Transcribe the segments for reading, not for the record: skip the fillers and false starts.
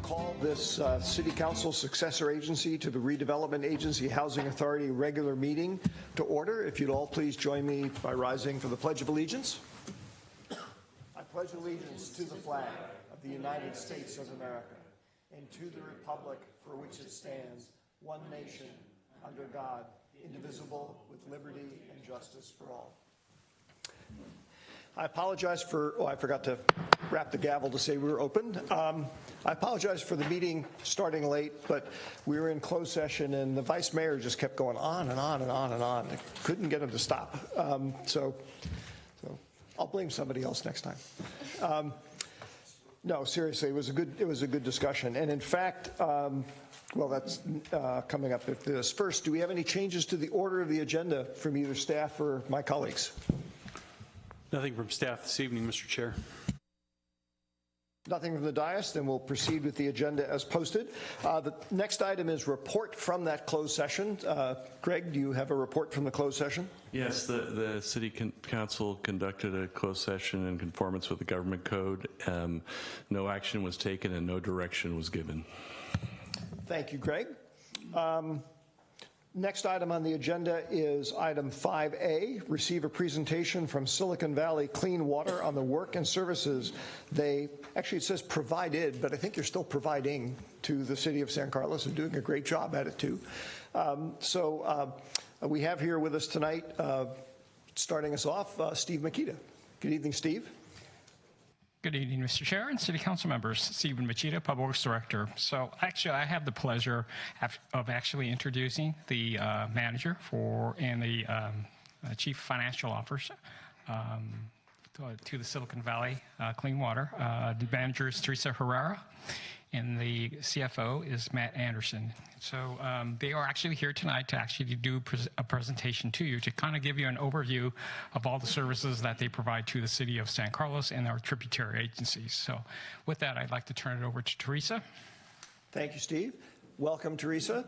Call this City Council successor agency to the Redevelopment Agency Housing Authority regular meeting to order. If you'd all please join me by rising for the Pledge of Allegiance. I pledge allegiance to the flag of the United States of America and to the republic for which it stands, one nation, under God, indivisible, with liberty and justice for all. I apologize for, I forgot to wrap the gavel to say we were open. I apologize for the meeting starting late, but we were in closed session and the vice mayor just kept going on and on and on and on. I couldn't get him to stop. So I'll blame somebody else next time. No, seriously, it was a good discussion. And in fact, well, that's coming up at this. First, do we have any changes to the order of the agenda from either staff or my colleagues? Nothing from staff this evening, Mr. Chair. Nothing from the dais, then we'll proceed with the agenda as posted. The next item is report from that closed session. Greg, do you have a report from the closed session? Yes, the City Council conducted a closed session in conformance with the government code. No action was taken and no direction was given. Thank you, Greg. Next item on the agenda is item 5A, receive a presentation from Silicon Valley Clean Water on the work and services actually it says provided, but I think you're still providing to the city of San Carlos and doing a great job at it too. We have here with us tonight, starting us off, Steve Makita. Good evening, Steve. Good evening, Mr. Chair and City Council members. Stephen Machida, Public Works Director. So actually, I have the pleasure of actually introducing the manager and the Chief Financial Officer to the Silicon Valley Clean Water. The manager is Teresa Herrera, and the CFO is Matt Anderson. So they are actually here tonight to actually do a presentation to you to kind of give you an overview of all the services that they provide to the city of San Carlos and our tributary agencies. So with that, I'd like to turn it over to Teresa. Thank you, Steve. Welcome, Teresa.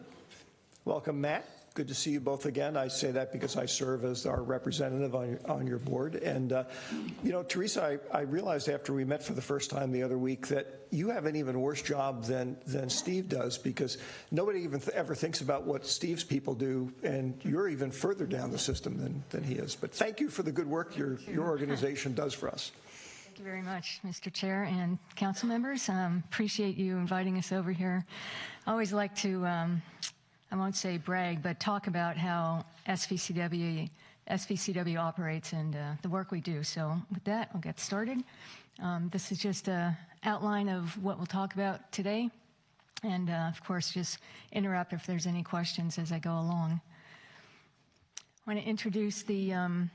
Welcome, Matt. Good to see you both again. I say that because I serve as our representative on your board. And, you know, Teresa, I realized after we met for the first time the other week that you have an even worse job than Steve does, because nobody even ever thinks about what Steve's people do, and you're even further down the system than he is. But thank you for the good work your organization does for us. Thank you very much, Mr. Chair and council members. Appreciate you inviting us over here. I always like to I won't say brag, but talk about how SVCW operates and the work we do. So with that, I'll get started. This is just an outline of what we'll talk about today. And of course, just interrupt if there's any questions as I go along. I want to introduce the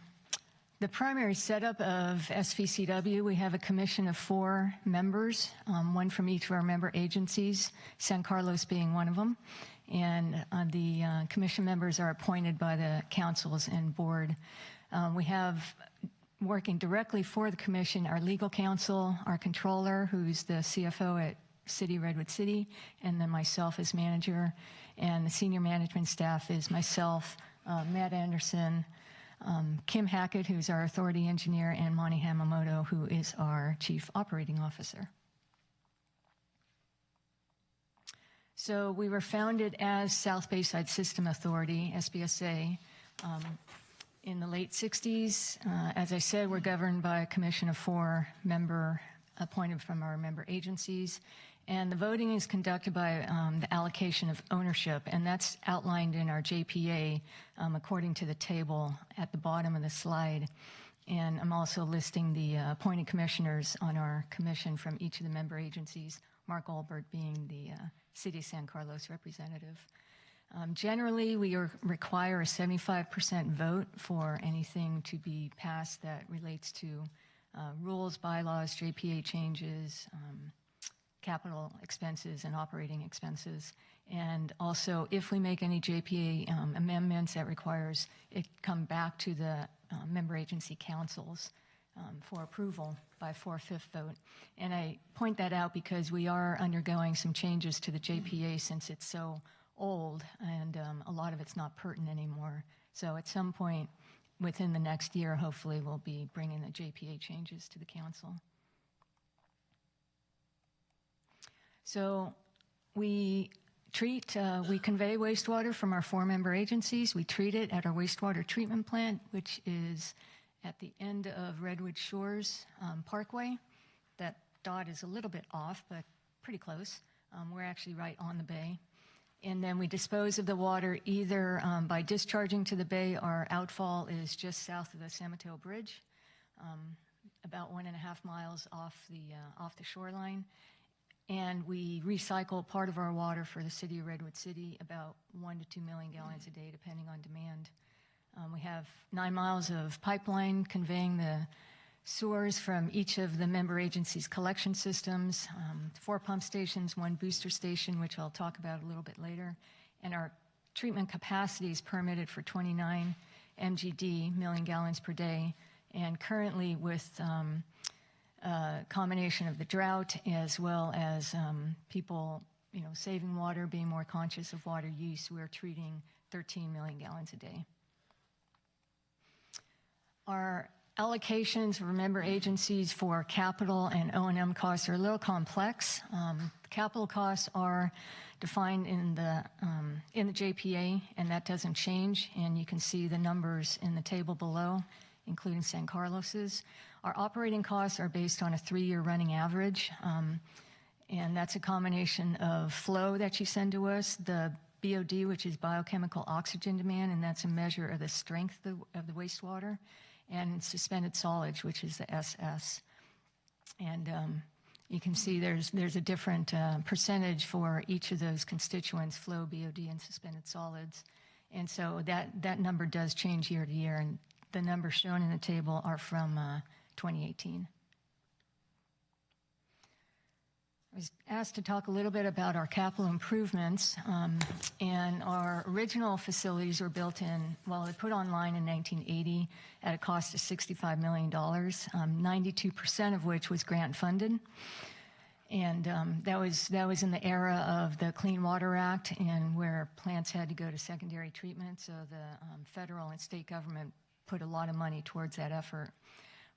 primary setup of SVCW. We have a commission of 4 members, one from each of our member agencies, San Carlos being one of them. And the commission members are appointed by the councils and board. We have working directly for the commission our legal counsel, our controller, who's the CFO at City, Redwood City, and then myself as manager. And the senior management staff is myself, Matt Anderson, Kim Hackett, who's our authority engineer, and Monty Hamamoto, who is our chief operating officer. So we were founded as South Bayside System Authority, SBSA, in the late 60s. As I said, we're governed by a commission of 4 appointed from our member agencies. And the voting is conducted by the allocation of ownership, and that's outlined in our JPA according to the table at the bottom of the slide. And I'm also listing the appointed commissioners on our commission from each of the member agencies, Mark Albert being the City of San Carlos representative. Generally, we require a 75% vote for anything to be passed that relates to rules, bylaws, JPA changes, capital expenses and operating expenses. And also, if we make any JPA amendments, that requires it come back to the member agency councils for approval by 4/5 vote. And I point that out because we are undergoing some changes to the JPA since it's so old, and a lot of it's not pertinent anymore. So at some point within the next year, hopefully we'll be bringing the JPA changes to the council. So we convey wastewater from our 4 member agencies. We treat it at our wastewater treatment plant, which is at the end of Redwood Shores Parkway. That dot is a little bit off, but pretty close. We're actually right on the bay. And then we dispose of the water either by discharging to the bay. Our outfall is just south of the San Mateo Bridge, about 1.5 miles off the shoreline. And we recycle part of our water for the city of Redwood City, about 1 to 2 million gallons a day, depending on demand. We have 9 miles of pipeline conveying the sewers from each of the member agencies' collection systems, 4 pump stations, 1 booster station, which I'll talk about a little bit later. And our treatment capacity is permitted for 29 MGD, million gallons per day. And currently with combination of the drought as well as people, saving water, being more conscious of water use, we're treating 13 million gallons a day. Our allocations for member agencies for capital and O&M costs are a little complex. Capital costs are defined in the JPA, and that doesn't change. And you can see the numbers in the table below, including San Carlos's. Our operating costs are based on a 3-year running average, and that's a combination of flow that you send to us, the BOD, which is biochemical oxygen demand, and that's a measure of the strength of the wastewater, and suspended solids, which is the SS. And you can see there's a different percentage for each of those constituents, flow, BOD, and suspended solids. And so that number does change year to year, and the numbers shown in the table are from 2018. I was asked to talk a little bit about our capital improvements, and our original facilities were built they put online in 1980 at a cost of $65 million, 92% of which was grant funded. And that was in the era of the Clean Water Act, and where plants had to go to secondary treatment, so the federal and state government put a lot of money towards that effort.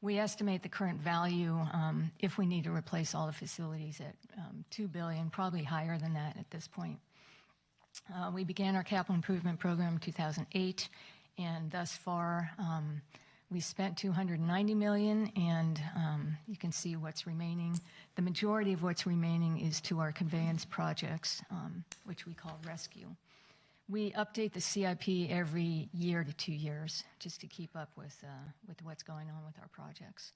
We estimate the current value, if we need to replace all the facilities, at $2 billion, probably higher than that at this point. We began our capital improvement program in 2008, and thus far we spent $290 million, and you can see what's remaining. The majority of what's remaining is to our conveyance projects, which we call Rescue. We update the CIP every year to 2 years, just to keep up with what's going on with our projects.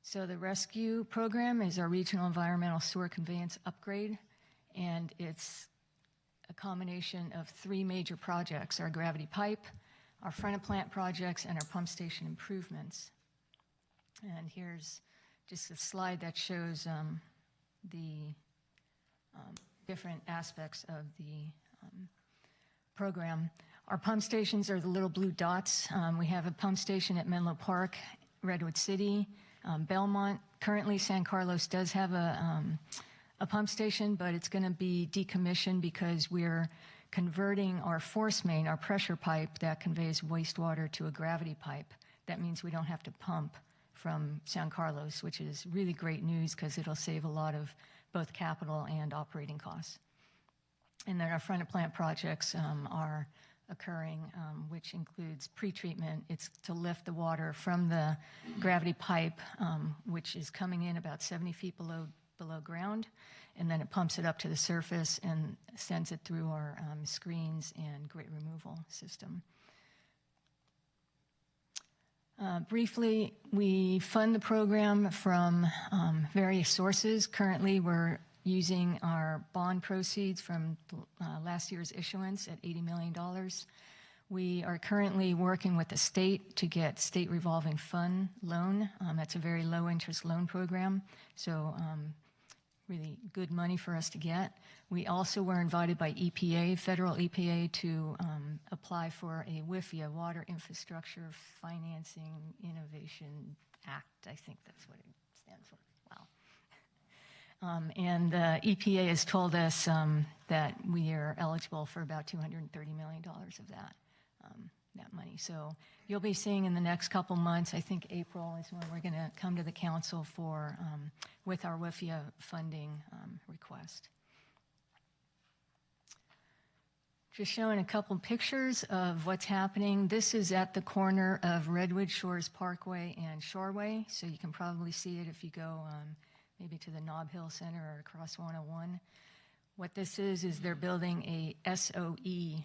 So the Rescue program is our regional environmental sewer conveyance upgrade, and it's a combination of 3 major projects: our gravity pipe, our front of plant projects, and our pump station improvements. And here's just a slide that shows the different aspects of the program. Our pump stations are the little blue dots. We have a pump station at Menlo Park, Redwood City, Belmont. Currently, San Carlos does have a a pump station, but it's going to be decommissioned because we're converting our force main, our pressure pipe that conveys wastewater, to a gravity pipe. That means we don't have to pump from San Carlos, which is really great news because it'll save a lot of both capital and operating costs. And then our front-of-plant projects are occurring, which includes pretreatment. It's to lift the water from the gravity pipe, which is coming in about 70 feet below ground, and then it pumps it up to the surface and sends it through our screens and grit removal system. Briefly, we fund the program from various sources. Currently, we're using our bond proceeds from last year's issuance at $80 million. We are currently working with the state to get state revolving fund loan. That's a very low interest loan program, so really good money for us to get. We also were invited by EPA, federal EPA, to apply for a WIFIA, Water Infrastructure Financing Innovation Act. I think that's what it stands for. Wow. And the EPA has told us that we are eligible for about $230 million of that money. So you'll be seeing in the next couple months, I think April is when we're going to come to the council for with our WIFIA funding request. Just showing a couple pictures of what's happening. This is at the corner of Redwood Shores Parkway and Shoreway, so you can probably see it if you go maybe to the Nob Hill Center or across 101. What this is they're building a SOE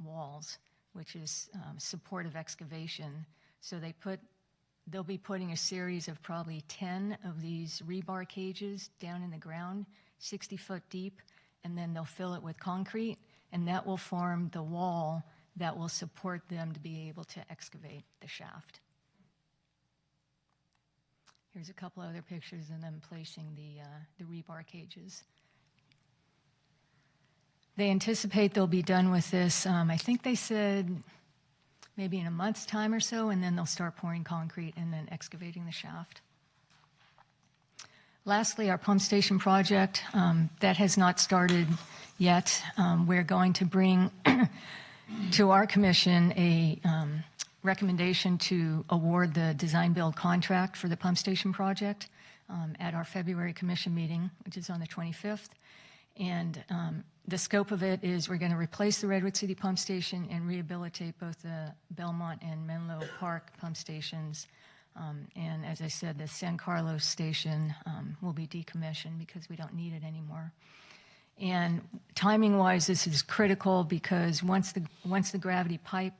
walls, which is supportive excavation. So they'll be putting a series of probably 10 of these rebar cages down in the ground, 60 foot deep, and then they'll fill it with concrete, and that will form the wall that will support them to be able to excavate the shaft. Here's a couple other pictures of them placing the rebar cages. They anticipate they'll be done with this, I think they said maybe in a month's time or so, and then they'll start pouring concrete and then excavating the shaft. Lastly, our pump station project, that has not started yet. We're going to bring to our commission a recommendation to award the design-build contract for the pump station project at our February commission meeting, which is on the 25th. And the scope of it is we're going to replace the Redwood City pump station and rehabilitate both the Belmont and Menlo Park pump stations. And as I said, the San Carlos station will be decommissioned because we don't need it anymore. And timing-wise, this is critical because once the gravity pipe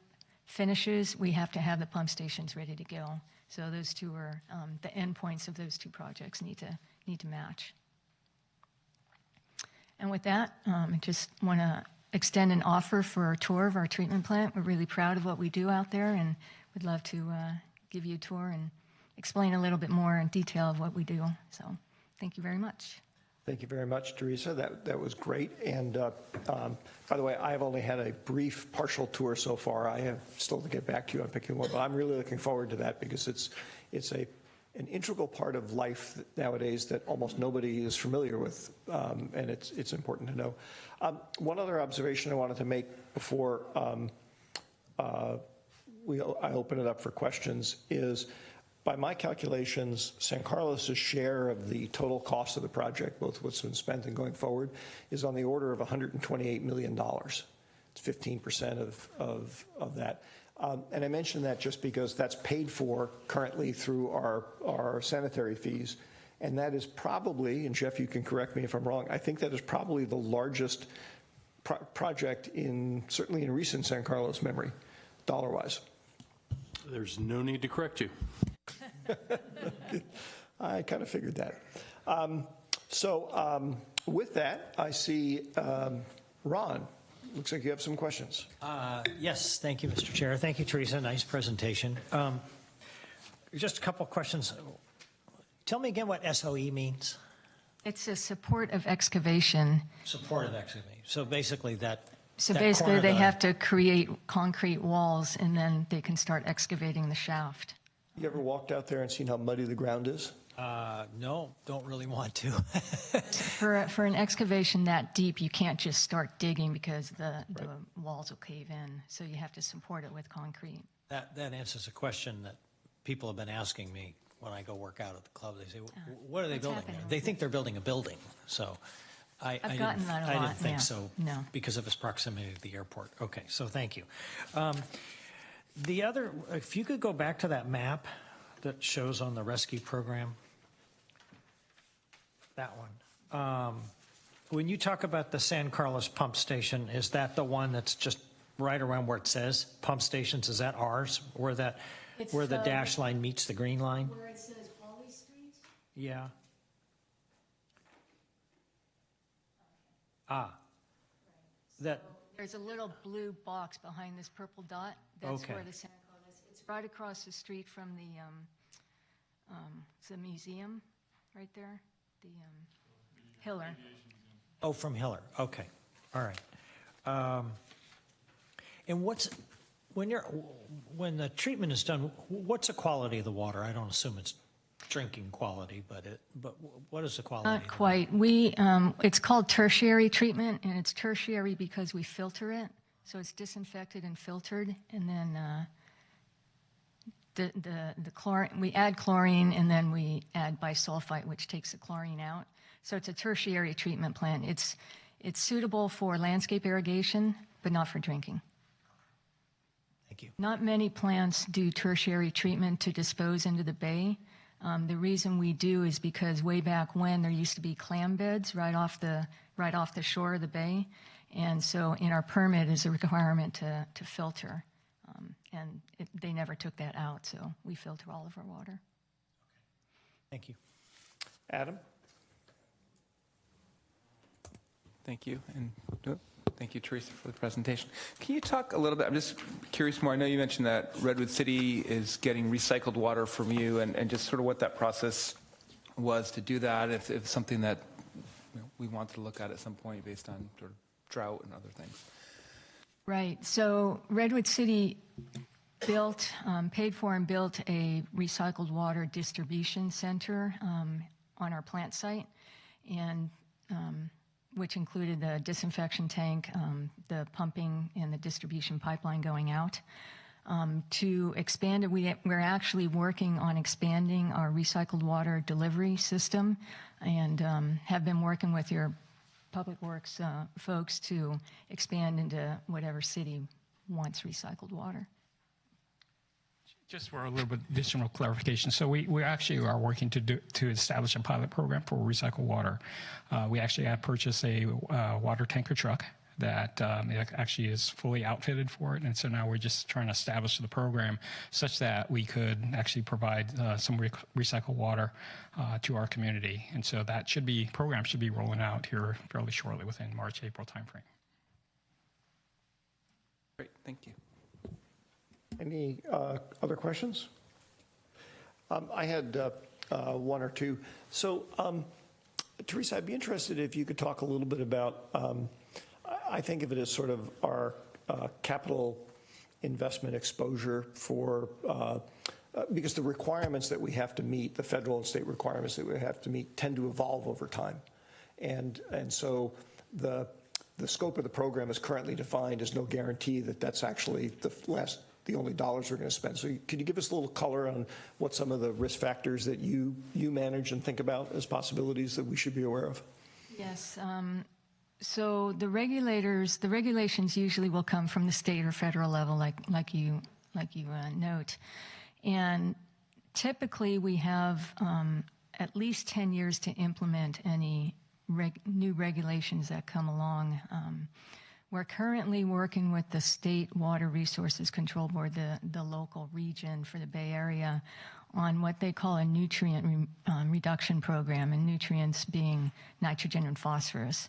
finishes, we have to have the pump stations ready to go. So those two are the endpoints of those two projects need to match. And with that, I just want to extend an offer for a tour of our treatment plant. We're really proud of what we do out there, and would love to give you a tour and explain a little bit more in detail of what we do. So thank you very much. Thank you very much, Teresa. That was great. And by the way, I've only had a brief partial tour so far. I have still to get back to you on picking one, but I'm really looking forward to that because it's an integral part of life nowadays that almost nobody is familiar with, and it's important to know. One other observation I wanted to make before I open it up for questions is, by my calculations, San Carlos's share of the total cost of the project, both what's been spent and going forward, is on the order of $128 million. It's 15% of that. And I mention that just because that's paid for currently through our sanitary fees. And that is probably, and Jeff, you can correct me if I'm wrong, I think that is probably the largest project certainly in recent San Carlos memory, dollar-wise. There's no need to correct you. I kind of figured that. With that, I see Ron. Looks like you have some questions. Yes, thank you, Mr. Chair. Thank you, Teresa. Nice presentation. Just a couple of questions. Tell me again what SOE means. It's a support of excavation. Support of excavation. So basically So basically they have to create concrete walls and then they can start excavating the shaft. You ever walked out there and seen how muddy the ground is? No, don't really want to. For an excavation that deep, you can't just start digging because the walls will cave in. So you have to support it with concrete. That answers a question that people have been asking me when I go work out at the club. They say, what are they What's building happening? there? They think they're building a building. So I gotten that a didn't lot, think yeah. so No. because of its proximity to the airport. Okay, so thank you. The other, if you could go back to that map that shows on the rescue program, that one. When you talk about the San Carlos pump station, is that the one that's just right around where it says pump stations? Is that ours? Where the dash line meets the green line? Where it says Holly Street? Yeah. That, There's a little blue box behind this purple dot. That's Okay. where the San Carlos. It's right across the street from the museum, right there, the Hiller. oh, from Hiller. Okay. All right. And when the treatment is done, what's the quality of the water? I don't assume it's drinking quality, but what is the quality? Not quite. It's called tertiary treatment, and it's tertiary because we filter it. So it's disinfected and filtered, and then the chlorine, we add chlorine, and then we add bisulfite, which takes the chlorine out. So it's a tertiary treatment plant. It's suitable for landscape irrigation, but not for drinking. Thank you. Not many plants do tertiary treatment to dispose into the bay. The reason we do is because way back when there used to be clam beds right off the shore of the bay, and so in our permit is a requirement to filter, and they never took that out, so we filter all of our water. Thank you. Adam? Thank you, and thank you, Teresa, for the presentation. Can you talk a little bit, I'm just curious more, I know you mentioned that Redwood City is getting recycled water from you, and just sort of what that process was to do that, if something that we wanted to look at some point based on sort of drought and other things. Right, so Redwood City paid for and built a recycled water distribution center on our plant site, and which included the disinfection tank, the pumping, and the distribution pipeline going out. To expand it, we're actually working on expanding our recycled water delivery system, and have been working with your Public Works folks to expand into whatever city wants recycled water. Just for a little bit additional clarification, so we actually are working to establish a pilot program for recycled water. We actually have purchased a water tanker truck that actually is fully outfitted for it, and so now we're just trying to establish the program such that we could actually provide some recycled water to our community, and so that program should be rolling out here fairly shortly within March, April timeframe. Great, thank you. Any other questions? I had one or two. So, Teresa, I'd be interested if you could talk a little bit about, I think of it as sort of our capital investment exposure for, because the requirements that we have to meet, the federal and state requirements that we have to meet, tend to evolve over time. And so the scope of the program is currently defined. There's no guarantee that that's actually the only dollars we're going to spend. So could you give us a little color on what some of the risk factors that you manage and think about as possibilities that we should be aware of? Yes. So the regulations usually will come from the state or federal level, like you note, and typically we have at least 10 years to implement any new regulations that come along. We're currently working with the State Water Resources Control Board, the local region for the Bay Area, on what they call a nutrient reduction program, and nutrients being nitrogen and phosphorus.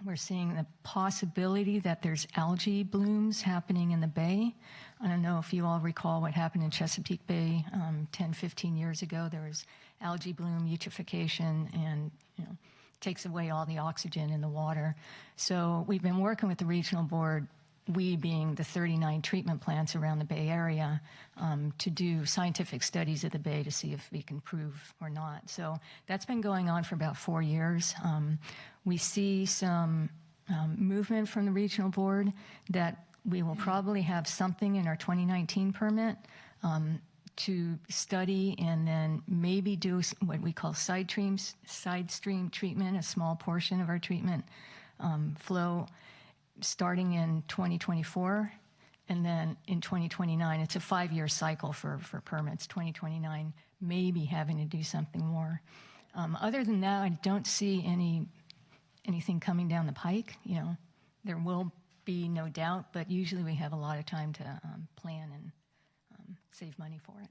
We're seeing the possibility that there's algae blooms happening in the bay. I don't know if you all recall what happened in Chesapeake Bay 10, 15 years ago. There was algae bloom, eutrophication, and takes away all the oxygen in the water. So we've been working with the regional board we being the 39 treatment plants around the Bay Area, to do scientific studies at the Bay to see if we can prove or not. So that's been going on for about 4 years. We see some movement from the regional board that we will probably have something in our 2019 permit to study and then maybe do what we call side stream treatment, a small portion of our treatment flow starting in 2024, and then in 2029. It's a 5-year cycle for permits. 2029, maybe having to do something more. Other than that, I don't see anything coming down the pike. You know, there will be no doubt, but usually we have a lot of time to plan and save money for it.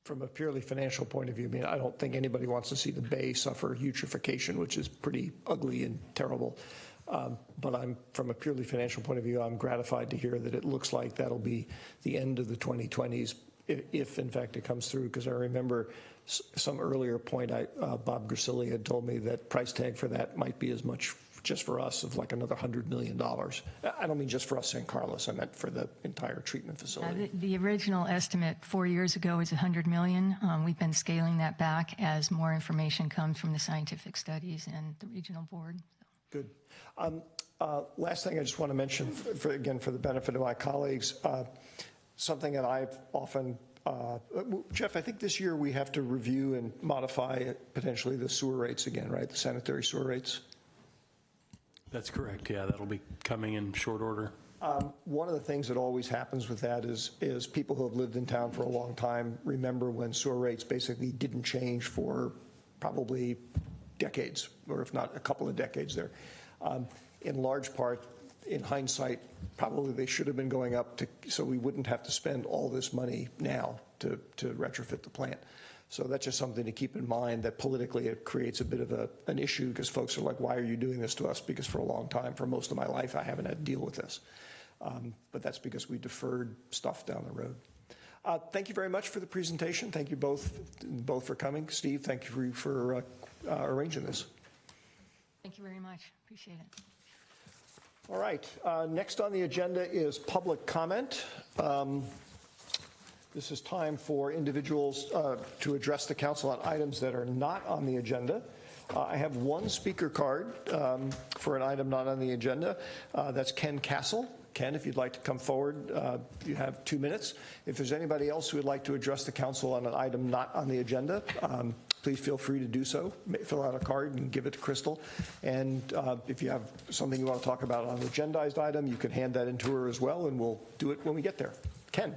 From a purely financial point of view, I mean, I don't think anybody wants to see the Bay suffer eutrophication, which is pretty ugly and terrible. But from a purely financial point of view, I'm gratified to hear that it looks like that'll be the end of the 2020s, if in fact it comes through, because I remember some earlier point, Bob Grassilli had told me that price tag for that might be as much just for us of like another $100 million. I don't mean just for us, San Carlos. I meant for the entire treatment facility. The original estimate 4 years ago was $100 million. We've been scaling that back as more information comes from the scientific studies and the regional board. Good. Last thing I just want to mention, again, for the benefit of my colleagues, something that I've often, Jeff, I think this year we have to review and modify potentially the sewer rates again, right? The sanitary sewer rates. That's correct. Yeah, that'll be coming in short order. One of the things that always happens with that is people who have lived in town for a long time remember when sewer rates basically didn't change for probably decades, or if not a couple of decades there. In large part, in hindsight, probably they should have been going up so we wouldn't have to spend all this money now to retrofit the plant. So that's just something to keep in mind, that politically it creates a bit of an issue, because folks are like, why are you doing this to us? Because for a long time, for most of my life, I haven't had to deal with this. But that's because we deferred stuff down the road. Thank you very much for the presentation. Thank you both for coming. Steve, thank you for arranging this. Thank you very much. Appreciate it. All right. Next on the agenda is public comment. This is time for individuals to address the council on items that are not on the agenda. I have one speaker card for an item not on the agenda. That's Ken Castle. Ken, if you'd like to come forward, you have 2 minutes. If there's anybody else who would like to address the council on an item not on the agenda, please feel free to do so. Fill out a card and give it to Crystal. And if you have something you want to talk about on an agendized item, you can hand that in to her as well, and we'll do it when we get there. Ken.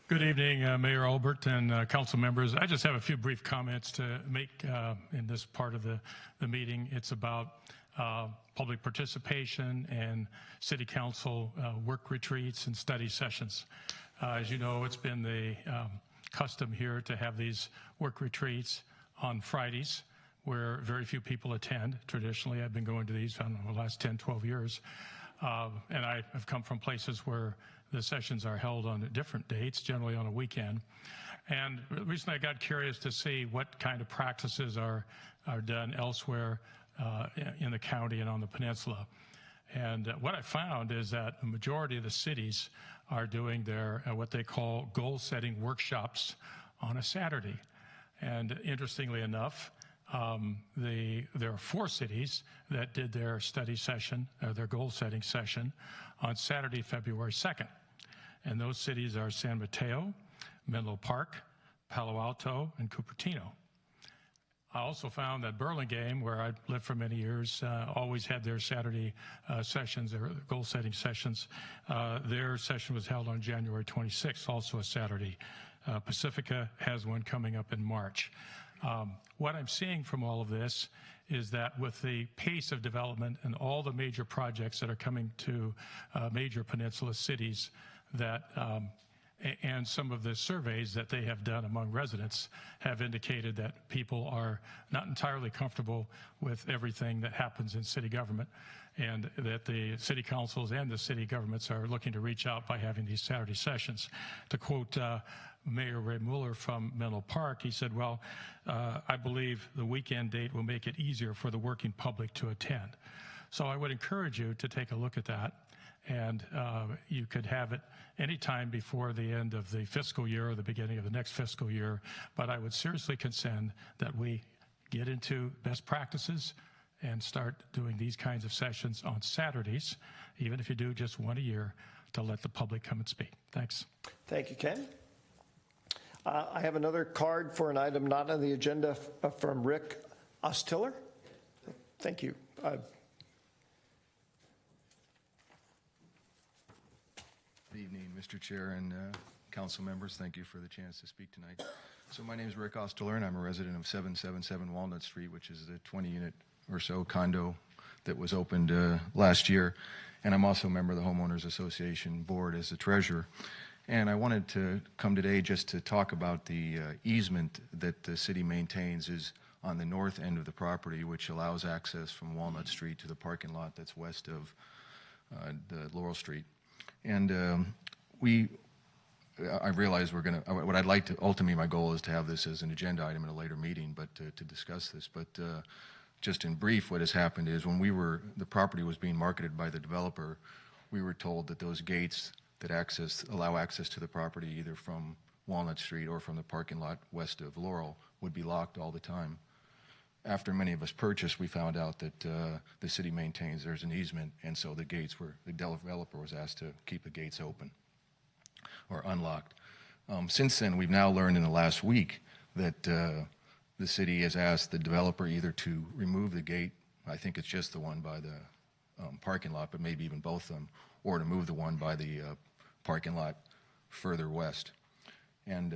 Good evening, Mayor Olbert and council members. I just have a few brief comments to make in this part of the meeting. It's about public participation and city council work retreats and study sessions. As you know, it's been the custom here to have these work retreats on Fridays, where very few people attend. Traditionally, I've been going to these, I don't know, the last 10, 12 years. And I have come from places where the sessions are held on different dates, generally on a weekend. And recently I got curious to see what kind of practices are done elsewhere in the county and on the peninsula. And what I found is that the majority of the cities are doing their what they call goal-setting workshops on a Saturday. And interestingly enough, there are 4 cities that did their study session, their goal-setting session, on Saturday, February 2nd. And those cities are San Mateo, Menlo Park, Palo Alto, and Cupertino. I also found that Burlingame, where I lived for many years, always had their Saturday sessions, their goal-setting sessions. Their session was held on January 26th, also a Saturday. Pacifica has one coming up in March. What I'm seeing from all of this is that with the pace of development and all the major projects that are coming to major peninsula cities, that and some of the surveys that they have done among residents have indicated that people are not entirely comfortable with everything that happens in city government, and that the city councils and the city governments are looking to reach out by having these Saturday sessions. To quote Mayor Ray Mueller from Menlo Park, he said, well, I believe the weekend date will make it easier for the working public to attend. So I would encourage you to take a look at that and you could have it anytime before the end of the fiscal year or the beginning of the next fiscal year. But I would seriously contend that we get into best practices and start doing these kinds of sessions on Saturdays, even if you do just one a year, to let the public come and speak. Thanks. Thank you, Ken. I have another card for an item not on the agenda from Rick Ostiller. Thank you. Good evening, Mr. Chair and council members. Thank you for the chance to speak tonight. So my name is Rick Ostiller, and I'm a resident of 777 Walnut Street, which is the 20-unit or so condo that was opened last year. And I'm also a member of the Homeowners Association board as the treasurer. And I wanted to come today just to talk about the easement that the city maintains is on the north end of the property, which allows access from Walnut Street to the parking lot that's west of the Laurel Street. And I realize we're going to, what I'd like to, ultimately my goal is to have this as an agenda item in a later meeting, but to discuss this. But just in brief, what has happened is when the property was being marketed by the developer, we were told that those gates that allow access to the property either from Walnut Street or from the parking lot west of Laurel would be locked all the time. After many of us purchased, we found out that the city maintains there's an easement, and so the developer was asked to keep the gates open or unlocked. Since then, we've now learned in the last week that the city has asked the developer either to remove the gate, I think it's just the one by the parking lot, but maybe even both of them, or to move the one by the parking lot further west. And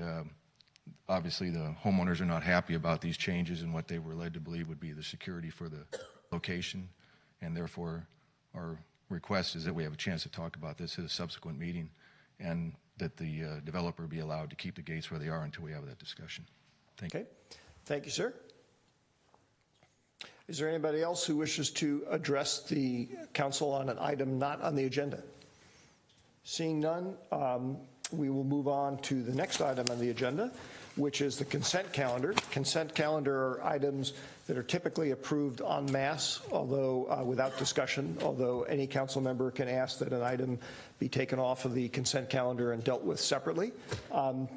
obviously the homeowners are not happy about these changes and what they were led to believe would be the security for the location, and therefore our request is that we have a chance to talk about this at a subsequent meeting and that the developer be allowed to keep the gates where they are until we have that discussion. Thank you. Okay. Thank you, sir. Is there anybody else who wishes to address the council on an item not on the agenda? Seeing none, we will move on to the next item on the agenda, which is the consent calendar. Consent calendar are items that are typically approved en masse, although without discussion, although any council member can ask that an item be taken off of the consent calendar and dealt with separately.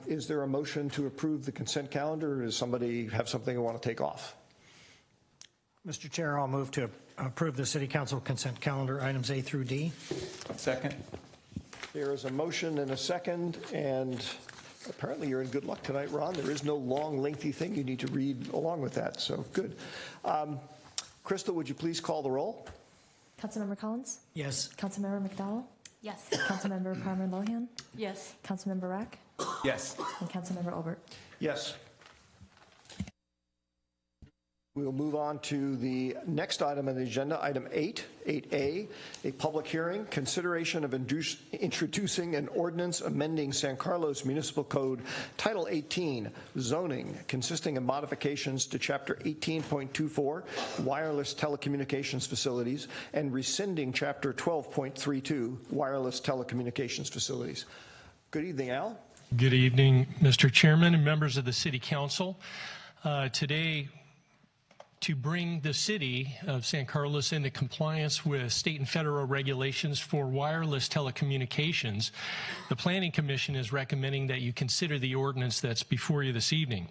Is there a motion to approve the consent calendar, or does somebody have something they want to take off? Mr. Chair, I'll move to approve the City Council consent calendar items A through D. Second. There is a motion and a second, and apparently you're in good luck tonight, Ron. There is no long, lengthy thing you need to read along with that, so good. Crystal, would you please call the roll? Councilmember Collins? Yes. Councilmember McDowell? Yes. Councilmember Palmer Lohan? Yes. Councilmember Rack? Yes. And Councilmember Olbert? Yes. We'll move on to the next item on the agenda, item 8A, a public hearing, consideration of introducing an ordinance amending San Carlos Municipal Code Title 18, zoning, consisting of modifications to Chapter 18.24, wireless telecommunications facilities, and rescinding Chapter 12.32, wireless telecommunications facilities. Good evening, Al. Good evening, Mr. Chairman and members of the City Council. Today, to bring the city of San Carlos into compliance with state and federal regulations for wireless telecommunications, the Planning Commission is recommending that you consider the ordinance that's before you this evening.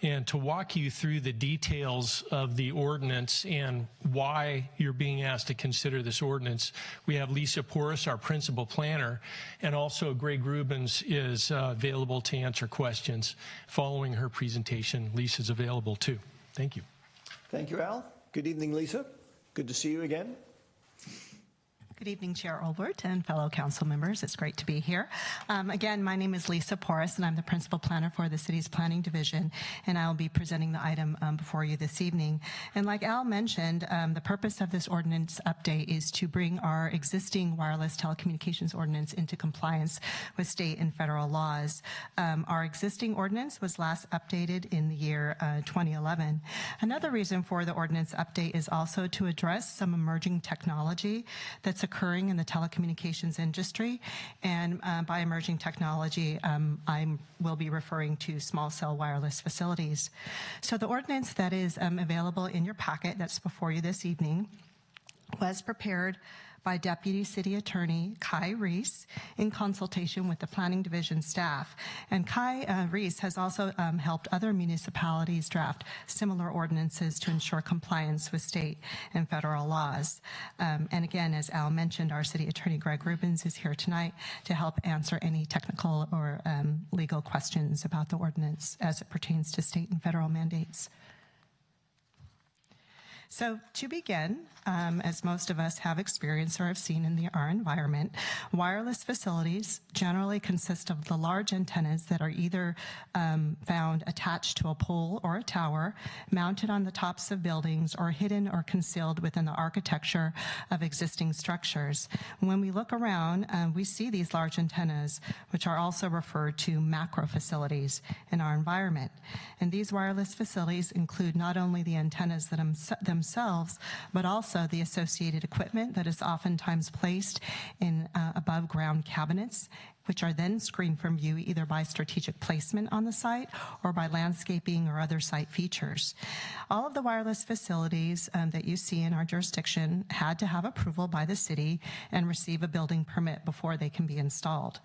And to walk you through the details of the ordinance and why you're being asked to consider this ordinance, we have Lisa Porras, our principal planner, and also Greg Rubens is available to answer questions. Following her presentation, Lisa's available too. Thank you. Thank you, Al. Good evening, Lisa. Good to see you again. Good evening, Chair Olbert and fellow council members. It's great to be here. Again, my name is Lisa Porras, and I'm the principal planner for the city's planning division, and I'll be presenting the item before you this evening. And like Al mentioned, the purpose of this ordinance update is to bring our existing wireless telecommunications ordinance into compliance with state and federal laws. Our existing ordinance was last updated in the year 2011. Another reason for the ordinance update is also to address some emerging technology that's occurring in the telecommunications industry. And by emerging technology, I will be referring to small cell wireless facilities. So the ordinance that is available in your packet that's before you this evening was prepared by Deputy City Attorney Kai Reese in consultation with the Planning Division staff. And Kai Reese has also helped other municipalities draft similar ordinances to ensure compliance with state and federal laws. And again, as Al mentioned, our City Attorney Greg Rubens is here tonight to help answer any technical or legal questions about the ordinance as it pertains to state and federal mandates. So to begin, as most of us have experienced or have seen in our environment, wireless facilities generally consist of the large antennas that are either found attached to a pole or a tower, mounted on the tops of buildings, or hidden or concealed within the architecture of existing structures. When we look around, we see these large antennas, which are also referred to macro facilities in our environment. And these wireless facilities include not only the antennas themselves, but also the associated equipment that is oftentimes placed in above ground cabinets, which are then screened from view either by strategic placement on the site or by landscaping or other site features. All of the wireless facilities that you see in our jurisdiction had to have approval by the city and receive a building permit before they can be installed.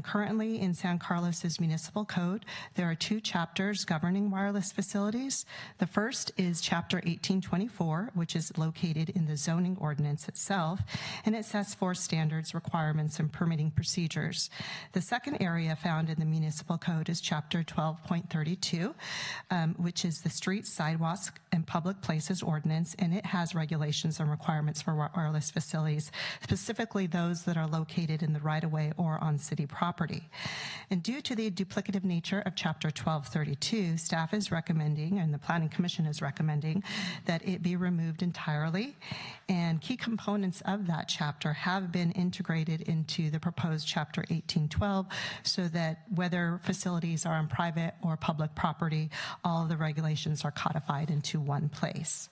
Currently in San Carlos's municipal code, there are 2 chapters governing wireless facilities. The first is Chapter 1824, which is located in the zoning ordinance itself, and it sets forth standards, requirements, and permitting procedures. The second area found in the municipal code is Chapter 12.32, which is the Streets, Sidewalks, and Public Places Ordinance, and it has regulations and requirements for wireless facilities, specifically those that are located in the right-of-way or on city property. And due to the duplicative nature of Chapter 1232, staff is recommending, and the Planning Commission is recommending, that it be removed entirely, and key components of that chapter have been integrated into the proposed Chapter 1812, so that whether facilities are on private or public property, all of the regulations are codified into one place.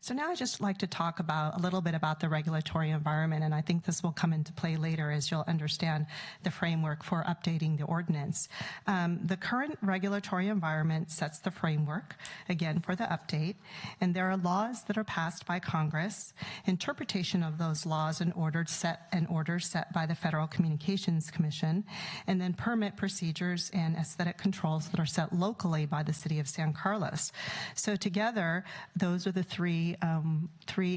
So now I'd just like to talk a little bit about the regulatory environment, and I think this will come into play later as you'll understand the framework for updating the ordinance. The current regulatory environment sets the framework, again, for the update, and there are laws that are passed by Congress, interpretation of those laws and orders set by the Federal Communications Commission, and then permit procedures and aesthetic controls that are set locally by the City of San Carlos. So together, those are the three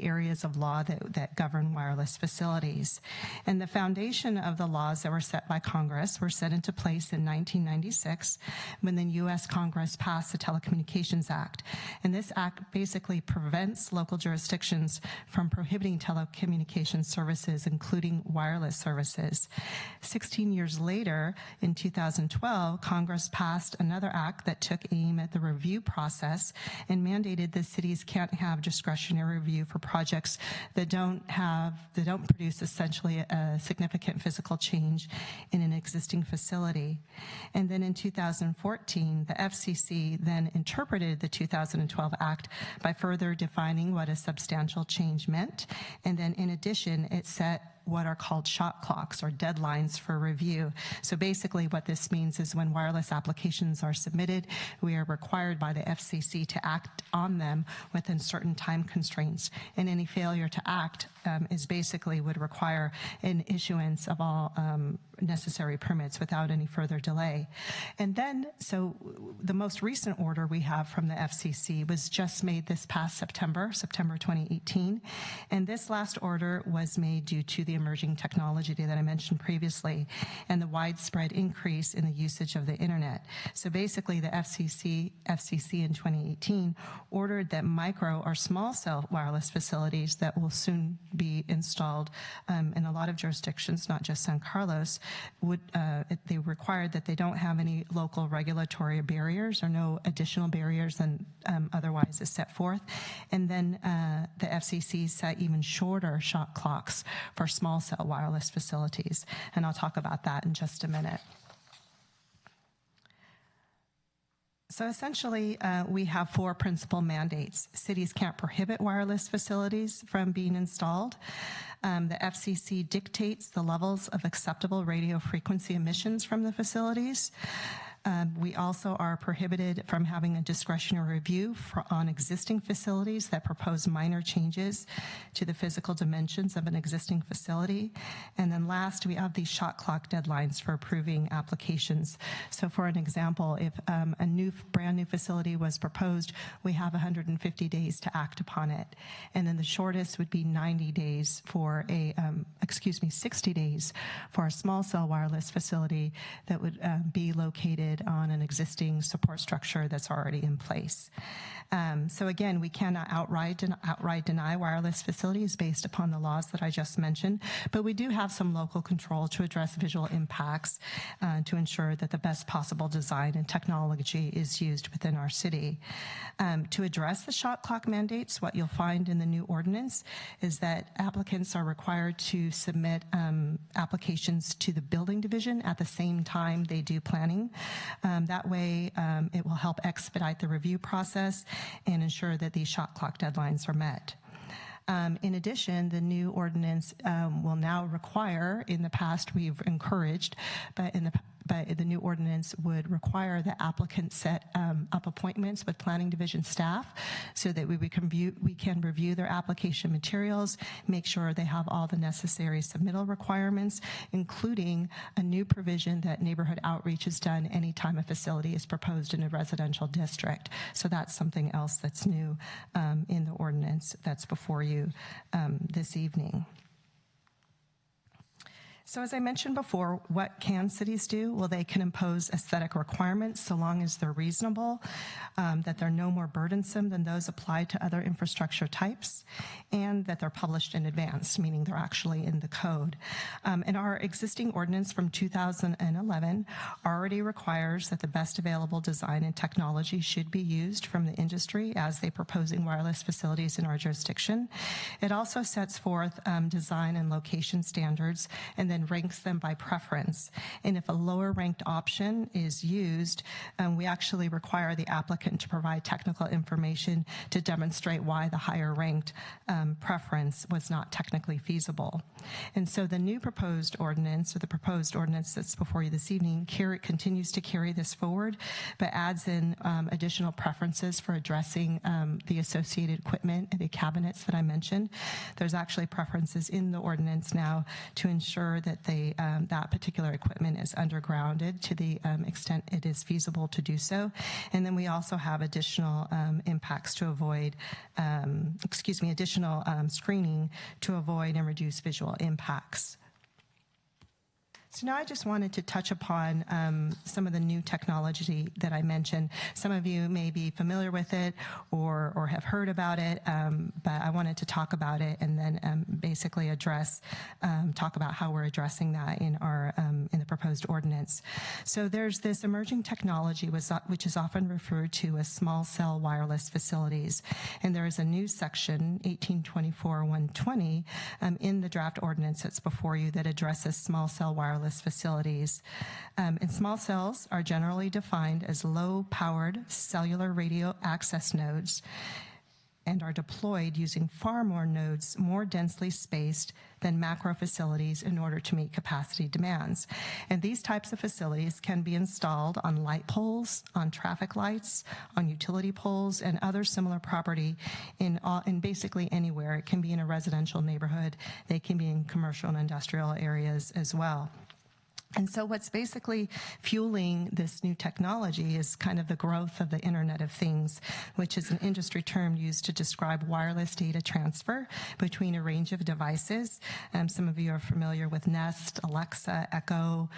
areas of law that govern wireless facilities. And the foundation of the laws that were set by Congress were set into place in 1996 when the U.S. Congress passed the Telecommunications Act. And this act basically prevents local jurisdictions from prohibiting telecommunications services, including wireless services. 16 years later, in 2012, Congress passed another act that took aim at the review process and mandated that cities can't have discretionary review for projects that don't produce essentially a significant physical change in an existing facility. And then in 2014, the FCC then interpreted the 2012 Act by further defining what a substantial change meant. And then in addition, it set what are called shot clocks or deadlines for review. So basically what this means is when wireless applications are submitted, we are required by the FCC to act on them within certain time constraints. And any failure to act would require an issuance of all necessary permits without any further delay. And then, so the most recent order we have from the FCC was just made this past September 2018. And this last order was made due to the emerging technology that I mentioned previously and the widespread increase in the usage of the internet. So basically the FCC in 2018 ordered that micro or small cell wireless facilities that will soon be installed in a lot of jurisdictions, not just San Carlos, they required that they don't have any local regulatory barriers or no additional barriers than otherwise is set forth. And then the FCC set even shorter shot clocks for small cell wireless facilities. And I'll talk about that in just a minute. So essentially, we have 4 principal mandates. Cities can't prohibit wireless facilities from being installed. The FCC dictates the levels of acceptable radio frequency emissions from the facilities. We also are prohibited from having a discretionary review on existing facilities that propose minor changes to the physical dimensions of an existing facility. And then last, we have these shot clock deadlines for approving applications. So for an example, if a brand new facility was proposed, we have 150 days to act upon it. And then the shortest would be 90 days for 60 days for a small cell wireless facility that would be located on an existing support structure that's already in place. So again, we cannot outright deny wireless facilities based upon the laws that I just mentioned, but we do have some local control to address visual impacts to ensure that the best possible design and technology is used within our city. To address the shot clock mandates, what you'll find in the new ordinance is that applicants are required to submit applications to the building division at the same time they do planning. That way, it will help expedite the review process and ensure that these shot clock deadlines are met. In addition, the new ordinance will now require, in the past we've encouraged, but the new ordinance would require the applicant set up appointments with planning division staff so that we can review their application materials, make sure they have all the necessary submittal requirements, including a new provision that neighborhood outreach is done anytime a facility is proposed in a residential district. So that's something else that's new in the ordinance that's before you this evening. So as I mentioned before, what can cities do? Well, they can impose aesthetic requirements so long as they're reasonable, that they're no more burdensome than those applied to other infrastructure types, and that they're published in advance, meaning they're actually in the code. And our existing ordinance from 2011 already requires that the best available design and technology should be used from the industry as they're proposing wireless facilities in our jurisdiction. It also sets forth design and location standards and then ranks them by preference. And if a lower ranked option is used, we actually require the applicant to provide technical information to demonstrate why the higher ranked preference was not technically feasible. And so the new proposed ordinance, or the proposed ordinance that's before you this evening, continues to carry this forward, but adds in additional preferences for addressing the associated equipment and the cabinets that I mentioned. There's actually preferences in the ordinance now to ensure that that particular equipment is undergrounded to the extent it is feasible to do so. And then we also have additional impacts to avoid, additional screening to avoid and reduce visual impacts. So now I just wanted to touch upon some of the new technology that I mentioned. Some of you may be familiar with it or have heard about it, but I wanted to talk about it and then basically talk about how we're addressing that in our in the proposed ordinance. So there's this emerging technology which is often referred to as small cell wireless facilities, and there is a new section 1824-120 in the draft ordinance that's before you that addresses small cell wireless facilities. And small cells are generally defined as low-powered cellular radio access nodes and are deployed using far more nodes more densely spaced than macro facilities in order to meet capacity demands. And these types of facilities can be installed on light poles, on traffic lights, on utility poles, and other similar property in basically anywhere. It can be in a residential neighborhood. They can be in commercial and industrial areas as well. And so what's basically fueling this new technology is kind of the growth of the Internet of Things, which is an industry term used to describe wireless data transfer between a range of devices. Some of you are familiar with Nest, Alexa, Echo.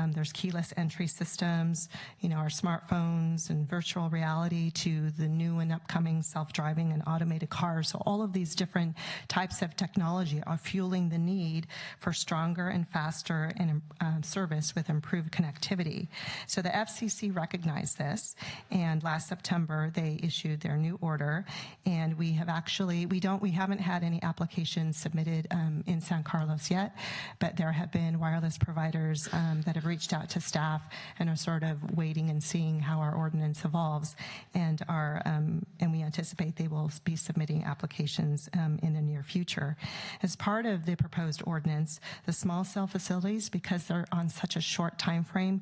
There's keyless entry systems, our smartphones, and virtual reality, to the new and upcoming self-driving and automated cars. So all of these different types of technology are fueling the need for stronger and faster and service with improved connectivity. So the FCC recognized this, and last September they issued their new order, and we haven't had any applications submitted in San Carlos yet, but there have been wireless providers that have reached out to staff and are sort of waiting and seeing how our ordinance evolves, and we anticipate they will be submitting applications in the near future. As part of the proposed ordinance, the small cell facilities, because they're on on such a short time frame.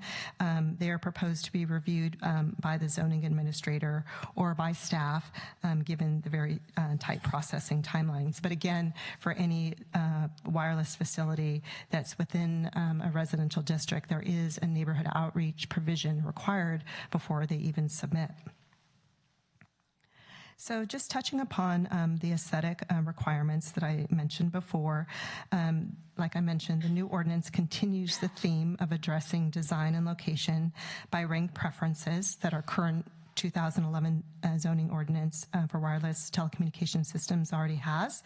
They are proposed to be reviewed by the zoning administrator or by staff, given the very tight processing timelines. But again, for any wireless facility that's within a residential district, there is a neighborhood outreach provision required before they even submit. So just touching upon the aesthetic requirements that I mentioned before, like I mentioned, the new ordinance continues the theme of addressing design and location by rank preferences that our current 2011 zoning ordinance for wireless telecommunication systems already has.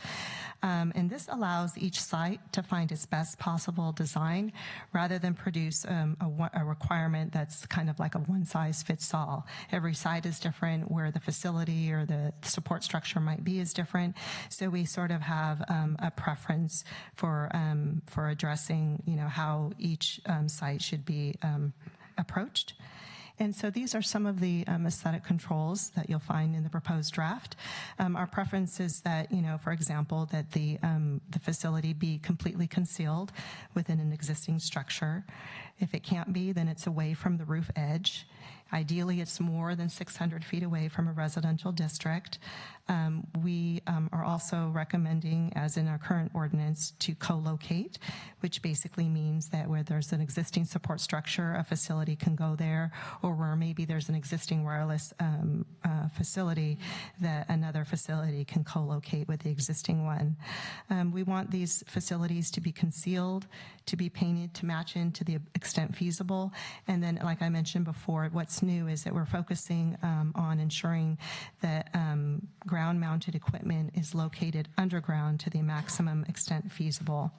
And this allows each site to find its best possible design rather than produce a requirement that's kind of like a one-size-fits-all. Every site is different, where the facility or the support structure might be is different. So we sort of have a preference for addressing, how each site should be approached. And so these are some of the aesthetic controls that you'll find in the proposed draft. Our preference is that, for example, that the facility be completely concealed within an existing structure. If it can't be, then it's away from the roof edge. Ideally, it's more than 600 feet away from a residential district. We are also recommending, as in our current ordinance, to co-locate, which basically means that where there's an existing support structure, a facility can go there, or where maybe there's an existing wireless facility, that another facility can co-locate with the existing one. We want these facilities to be concealed, to be painted to match in to the extent feasible. And then, like I mentioned before, what's new is that we're focusing on ensuring that ground-mounted equipment is located underground to the maximum extent feasible.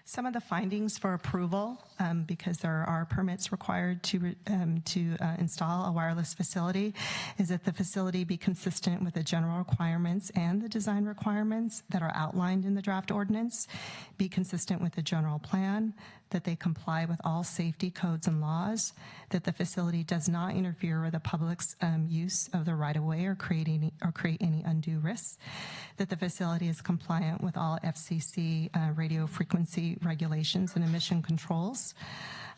Some of the findings for approval, because there are permits required to install a wireless facility, is that the facility be consistent with the general requirements and the design requirements that are outlined in the draft ordinance, be consistent with the general plan, that they comply with all safety codes and laws, that the facility does not interfere with the public's use of the right-of-way or create any undue risks, that the facility is compliant with all FCC radio frequency regulations and emission controls,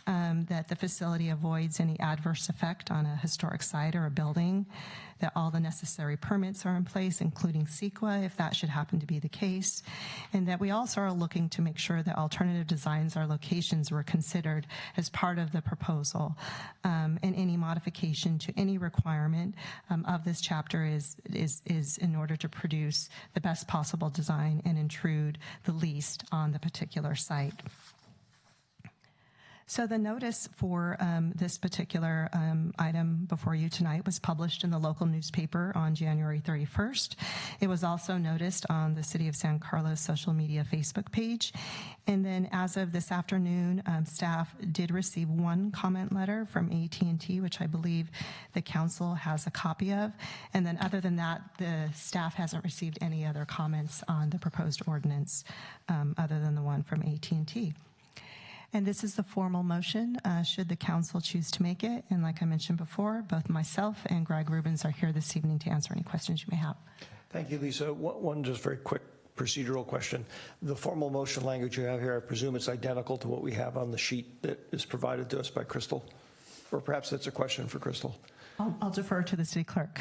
that the facility avoids any adverse effect on a historic site or a building, that all the necessary permits are in place, including CEQA, if that should happen to be the case, and that we also are looking to make sure that alternative designs or locations were considered as part of the proposal. And any modification to any requirement of this chapter is in order to produce the best possible design and intrude the least on the particular site. So the notice for this particular item before you tonight was published in the local newspaper on January 31st. It was also noticed on the City of San Carlos social media Facebook page. And then as of this afternoon, staff did receive one comment letter from AT&T, which I believe the council has a copy of. And then other than that, the staff hasn't received any other comments on the proposed ordinance other than the one from AT&T. And this is the formal motion, should the council choose to make it. And like I mentioned before, both myself and Greg Rubens are here this evening to answer any questions you may have. Thank you, Lisa. One just very quick procedural question. The formal motion language you have here, I presume it's identical to what we have on the sheet that is provided to us by Crystal? Or perhaps that's a question for Crystal. I'll defer to the city clerk.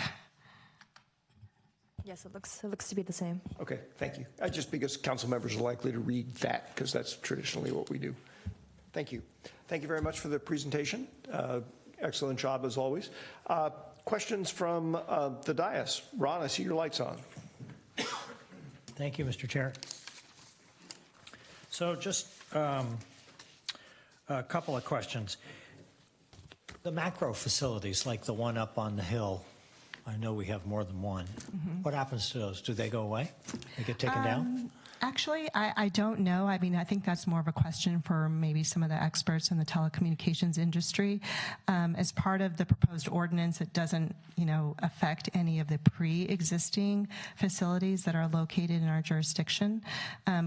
Yes, it looks to be the same. Okay, thank you. Just because council members are likely to read that, because that's traditionally what we do. Thank you. Thank you very much for the presentation. Excellent job as always. Questions from the dais? Ron, I see your light's on. Thank you, Mr. Chair. So just a couple of questions. The macro facilities, like the one up on the hill, I know we have more than one. Mm-hmm. What happens to those? Do they go away? They get taken down? Actually, I don't know. I mean, I think that's more of a question for maybe some of the experts in the telecommunications industry. As part of the proposed ordinance, it doesn't, affect any of the pre-existing facilities that are located in our jurisdiction.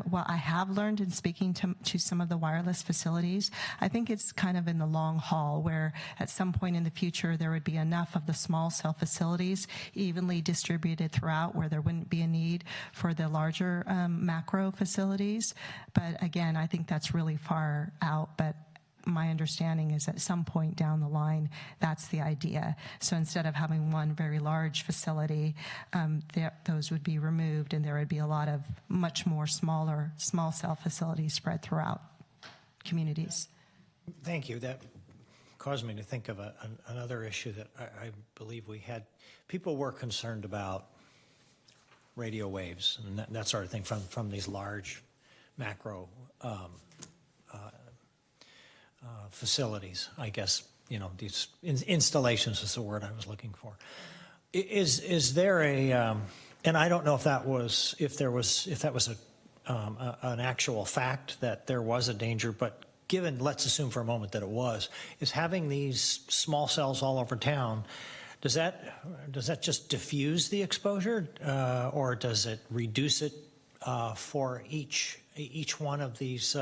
What I have learned in speaking to some of the wireless facilities, I think it's kind of in the long haul, where at some point in the future there would be enough of the small cell facilities evenly distributed throughout, where there wouldn't be a need for the larger macro macro facilities. But again, I think that's really far out. But my understanding is at some point down the line, that's the idea. So instead of having one very large facility, those would be removed, and there would be a lot of much more smaller small cell facilities spread throughout communities. Thank you. That caused me to think of another issue that I believe we had. People were concerned about radio waves and that sort of thing from these large macro facilities, I guess, these installations is the word I was looking for. Is there a, and I don't know if that was an actual fact that there was a danger, but given, let's assume for a moment that it was, is having these small cells all over town, does that just diffuse the exposure, or does it reduce it for each one of these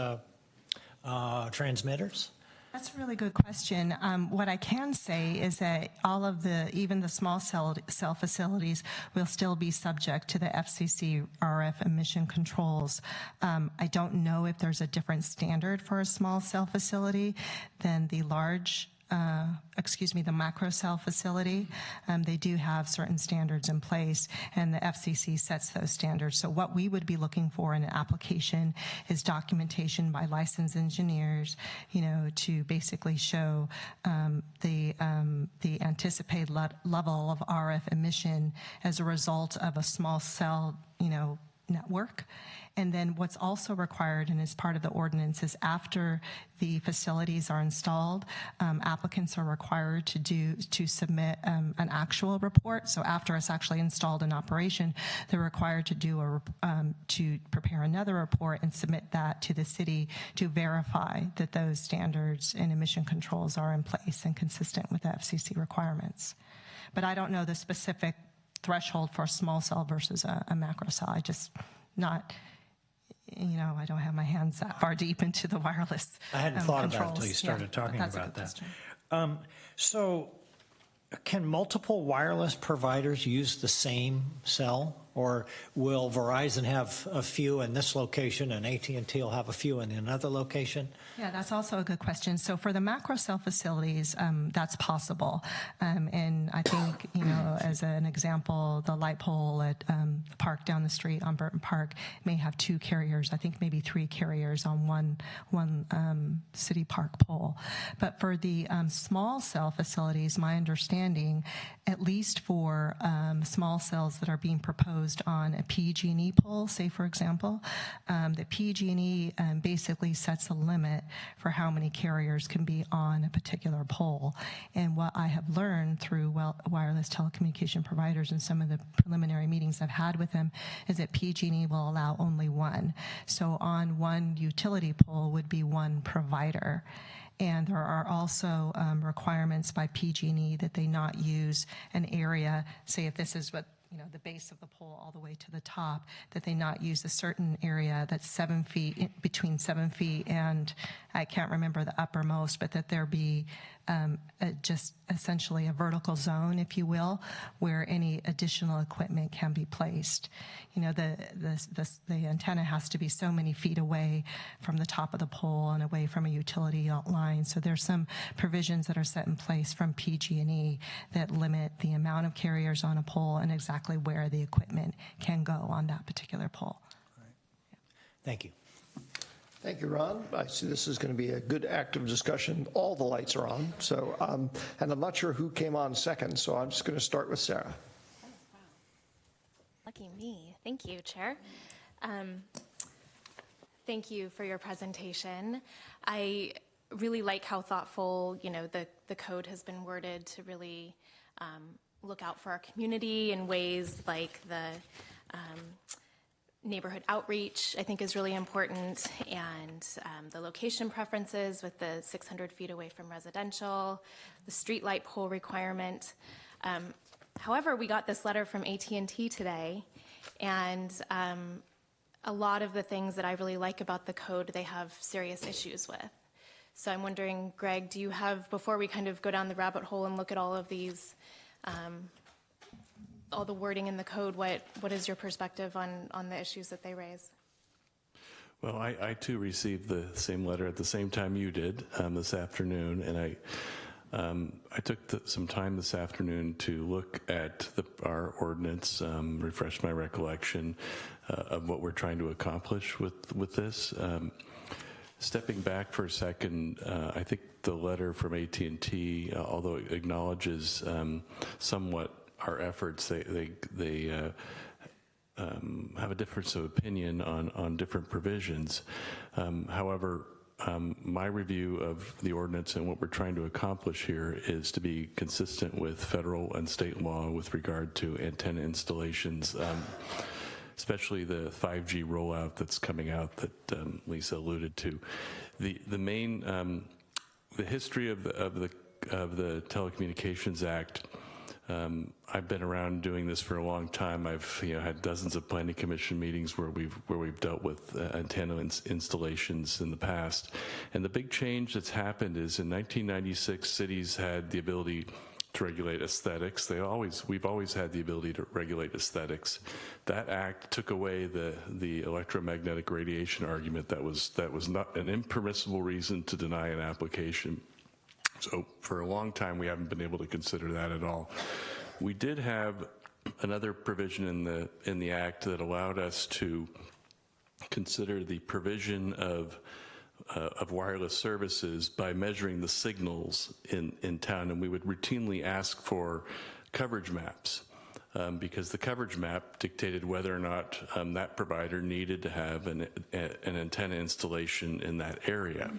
transmitters? That's a really good question. What I can say is that even the small cell facilities will still be subject to the FCC RF emission controls. I don't know if there's a different standard for a small cell facility than the the macro cell facility. They do have certain standards in place, and the FCC sets those standards. So what we would be looking for in an application is documentation by licensed engineers, to basically show the anticipated level of RF emission as a result of a small cell, network. And then what's also required, and is part of the ordinance, is after the facilities are installed, applicants are required to submit an actual report. So after it's actually installed in operation, they're required to prepare another report and submit that to the city to verify that those standards and emission controls are in place and consistent with the FCC requirements. But I don't know the specific threshold for a small cell versus a macro cell. I don't have my hands that far deep into the wireless I hadn't thought controls. about it until you started talking about that. So can multiple wireless providers use the same cell, or will Verizon have a few in this location and AT&T will have a few in another location? Yeah, that's also a good question. So for the macro cell facilities, that's possible. And I think, as an example, the light pole at the park down the street on Burton Park may have 2 carriers, I think maybe 3 carriers on one city park pole. But for the small cell facilities, my understanding, at least for small cells that are being proposed on a PG&E pole, say for example, the PG&E basically sets a limit for how many carriers can be on a particular pole. And what I have learned through wireless telecommunication providers and some of the preliminary meetings I've had with them is that PG&E will allow only one. So on one utility pole would be one provider. And there are also requirements by PG&E that they not use an area, say if this is what the base of the pole all the way to the top, that they not use a certain area that's 7 feet, between 7 feet and I can't remember the uppermost, but that there be just essentially a vertical zone, if you will, where any additional equipment can be placed. The antenna has to be so many feet away from the top of the pole and away from a utility line. So there's some provisions that are set in place from PG&E that limit the amount of carriers on a pole and exactly where the equipment can go on that particular pole. All right. Thank you. Thank you, Ron. I see this is going to be a good active discussion. All the lights are on. So, and I'm not sure who came on second, so I'm just going to start with Sarah. Oh, wow. Lucky me. Thank you, Chair. Thank you for your presentation. I really like how thoughtful, the code has been worded to really look out for our community in ways like the neighborhood outreach, I think, is really important, and the location preferences with the 600 feet away from residential, the street light pole requirement. However, we got this letter from AT&T today, and a lot of the things that I really like about the code, they have serious issues with. So I'm wondering, Greg, do you have, before we kind of go down the rabbit hole and look at all of these, all the wording in the code, what is your perspective on the issues that they raise? Well, I too received the same letter at the same time you did this afternoon, and I took some time this afternoon to look at our ordinance, refresh my recollection of what we're trying to accomplish with this. Stepping back for a second, I think the letter from AT&T, although it acknowledges somewhat our efforts, they have a difference of opinion on different provisions. However, my review of the ordinance and what we're trying to accomplish here is to be consistent with federal and state law with regard to antenna installations, especially the 5G rollout that's coming out that Lisa alluded to. The main, the history of the Telecommunications Act. I've been around doing this for a long time. I've had dozens of planning commission meetings where we've dealt with antenna installations in the past. And the big change that's happened is in 1996, cities had the ability to regulate aesthetics. We've always had the ability to regulate aesthetics. That act took away the electromagnetic radiation argument that was not an impermissible reason to deny an application. So for a long time, we haven't been able to consider that at all. We did have another provision in the act that allowed us to consider the provision of wireless services by measuring the signals in town, and we would routinely ask for coverage maps because the coverage map dictated whether or not that provider needed to have an antenna installation in that area.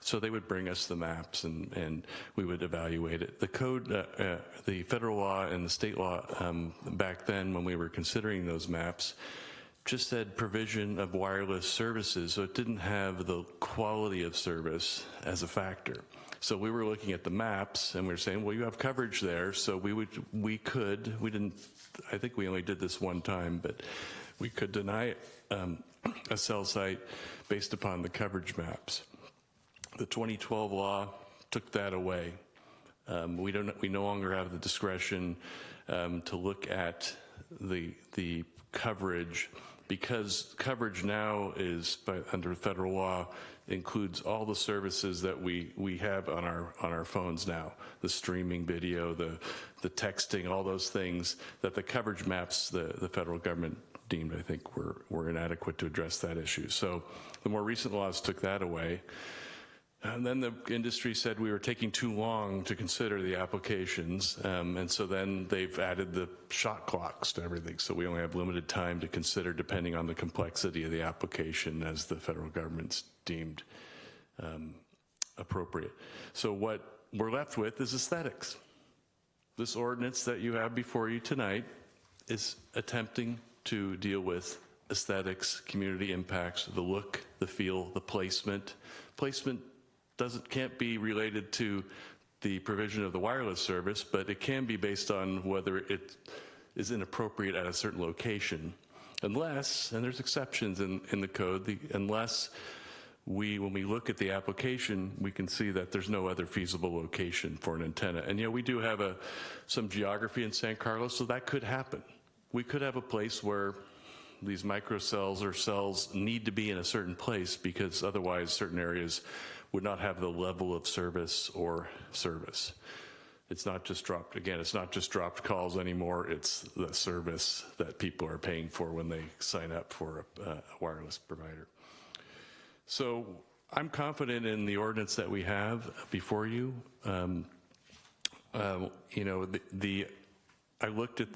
So they would bring us the maps and we would evaluate it. The code, the federal law and the state law back then when we were considering those maps just said provision of wireless services, so it didn't have the quality of service as a factor. So we were looking at the maps and we were saying, well, you have coverage there, so we didn't, I think we only did this one time, but we could deny a cell site based upon the coverage maps. The 2012 law took that away. We no longer have the discretion to look at the coverage because coverage now is under federal law includes all the services that we have on our phones now, the streaming video, the texting, all those things that the coverage maps the federal government deemed, I think, were inadequate to address that issue. So the more recent laws took that away. And then the industry said we were taking too long to consider the applications, and so then they've added the shot clocks to everything. So we only have limited time to consider depending on the complexity of the application as the federal government's deemed appropriate. So what we're left with is aesthetics. This ordinance that you have before you tonight is attempting to deal with aesthetics, community impacts, the look, the feel, the placement. Placement can't be related to the provision of the wireless service, but it can be based on whether it is inappropriate at a certain location. Unless, and there's exceptions in the code, unless when we look at the application, we can see that there's no other feasible location for an antenna. And we do have some geography in San Carlos, so that could happen. We could have a place where these microcells or cells need to be in a certain place because otherwise certain areas would not have the level of service or service. It's not just dropped calls anymore, it's the service that people are paying for when they sign up for a wireless provider. So I'm confident in the ordinance that we have before you. I looked at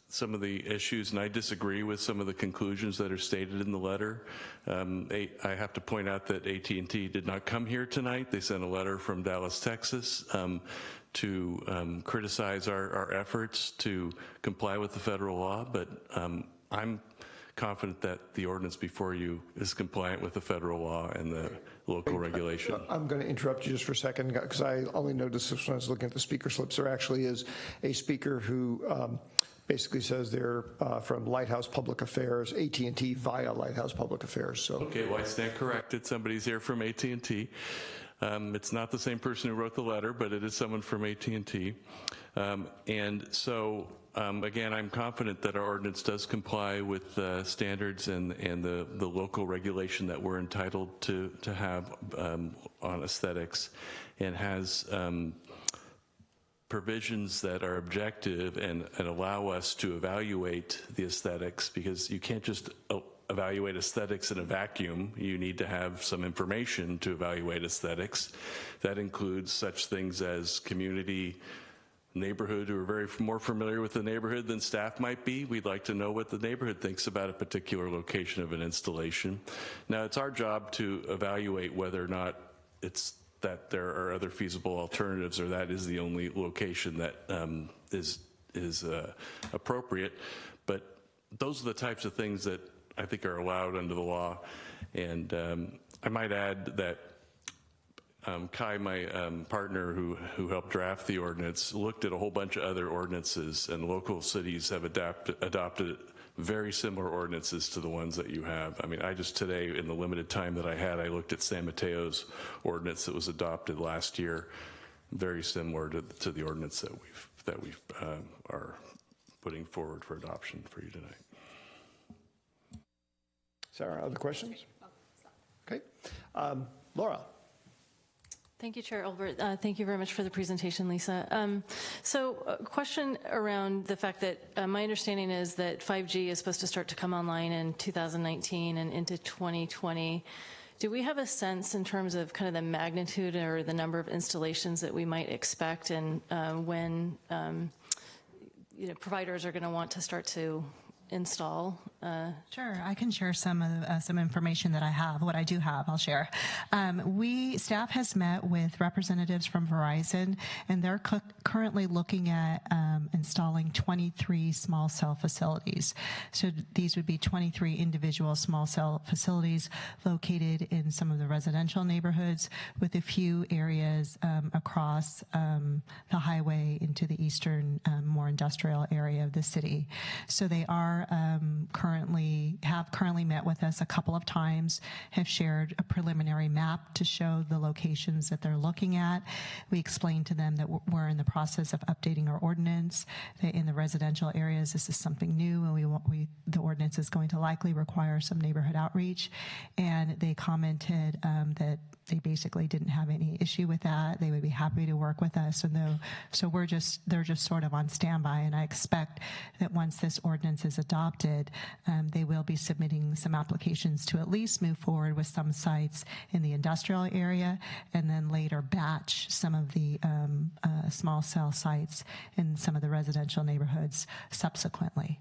some of the issues, and I disagree with some of the conclusions that are stated in the letter. I have to point out that AT&T did not come here tonight. They sent a letter from Dallas, Texas, to criticize our efforts to comply with the federal law, but I'm confident that the ordinance before you is compliant with the federal law and the local regulation. I'm going to interrupt you just for a second because I only noticed this when I was looking at the speaker slips. There actually is a speaker who basically says they're from Lighthouse Public Affairs, AT&T via Lighthouse Public Affairs. So okay, well I stand corrected. Somebody's here from AT&T. It's not the same person who wrote the letter, but it is someone from AT&T. And so again, I'm confident that our ordinance does comply with standards and the local regulation that we're entitled to have on aesthetics, and has provisions that are objective and allow us to evaluate the aesthetics, because you can't just evaluate aesthetics in a vacuum. You need to have some information to evaluate aesthetics. That includes such things as community, neighborhood, who are very more familiar with the neighborhood than staff might be. We'd like to know what the neighborhood thinks about a particular location of an installation. Now, it's our job to evaluate whether or not it's that there are other feasible alternatives, or that is the only location that is appropriate. But those are the types of things that I think are allowed under the law. And I might add that Kai, my partner who helped draft the ordinance, looked at a whole bunch of other ordinances, and local cities have adopted very similar ordinances to the ones that you have. I mean, I just today, in the limited time that I had, I looked at San Mateo's ordinance that was adopted last year, very similar to the ordinance that we are putting forward for adoption for you tonight. Sarah, other questions? Okay. Laura. Thank you, Chair Olbert. Thank you very much for the presentation, Lisa. So a question around the fact that my understanding is that 5G is supposed to start to come online in 2019 and into 2020. Do we have a sense in terms of kind of the magnitude or the number of installations that we might expect, and when providers are going to want to start to install? Sure, I can share some information that I have. What I do have, I'll share. Staff has met with representatives from Verizon, and they're currently looking at installing 23 small cell facilities. So these would be 23 individual small cell facilities located in some of the residential neighborhoods, with a few areas across the highway into the eastern, more industrial area of the city. So they are currently met with us a couple of times, have shared a preliminary map to show the locations that they're looking at. We explained to them that we're in the process of updating our ordinance, that in the residential areas this is something new, and the ordinance is going to likely require some neighborhood outreach. And they commented that they basically didn't have any issue with that. They would be happy to work with us. And so they're just sort of on standby. And I expect that once this ordinance is adopted, they will be submitting some applications to at least move forward with some sites in the industrial area, and then later batch some of the small cell sites in some of the residential neighborhoods subsequently.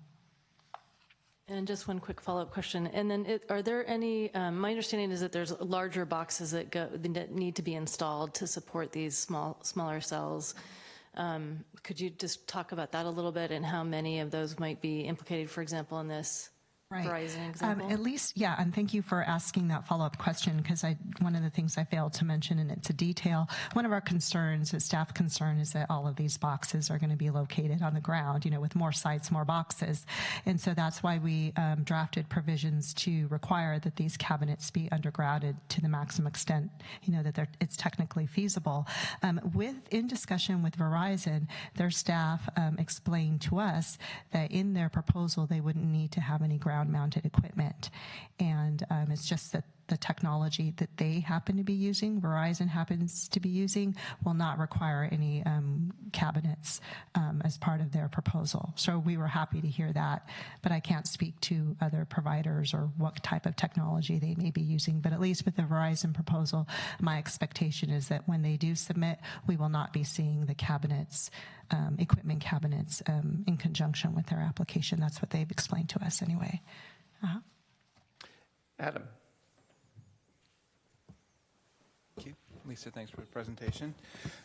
And just one quick follow-up question. And then are there any, my understanding is that there's larger boxes that need to be installed to support these smaller cells. Could you just talk about that a little bit, and how many of those might be implicated, for example, in this Verizon example? At least, yeah, and thank you for asking that follow-up question, because one of the things I failed to mention, and it's a detail, one of our concerns, a staff concern, is that all of these boxes are going to be located on the ground, with more sites, more boxes. And so that's why we drafted provisions to require that these cabinets be undergrounded to the maximum extent, that it's technically feasible. In discussion with Verizon, their staff explained to us that in their proposal, they wouldn't need to have any ground-mounted equipment. And it's just that the technology that they happen to be using, Verizon happens to be using, will not require any cabinets as part of their proposal. So we were happy to hear that, but I can't speak to other providers or what type of technology they may be using. But at least with the Verizon proposal, my expectation is that when they do submit, we will not be seeing the cabinets, equipment cabinets, in conjunction with their application. That's what they've explained to us anyway. Adam. Thank you. Lisa, thanks for the presentation.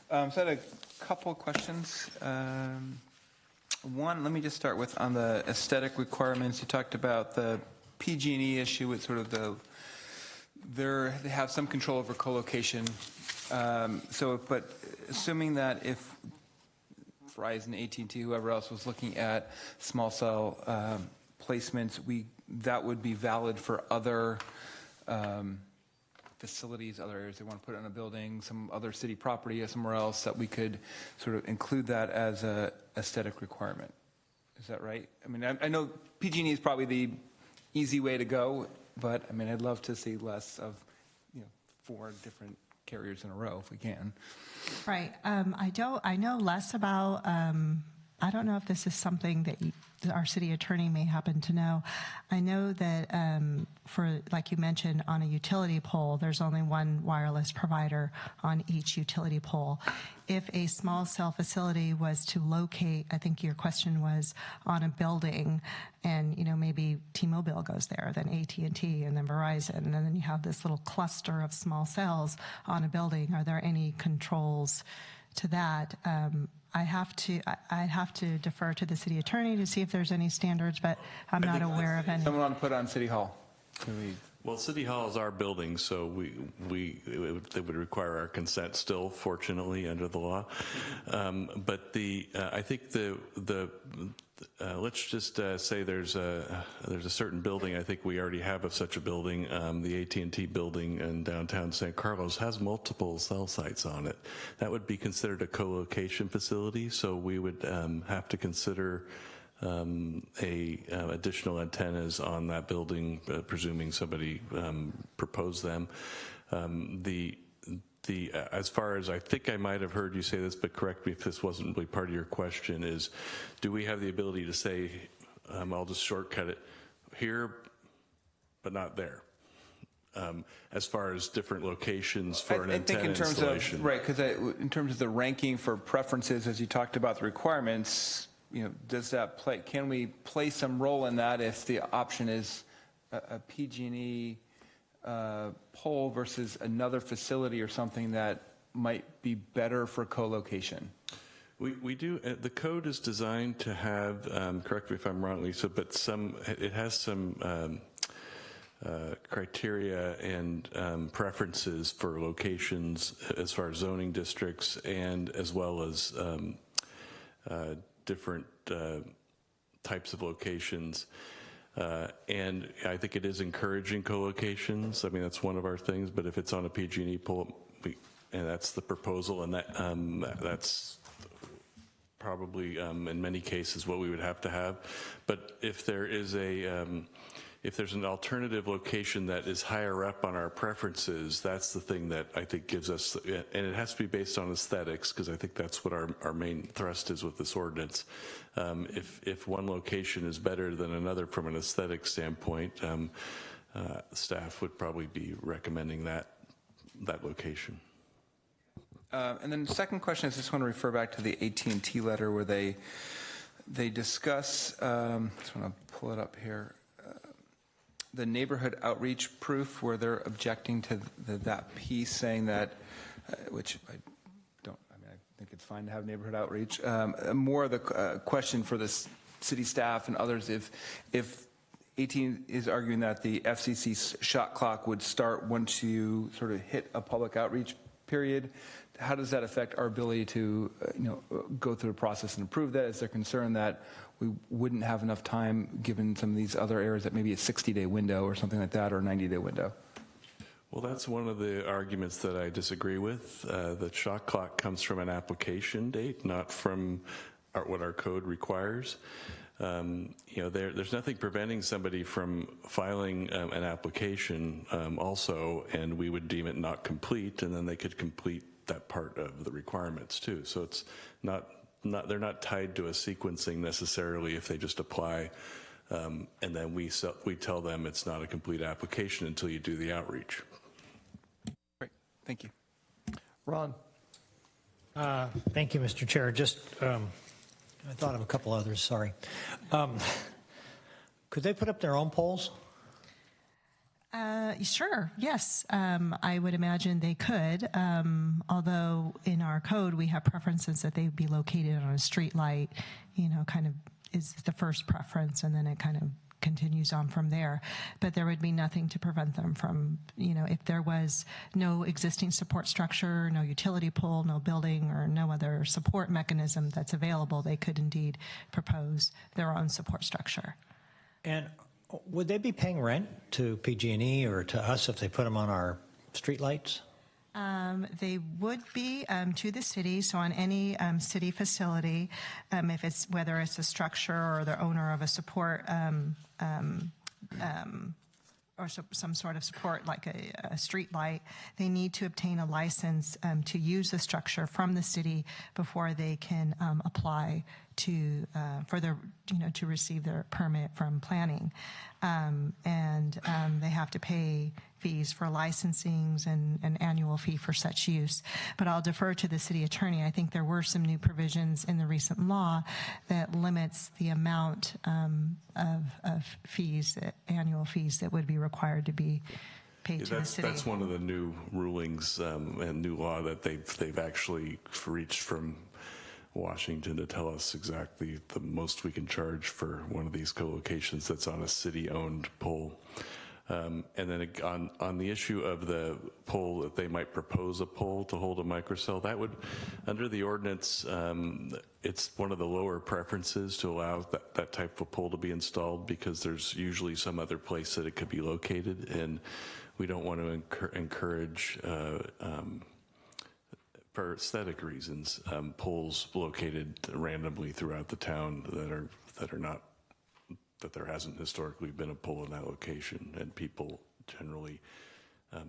So I had a couple questions. One, let me just start with on the aesthetic requirements. You talked about the PG&E issue with sort of they have some control over co-location. But assuming that if Verizon, AT&T, whoever else was looking at small cell placements, that would be valid for other facilities, other areas they want to put it on a building, some other city property or somewhere else, that we could sort of include that as a aesthetic requirement. Is that right? I mean, I know PG&E is probably the easy way to go, but I mean, I'd love to see less of, 4 different carriers in a row if we can. Right. I know less about, I don't know if this is something that our city attorney may happen to know. I know that for, like you mentioned, on a utility pole, there's only one wireless provider on each utility pole. If a small cell facility was to locate, I think your question was on a building, and maybe T-Mobile goes there, then AT&T, and then Verizon, and then you have this little cluster of small cells on a building. Are there any controls to that? I have to defer to the city attorney to see if there's any standards, but I'm not aware of any. Someone want to put on City Hall. Well, City Hall is our building, so it would require our consent still, fortunately, under the law. But I think let's just say there's a certain building. I think we already have such a building. The AT&T building in downtown San Carlos has multiple cell sites on it. That would be considered a co-location facility, so we would have to consider additional antennas on that building, presuming somebody proposed them. As far as I think I might have heard you say this, but correct me if this wasn't really part of your question, is do we have the ability to say, I'll just shortcut it, here, but not there? As far as different locations for an antenna installation. Right, because in terms of the ranking for preferences, as you talked about the requirements, does that can we play some role in that if the option is a PG&E pole versus another facility or something that might be better for co-location? We do. The code is designed to have, correct me if I'm wrong, Lisa, but it has some criteria and preferences for locations as far as zoning districts, and as well as different types of locations. And I think it is encouraging co-locations. I mean, that's one of our things, but if it's on a PG&E pole, and that's the proposal, and that's probably in many cases what we would have to have. But if there is if there's an alternative location that is higher up on our preferences, that's the thing that I think gives us, and it has to be based on aesthetics, because I think that's what our main thrust is with this ordinance. If one location is better than another from an aesthetic standpoint, staff would probably be recommending that location. And then the second question is, I just want to refer back to the AT&T letter where they discuss, I just want to pull it up here, the neighborhood outreach proof, where they're objecting to that piece, saying that, which I think it's fine to have neighborhood outreach. More of the question for the city staff and others, if AT&T is arguing that the FCC shot clock would start once you sort of hit a public outreach period, how does that affect our ability to go through the process and approve that? Is there concern that we wouldn't have enough time given some of these other areas, that maybe a 60-day window or something like that, or a 90-day window? Well, that's one of the arguments that I disagree with. The shot clock comes from an application date, not from what our code requires. There's nothing preventing somebody from filing an application also, and we would deem it not complete, and then they could complete that part of the requirements too. So it's they're not tied to a sequencing necessarily if they just apply, and then we tell them it's not a complete application until you do the outreach. Great, thank you. Ron. Thank you, Mr. Chair. Just, I thought of a couple others, sorry. Could they put up their own poles? Sure, yes. I would imagine they could, although in our code we have preferences that they would be located on a street light, kind of is the first preference, and then it kind of continues on from there. But there would be nothing to prevent them from, if there was no existing support structure, no utility pole, no building, or no other support mechanism that's available, they could indeed propose their own support structure. And would they be paying rent to PG&E or to us if they put them on our streetlights? They would be to the city, so on any city facility, if it's whether it's a structure or the owner of a support or some sort of support like a street light, they need to obtain a license to use the structure from the city before they can apply to to receive their permit from planning, and they have to pay fees for licensings and an annual fee for such use. But I'll defer to the city attorney. I think there were some new provisions in the recent law that limits the amount of fees, annual fees that would be required to be paid to the city. That's one of the new rulings and new law that they've actually reached from Washington to tell us exactly the most we can charge for one of these co-locations that's on a city-owned pole. And then on the issue of the pole, that they might propose a pole to hold a microcell, that would, under the ordinance, it's one of the lower preferences to allow that type of pole to be installed, because there's usually some other place that it could be located, and we don't want to encourage for aesthetic reasons, poles located randomly throughout the town that there hasn't historically been a pole in that location, and people generally,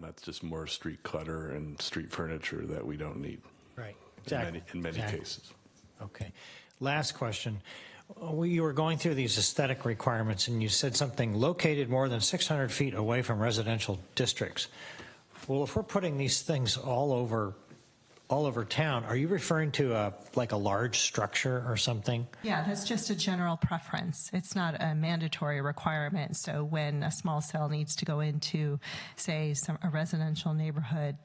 that's just more street clutter and street furniture that we don't need. Right, exactly. In many cases. Okay. Last question. You were going through these aesthetic requirements, and you said something located more than 600 feet away from residential districts. Well, if we're putting these things all over town, are you referring to like a large structure or something? Yeah, that's just a general preference. It's not a mandatory requirement. So when a small cell needs to go into, say, a residential neighborhood,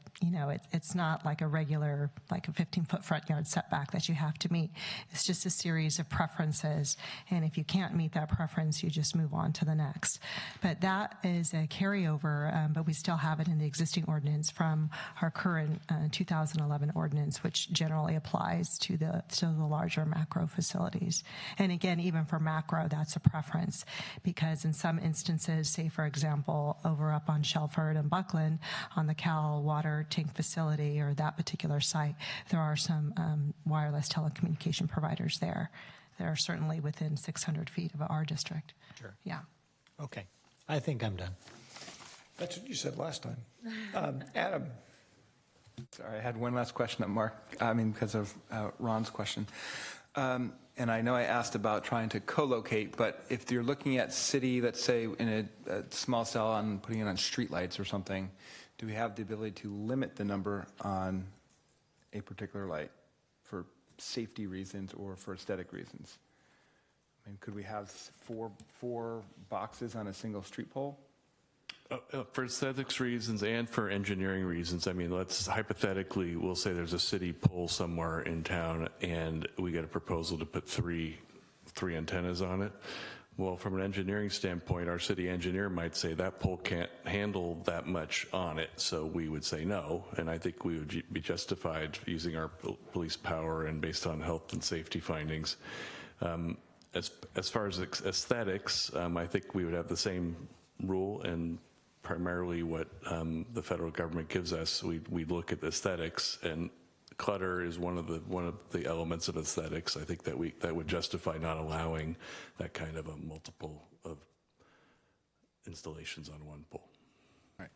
it's not like a regular, like a 15-foot front yard setback that you have to meet. It's just a series of preferences. And if you can't meet that preference, you just move on to the next. But that is a carryover, but we still have it in the existing ordinance from our current 2011 ordinance, which generally applies to the larger macro facilities. And again, even for macro, that's a preference, because in some instances, say for example, over up on Shelford and Buckland on the Cal water tank facility or that particular site, there are some wireless telecommunication providers there that are certainly within 600 feet of our district. Sure. Yeah. Okay. I think I'm done. That's what you said last time. Adam. Sorry, I had one last question because of Ron's question. And I know I asked about trying to co-locate, but if you're looking at city, let's say in a small cell on putting it on streetlights or something, do we have the ability to limit the number on a particular light for safety reasons or for aesthetic reasons? I mean, could we have four boxes on a single street pole? For aesthetics reasons and for engineering reasons, I mean, let's hypothetically, we'll say there's a city pole somewhere in town and we get a proposal to put three antennas on it. Well, from an engineering standpoint, our city engineer might say that pole can't handle that much on it, so we would say no, and I think we would be justified using our police power and based on health and safety findings. As far as aesthetics, I think we would have the same rule, and primarily what the federal government gives us, we look at aesthetics, and clutter is one of the elements of aesthetics. I think that would justify not allowing that kind of a multiple of installations on one pole. All right,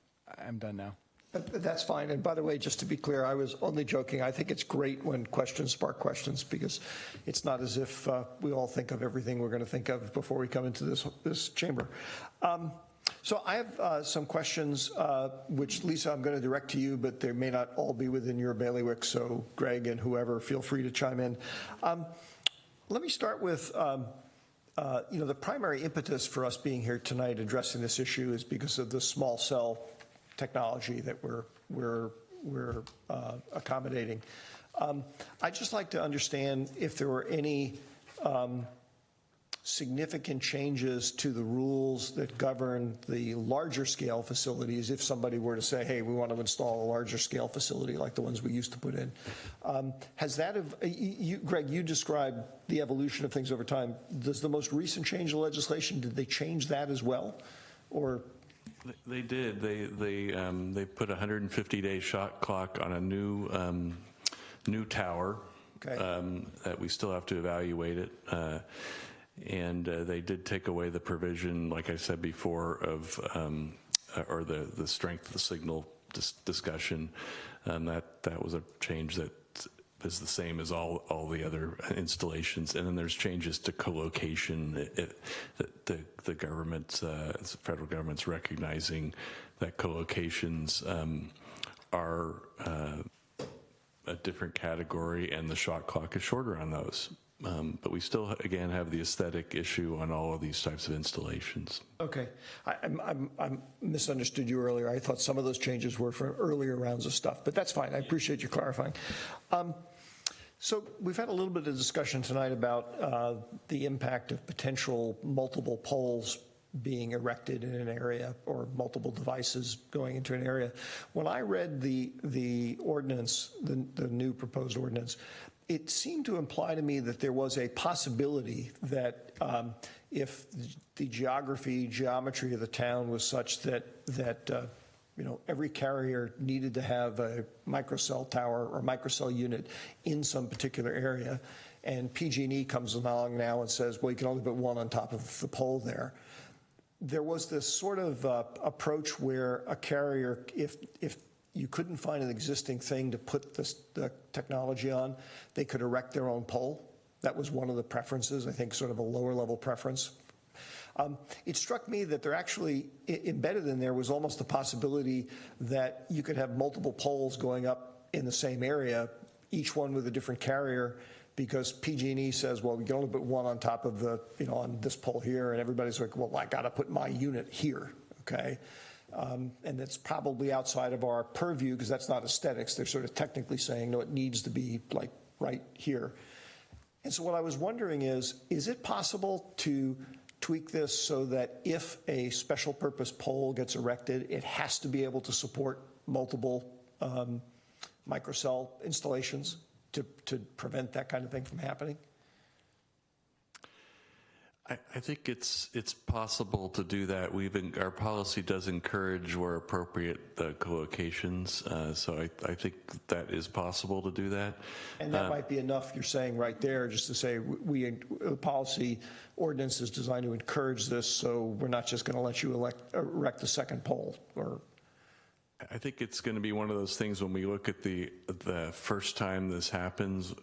I'm done now. That's fine. And by the way, just to be clear, I was only joking. I think it's great when questions spark questions, because it's not as if we all think of everything we're going to think of before we come into this chamber. So I have some questions, which, Lisa, I'm going to direct to you, but they may not all be within your bailiwick, so Greg and whoever, feel free to chime in. Let me start with, the primary impetus for us being here tonight addressing this issue is because of the small cell technology that we're accommodating. I'd just like to understand if there were any significant changes to the rules that govern the larger scale facilities if somebody were to say, hey, we want to install a larger scale facility like the ones we used to put in. Has that, Greg, you described the evolution of things over time. Does the most recent change in legislation, did they change that as well? Or They did. They put a 150-day shot clock on a new tower. Okay. That we still have to evaluate it. And they did take away the provision, like I said before, of or the strength of the signal discussion. That was a change that is the same as all the other installations. And then there's changes to co-location. The government, federal government's recognizing that co-locations are a different category, and the shot clock is shorter on those. But we still, again, have the aesthetic issue on all of these types of installations. Okay. I misunderstood you earlier. I thought some of those changes were for earlier rounds of stuff, but that's fine. I appreciate you clarifying. So we've had a little bit of discussion tonight about the impact of potential multiple poles being erected in an area or multiple devices going into an area. When I read the ordinance, the new proposed ordinance, it seemed to imply to me that there was a possibility that if the geometry of the town was such that every carrier needed to have a microcell tower or microcell unit in some particular area, and PG&E comes along now and says, well, you can only put one on top of the pole there. There was this sort of approach where a carrier, if you couldn't find an existing thing to put the technology on, they could erect their own pole. That was one of the preferences, I think, sort of a lower level preference. It struck me that there actually, embedded in there was almost the possibility that you could have multiple poles going up in the same area, each one with a different carrier, because PG&E says, well, we can only put one on top of the, on this pole here, and everybody's like, well, I got to put my unit here, okay? And it's probably outside of our purview because that's not aesthetics. They're sort of technically saying, no, it needs to be like right here. And so what I was wondering is it possible to tweak this so that if a special purpose pole gets erected, it has to be able to support multiple microcell installations to prevent that kind of thing from happening? I think it's possible to do that. Our policy does encourage where appropriate co-locations, so I think that is possible to do that. And that might be enough, you're saying right there, just to say the policy ordinance is designed to encourage this, so we're not just going to let you erect a second pole. Or I think it's going to be one of those things when we look at the first time this happens,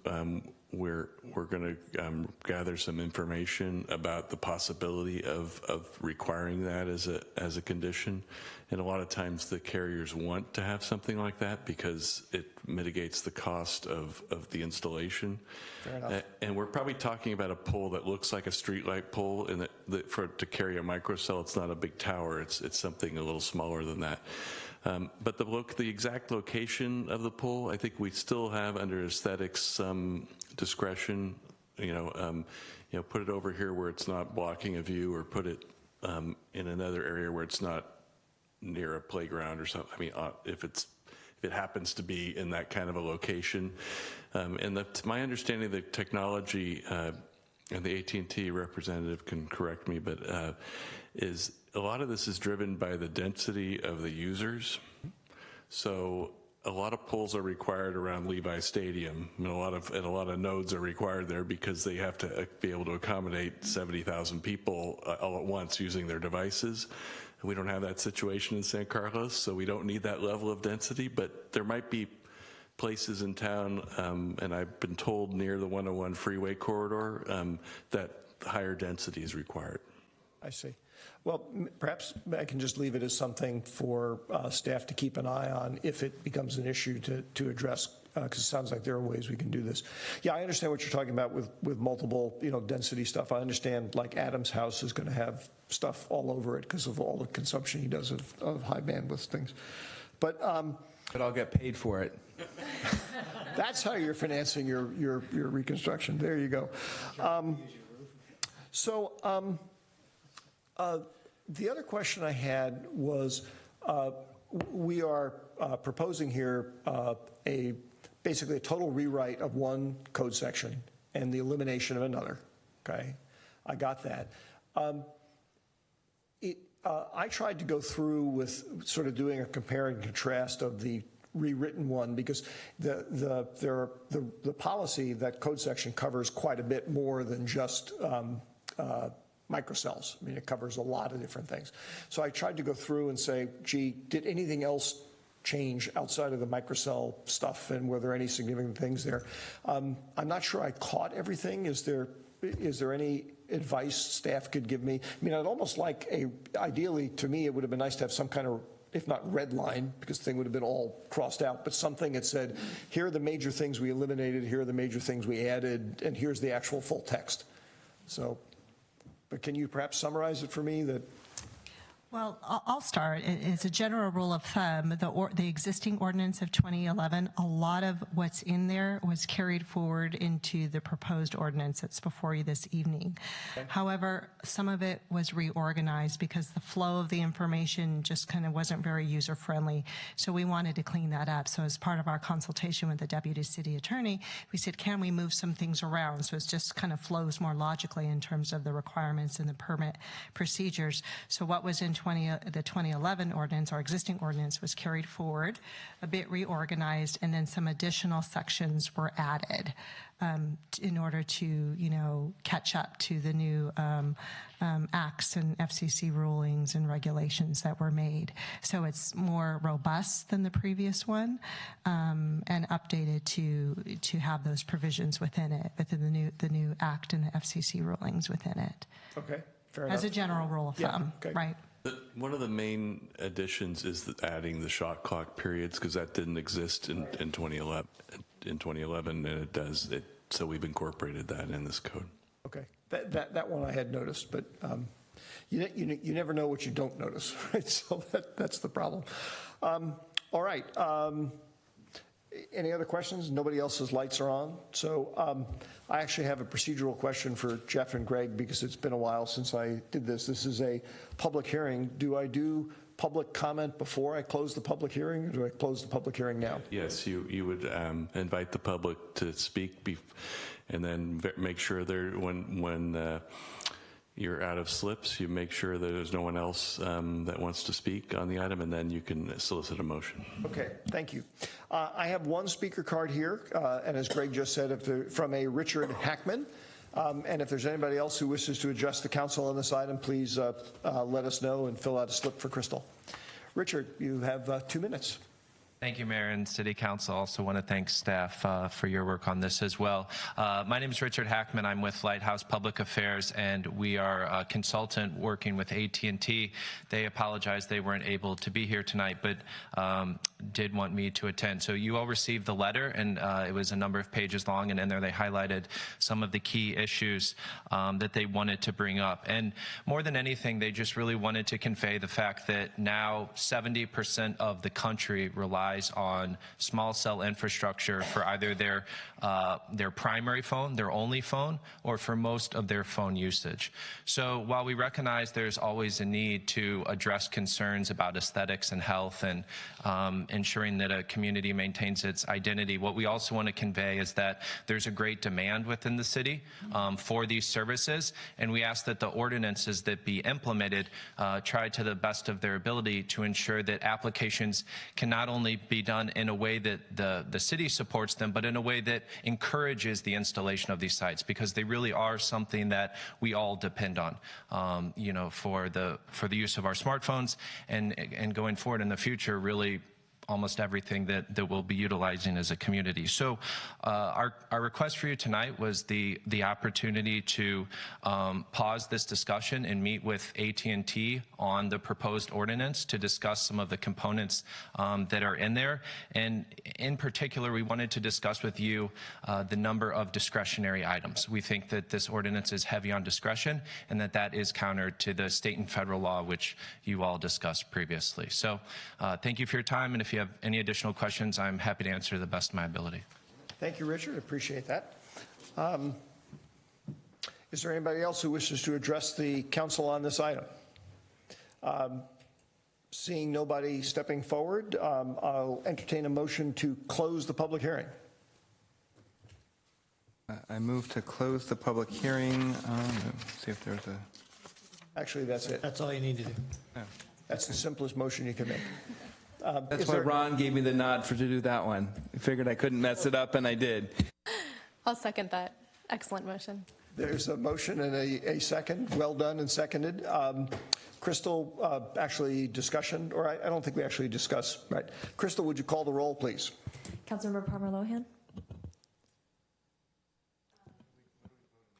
we're going to gather some information about the possibility of requiring that as a condition. And a lot of times the carriers want to have something like that because it mitigates the cost of the installation. Fair enough. And we're probably talking about a pole that looks like a streetlight pole, and to carry a microcell, it's not a big tower. It's something a little smaller than that. But the exact location of the pole, I think we still have under aesthetics some discretion. Put it over here where it's not blocking a view, or put it in another area where it's not near a playground or something. I mean, if it happens to be in that kind of a location. And my understanding of the technology, and the AT&T representative can correct me, but is a lot of this is driven by the density of the users. So a lot of poles are required around Levi Stadium, and a lot of nodes are required there because they have to be able to accommodate 70,000 people all at once using their devices. And we don't have that situation in San Carlos, so we don't need that level of density, but there might be places in town, and I've been told near the 101 freeway corridor, that higher density is required. I see. Well, perhaps I can just leave it as something for staff to keep an eye on if it becomes an issue to address, because it sounds like there are ways we can do this. Yeah, I understand what you're talking about with multiple, density stuff. I understand, like, Adam's house is going to have stuff all over it because of all the consumption he does of high bandwidth things. But I'll get paid for it. That's how you're financing your reconstruction. There you go. The other question I had was, we are proposing here basically a total rewrite of one code section and the elimination of another. Okay, I got that. I tried to go through with sort of doing a compare and contrast of the rewritten one because the policy, that code section covers quite a bit more than just microcells. I mean, it covers a lot of different things. So I tried to go through and say, gee, did anything else change outside of the microcell stuff, and were there any significant things there? I'm not sure I caught everything. Is there any advice staff could give me? I mean, I'd almost like ideally to me, it would have been nice to have some kind of, if not red line, because the thing would have been all crossed out, but something that said, here are the major things we eliminated, here are the major things we added, and here's the actual full text. So, but can you perhaps summarize it for me? Well, I'll start. As a general rule of thumb, the existing ordinance of 2011, a lot of what's in there was carried forward into the proposed ordinance that's before you this evening. Okay. However, some of it was reorganized because the flow of the information just kind of wasn't very user-friendly. So we wanted to clean that up. So as part of our consultation with the deputy city attorney, we said, can we move some things around so it just kind of flows more logically in terms of the requirements and the permit procedures. So what was in the 2011 ordinance, our existing ordinance, was carried forward, a bit reorganized, and then some additional sections were added in order to, catch up to the new acts and FCC rulings and regulations that were made. So it's more robust than the previous one, and updated to have those provisions within it, within the new act and the FCC rulings within it. Okay, fair enough. As a general rule of thumb, okay. Right. One of the main additions is adding the shot clock periods, because that didn't exist in 2011, and it does. So we've incorporated that in this code. Okay, that one I had noticed, but you never know what you don't notice, right? So that's the problem. All right. Any other questions? Nobody else's lights are on. So I actually have a procedural question for Jeff and Greg, because it's been a while since I did this. This is a public hearing. Do I do public comment before I close the public hearing, or do I close the public hearing now? Yes, you would invite the public to speak, and then make sure when you're out of slips, you make sure that there's no one else that wants to speak on the item, and then you can solicit a motion. Okay, thank you. I have one speaker card here, and as Greg just said, from a Richard Hackman. And if there's anybody else who wishes to address the council on this item, please let us know and fill out a slip for Crystal. Richard, you have 2 minutes. Thank you, Mayor and City Council. I also want to thank staff for your work on this as well. My name is Richard Hackman. I'm with Lighthouse Public Affairs, and we are a consultant working with AT&T. They apologize they weren't able to be here tonight, but did want me to attend. So you all received the letter, and it was a number of pages long, and in there they highlighted some of the key issues that they wanted to bring up. And more than anything, they just really wanted to convey the fact that now 70% of the country relies on small cell infrastructure for either their primary phone, their only phone, or for most of their phone usage. So while we recognize there's always a need to address concerns about aesthetics and health and ensuring that a community maintains its identity, what we also want to convey is that there's a great demand within the city for these services, and we ask that the ordinances that be implemented try to the best of their ability to ensure that applications can not only be done in a way that the city supports them, but in a way that encourages the installation of these sites, because they really are something that we all depend on, for the use of our smartphones, and going forward in the future, really almost everything that we'll be utilizing as a community. So our request for you tonight was the opportunity to pause this discussion and meet with AT&T on the proposed ordinance to discuss some of the components that are in there. And in particular, we wanted to discuss with you the number of discretionary items. We think that this ordinance is heavy on discretion, and that is counter to the state and federal law, which you all discussed previously. So thank you for your time, and if you have any additional questions, I'm happy to answer to the best of my ability. Thank you, Richard. Appreciate that. Is there anybody else who wishes to address the council on this item? Seeing nobody stepping forward, I'll entertain a motion to close the public hearing. I move to close the public hearing. Let's see if there's a... Actually, that's it. That's all you need to do. That's the simplest motion you can make. That's Is why there- Ron gave me the nod to do that one. I figured I couldn't mess it up, and I did. I'll second that. Excellent motion. There's a motion and a second. Well done and seconded. Crystal, actually discussion, or I don't think we actually discuss, right? Crystal, would you call the roll, please? Councilmember Palmer Lohan?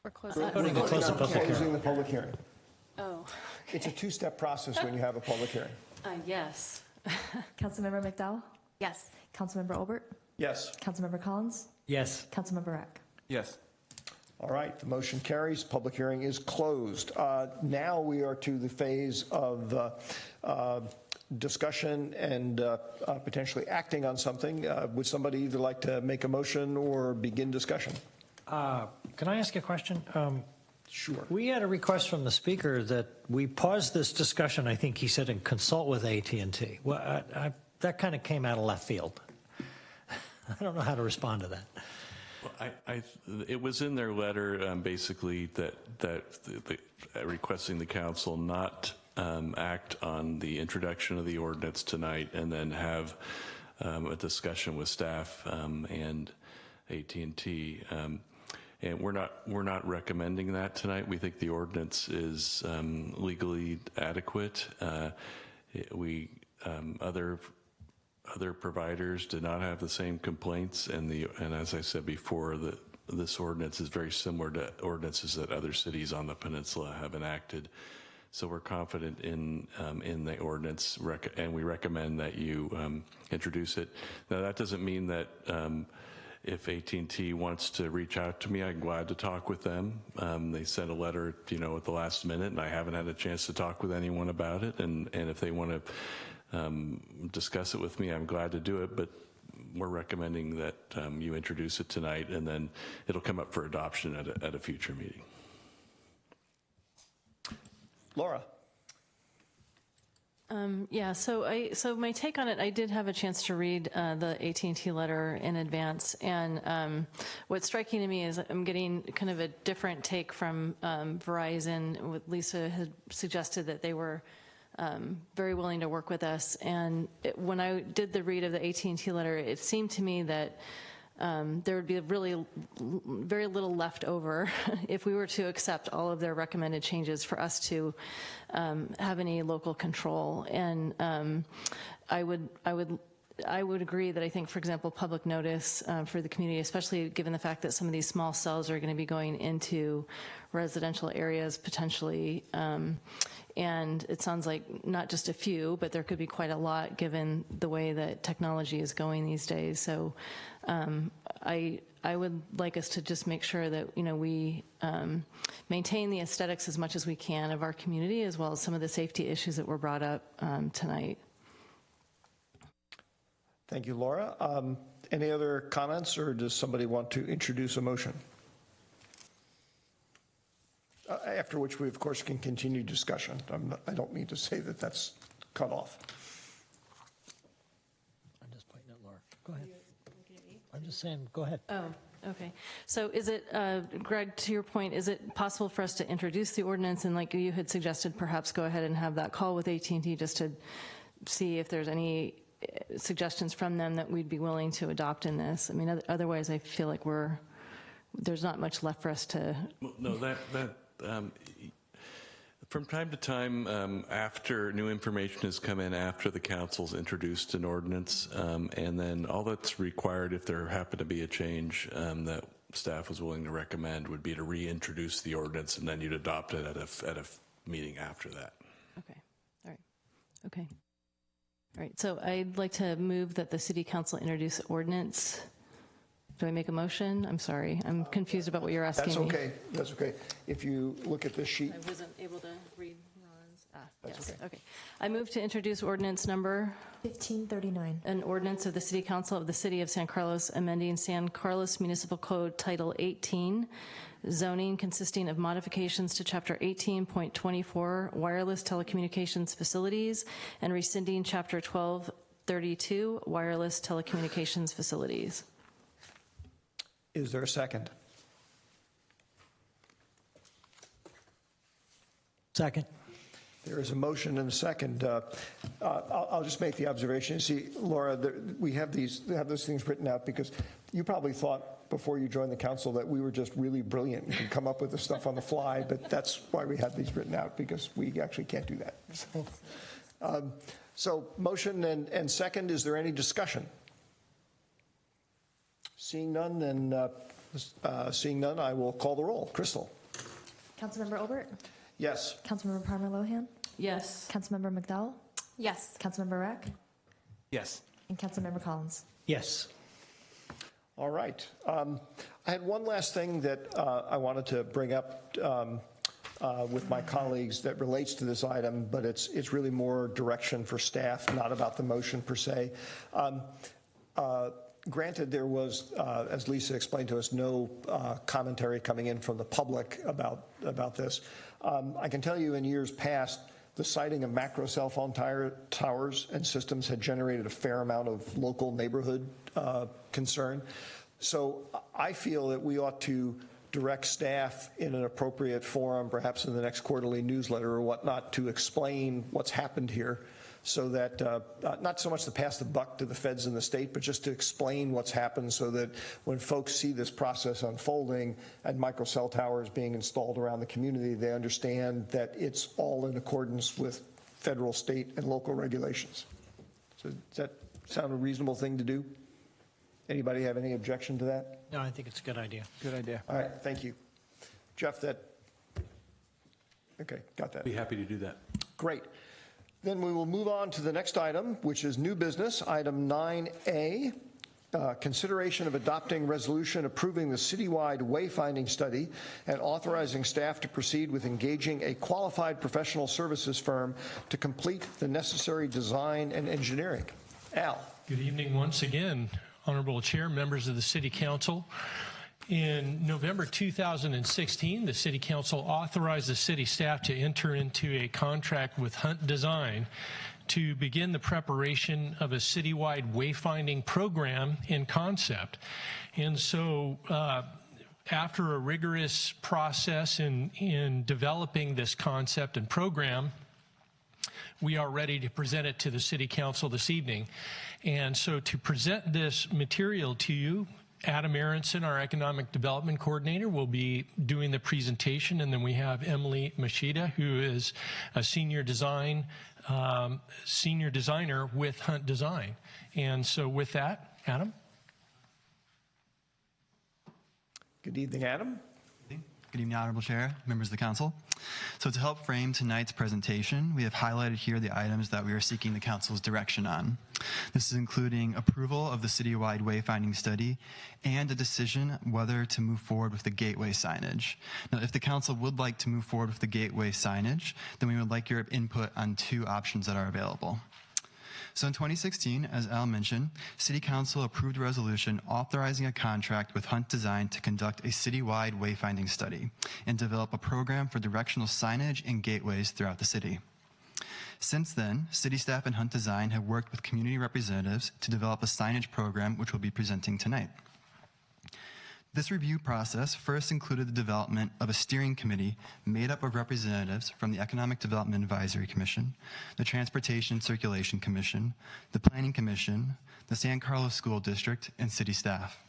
We're closing. Voting to close the public hearing. Closing the public hearing. Oh, It's a two-step process when you have a public hearing. yes. Councilmember McDowell? Yes. Councilmember Olbert? Yes. Councilmember Collins? Yes. Councilmember Rack? Yes. All right, the motion carries. Public hearing is closed. Now we are to the phase of discussion and potentially acting on something. Would somebody either like to make a motion or begin discussion? Can I ask a question? Sure. We had a request from the speaker that we pause this discussion, I think he said, and consult with AT&T. Well, that kind of came out of left field. I don't know how to respond to that. Well, it was in their letter, basically, that requesting the council not act on the introduction of the ordinance tonight and then have a discussion with staff and AT&T. And we're not recommending that tonight. We think the ordinance is legally adequate. Other providers did not have the same complaints, and as I said before, this ordinance is very similar to ordinances that other cities on the peninsula have enacted. So we're confident in the ordinance, and we recommend that you introduce it. Now, that doesn't mean that if AT&T wants to reach out to me, I'm glad to talk with them. They sent a letter, at the last minute, and I haven't had a chance to talk with anyone about it. And if they want to discuss it with me, I'm glad to do it. But we're recommending that you introduce it tonight, and then it'll come up for adoption at a future meeting. Laura. Yeah, so my take on it, I did have a chance to read the AT&T letter in advance, and what's striking to me is I'm getting kind of a different take from Verizon. Lisa had suggested that they were very willing to work with us, and when I did the read of the AT&T letter, it seemed to me that there would be really very little left over if we were to accept all of their recommended changes for us to have any local control. And I would agree that I think, for example, public notice for the community, especially given the fact that some of these small cells are going to be going into residential areas potentially. And it sounds like not just a few, but there could be quite a lot given the way that technology is going these days. So I would like us to just make sure that, we maintain the aesthetics as much as we can of our community, as well as some of the safety issues that were brought up tonight. Thank you, Laura. Any other comments, or does somebody want to introduce a motion? After which we, of course, can continue discussion. I don't mean to say that that's cut off. I'm just pointing at Laura. Go ahead. I'm just saying, go ahead. Oh, okay. So is it, Greg, to your point, is it possible for us to introduce the ordinance and, like you had suggested, perhaps go ahead and have that call with AT&T just to see if there's any suggestions from them that we'd be willing to adopt in this? I mean, otherwise I feel like there's not much left for us to. No, from time to time, after new information has come in, after the council's introduced an ordinance, and then all that's required, if there happened to be a change that staff was willing to recommend, would be to reintroduce the ordinance, and then you'd adopt it at a meeting after that. Okay. All right. Okay. All right. So I'd like to move that the City Council introduce ordinance. Do I make a motion? I'm sorry. I'm confused about what you're asking That's me. okay. That's okay. If you look at this sheet. I wasn't able to read Ron's. That's Yes. Okay. I move to introduce ordinance number 1539. An ordinance of the City Council of the City of San Carlos amending San Carlos Municipal Code Title 18, zoning, consisting of modifications to Chapter 18.24, wireless telecommunications facilities, and rescinding Chapter 1232, wireless telecommunications facilities. Is there a second? Second. There is a motion and a second. I'll just make the observation. See, Laura, we have those things written out because you probably thought before you joined the council that we were just really brilliant and could come up with the stuff on the fly, but that's why we have these written out, because we actually can't do that. So motion and second, is there any discussion? Seeing none, then I will call the roll. Crystal. Councilmember Olbert? Yes. Councilmember Palmer Lohan? Yes. Councilmember McDowell? Yes. Councilmember Rack? Yes. And Councilmember Collins? Yes. All right. I had one last thing that I wanted to bring up with my colleagues that relates to this item, but it's really more direction for staff, not about the motion per se. Granted, there was, as Lisa explained to us, no commentary coming in from the public about this. I can tell you in years past, the siting of macro cell phone towers and systems had generated a fair amount of local neighborhood concern. So I feel that we ought to direct staff in an appropriate forum, perhaps in the next quarterly newsletter or whatnot, to explain what's happened here, so that not so much to pass the buck to the feds in the state, but just to explain what's happened, so that when folks see this process unfolding and microcell towers being installed around the community, they understand that it's all in accordance with federal, state, and local regulations. So does that sound a reasonable thing to do? Anybody have any objection to that? No, I think it's a good idea. Good idea. All right, thank you. Jeff, okay, got that. Be happy to do that. Great. Then we will move on to the next item, which is new business, item 9A, consideration of adopting resolution approving the citywide wayfinding study and authorizing staff to proceed with engaging a qualified professional services firm to complete the necessary design and engineering. Al. Good evening once again, Honorable Chair, members of the City Council. In November 2016, the City Council authorized the city staff to enter into a contract with Hunt Design to begin the preparation of a citywide wayfinding program in concept. And so after a rigorous process in developing this concept and program, we are ready to present it to the City Council this evening. And so to present this material to you, Adam Aronson, our Economic Development Coordinator, will be doing the presentation, and then we have Emily Machida, who is a senior designer with Hunt Design. And so with that, Adam. Good evening, Adam. Good evening, Honorable Chair, members of the Council. So to help frame tonight's presentation, we have highlighted here the items that we are seeking the Council's direction on. This is including approval of the citywide wayfinding study and a decision whether to move forward with the gateway signage. Now, if the Council would like to move forward with the gateway signage, then we would like your input on two options that are available. So in 2016, as Al mentioned, City Council approved a resolution authorizing a contract with Hunt Design to conduct a citywide wayfinding study and develop a program for directional signage and gateways throughout the city. Since then, city staff and Hunt Design have worked with community representatives to develop a signage program which we'll be presenting tonight. This review process first included the development of a steering committee made up of representatives from the Economic Development Advisory Commission, the Transportation Circulation Commission, the Planning Commission, the San Carlos School District, and city staff.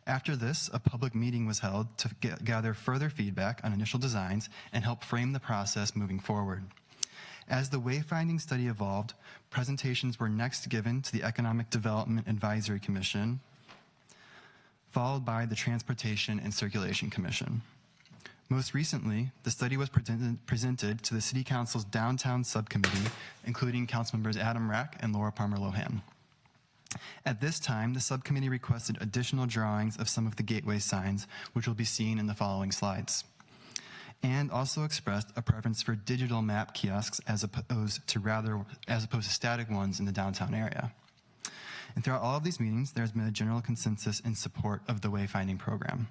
After this, a public meeting was held to gather further feedback on initial designs and help frame the process moving forward. As the wayfinding study evolved, presentations were next given to the Economic Development Advisory Commission, followed by the Transportation and Circulation Commission. Most recently, the study was presented to the City Council's Downtown Subcommittee, including Councilmembers Adam Rack and Laura Palmer Lohan. At this time, the subcommittee requested additional drawings of some of the gateway signs, which will be seen in the following slides, and also expressed a preference for digital map kiosks as opposed to static ones in the downtown area. And throughout all of these meetings, there's been a general consensus in support of the wayfinding program.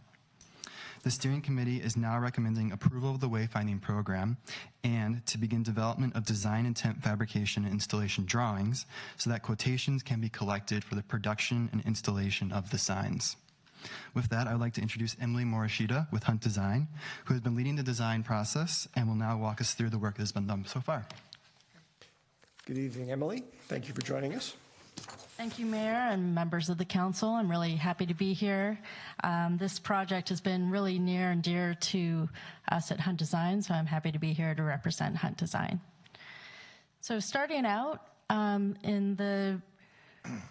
The steering committee is now recommending approval of the wayfinding program and to begin development of design intent fabrication and installation drawings so that quotations can be collected for the production and installation of the signs. With that, I would like to introduce Emily Morishita with Hunt Design, who has been leading the design process and will now walk us through the work that has been done so far. Good evening, Emily. Thank you for joining us. Thank you, Mayor and members of the council. I'm really happy to be here. This project has been really near and dear to us at Hunt Design, so I'm happy to be here to represent Hunt Design. So starting out, in the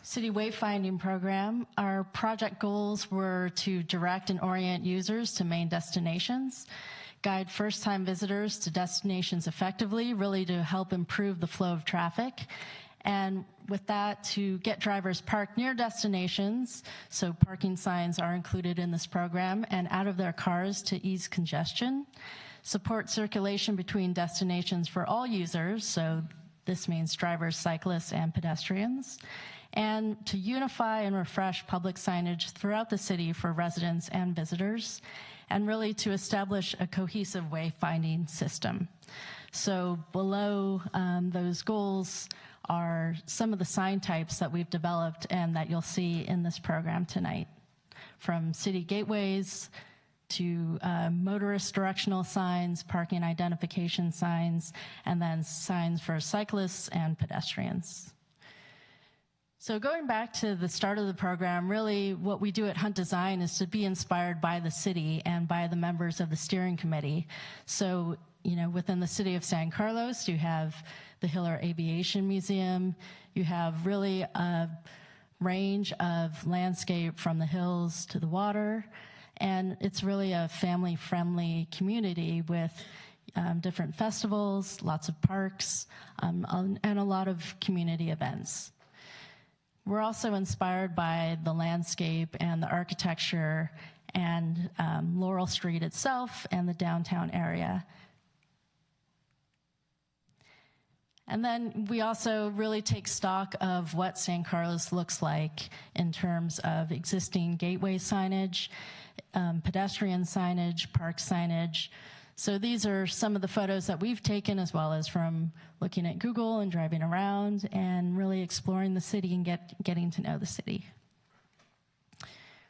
City Wayfinding Program, our project goals were to direct and orient users to main destinations, guide first-time visitors to destinations effectively, really to help improve the flow of traffic, and with that, to get drivers parked near destinations, so parking signs are included in this program, and out of their cars to ease congestion, support circulation between destinations for all users, so this means drivers, cyclists, and pedestrians, and to unify and refresh public signage throughout the city for residents and visitors, and really to establish a cohesive wayfinding system. So below those goals are some of the sign types that we've developed and that you'll see in this program tonight, from city gateways to motorist directional signs, parking identification signs, and then signs for cyclists and pedestrians. So going back to the start of the program, really what we do at Hunt Design is to be inspired by the city and by the members of the steering committee. So, within the city of San Carlos, you have the Hiller Aviation Museum. You have really a range of landscape from the hills to the water. And it's really a family-friendly community with different festivals, lots of parks, and a lot of community events. We're also inspired by the landscape and the architecture and Laurel Street itself and the downtown area. And then we also really take stock of what San Carlos looks like in terms of existing gateway signage, pedestrian signage, park signage. So these are some of the photos that we've taken, as well as from looking at Google and driving around and really exploring the city and getting to know the city.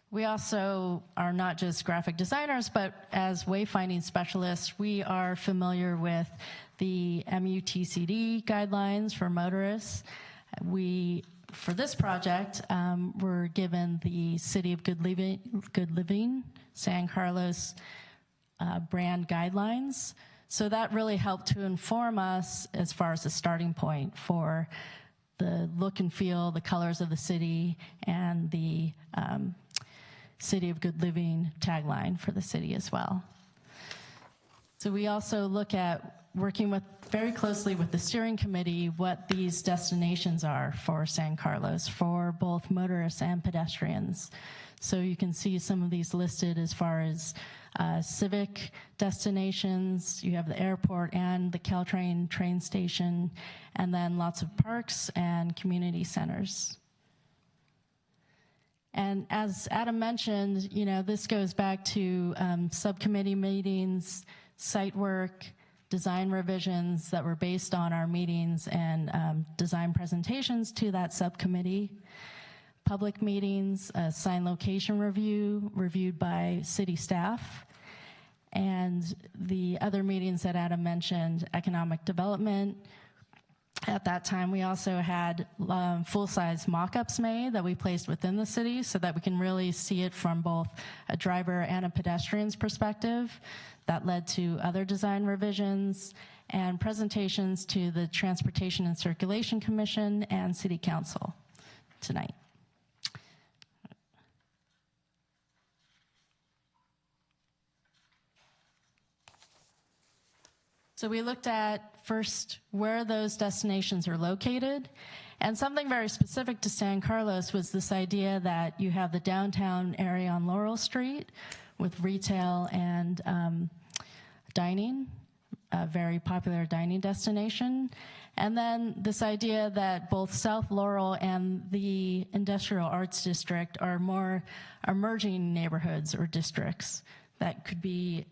We also are not just graphic designers, but as wayfinding specialists, we are familiar with the MUTCD guidelines for motorists. For this project, we're given the City of Good Living, San Carlos brand guidelines. So that really helped to inform us as far as the starting point for the look and feel, the colors of the city, and the City of Good Living tagline for the city as well. So we also look at working very closely with the steering committee what these destinations are for San Carlos for both motorists and pedestrians. So you can see some of these listed as far as civic destinations. You have the airport and the Caltrain train station, and then lots of parks and community centers. And as Adam mentioned, this goes back to subcommittee meetings, site work, design revisions that were based on our meetings and design presentations to that subcommittee, public meetings, a sign location review reviewed by city staff, and the other meetings that Adam mentioned, economic development. At that time, we also had full-size mock-ups made that we placed within the city so that we can really see it from both a driver and a pedestrian's perspective. That led to other design revisions and presentations to the Transportation and Circulation Commission and City Council tonight. So we looked at first where those destinations are located, and something very specific to San Carlos was this idea that you have the downtown area on Laurel Street with retail and dining, a very popular dining destination, and then this idea that both South Laurel and the Industrial Arts District are more emerging neighborhoods or districts that could be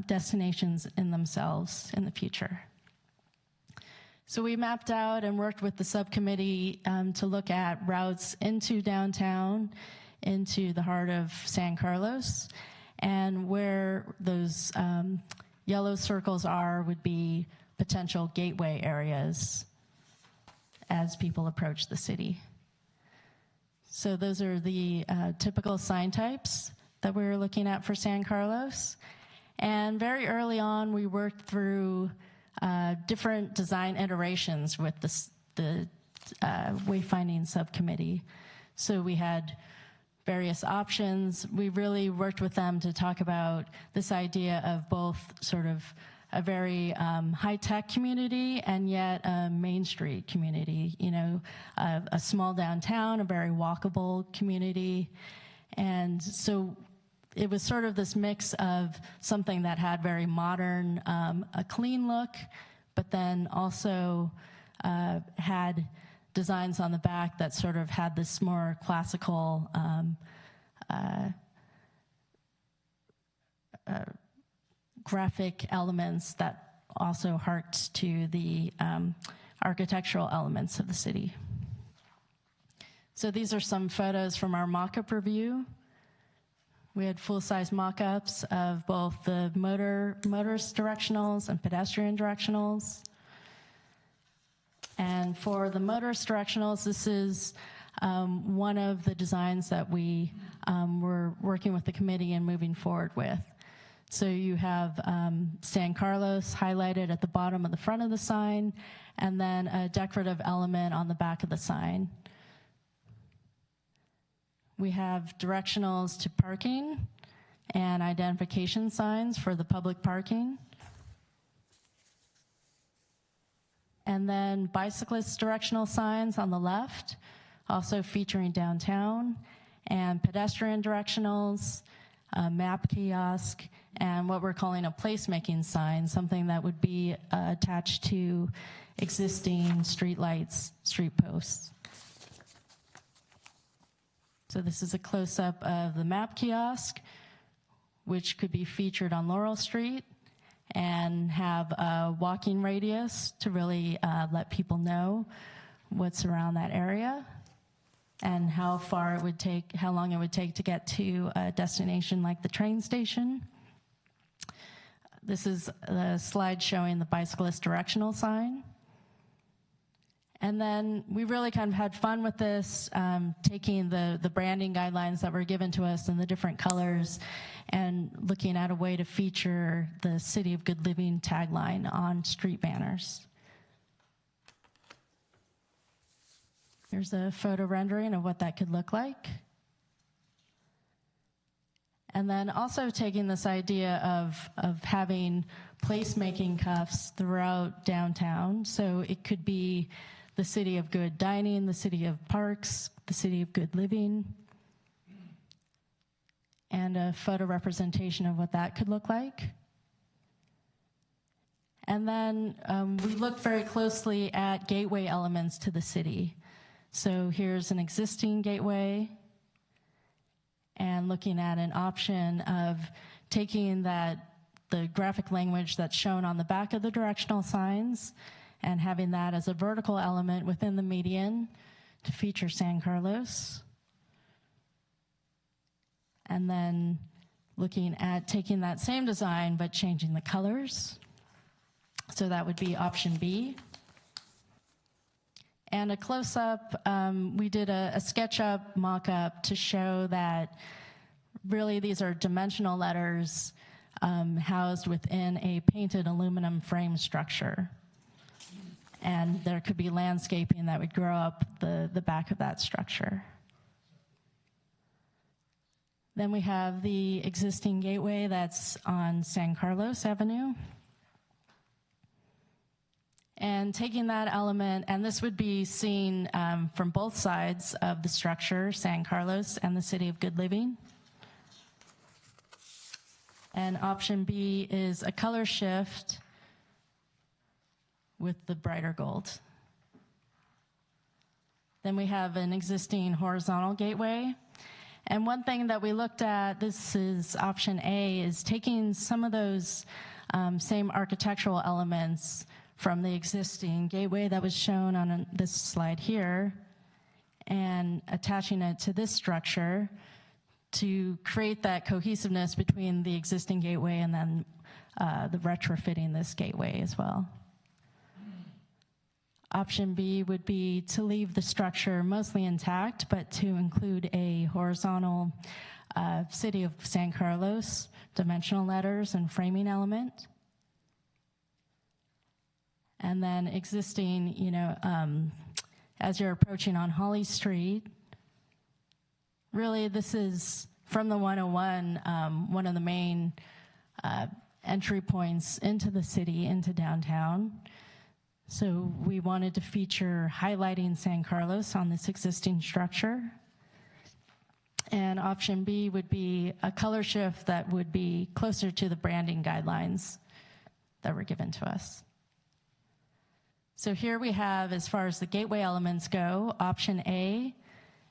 destinations in themselves in the future. So we mapped out and worked with the subcommittee to look at routes into downtown, into the heart of San Carlos. And where those yellow circles are would be potential gateway areas as people approach the city. So those are the typical sign types that we were looking at for San Carlos. And very early on, we worked through different design iterations with the wayfinding subcommittee. So we had various options. We really worked with them to talk about this idea of both sort of a very high-tech community and yet a Main Street community, you know, a small downtown, a very walkable community. And so it was sort of this mix of something that had very modern, a clean look, but then also had designs on the back that sort of had this more classical graphic elements that also harked to the architectural elements of the city. So these are some photos from our mock-up review. We had full-size mock-ups of both the motorist directionals and pedestrian directionals. And for the motorist directionals, this is one of the designs that we were working with the committee and moving forward with. So you have San Carlos highlighted at the bottom of the front of the sign, and then a decorative element on the back of the sign. We have directionals to parking and identification signs for the public parking. And then bicyclist directional signs on the left, also featuring downtown, and pedestrian directionals, a map kiosk, and what we're calling a placemaking sign, something that would be attached to existing street lights, street posts. So this is a close-up of the map kiosk, which could be featured on Laurel Street and have a walking radius to really let people know what's around that area and how long it would take to get to a destination like the train station. This is a slide showing the bicyclist directional sign. And then we really kind of had fun with this, taking the branding guidelines that were given to us in the different colors and looking at a way to feature the City of Good Living tagline on street banners. Here's a photo rendering of what that could look like. And then also taking this idea of having placemaking cuffs throughout downtown. So it could be the City of Good Dining, the City of Parks, the City of Good Living, and a photo representation of what that could look like. And then we looked very closely at gateway elements to the city. So here's an existing gateway, and looking at an option of taking the graphic language that's shown on the back of the directional signs and having that as a vertical element within the median to feature San Carlos. And then looking at taking that same design but changing the colors. So that would be option B. And a close-up, we did a SketchUp mock-up to show that really these are dimensional letters housed within a painted aluminum frame structure. And there could be landscaping that would grow up the back of that structure. Then we have the existing gateway that's on San Carlos Avenue. And taking that element, and this would be seen from both sides of the structure, San Carlos and the City of Good Living. And option B is a color shift with the brighter gold. Then we have an existing horizontal gateway. And one thing that we looked at, this is option A, is taking some of those same architectural elements from the existing gateway that was shown on this slide here and attaching it to this structure to create that cohesiveness between the existing gateway and then the retrofitting this gateway as well. Option B would be to leave the structure mostly intact, but to include a horizontal City of San Carlos dimensional letters and framing element. And then existing, as you're approaching on Holly Street, really this is from the 101, one of the main entry points into the city, into downtown. So we wanted to feature highlighting San Carlos on this existing structure. And option B would be a color shift that would be closer to the branding guidelines that were given to us. So here we have, as far as the gateway elements go, option A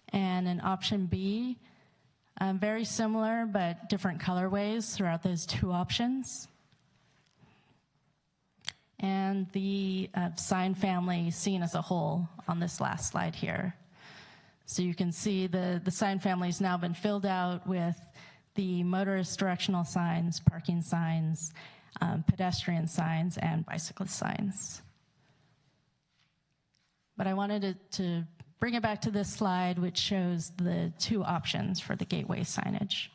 and an option B, very similar but different colorways throughout those two options. And the sign family seen as a whole on this last slide here. So you can see the sign family has now been filled out with the motorist directional signs, parking signs, pedestrian signs, and bicyclist signs. But I wanted to bring it back to this slide, which shows the two options for the gateway signage.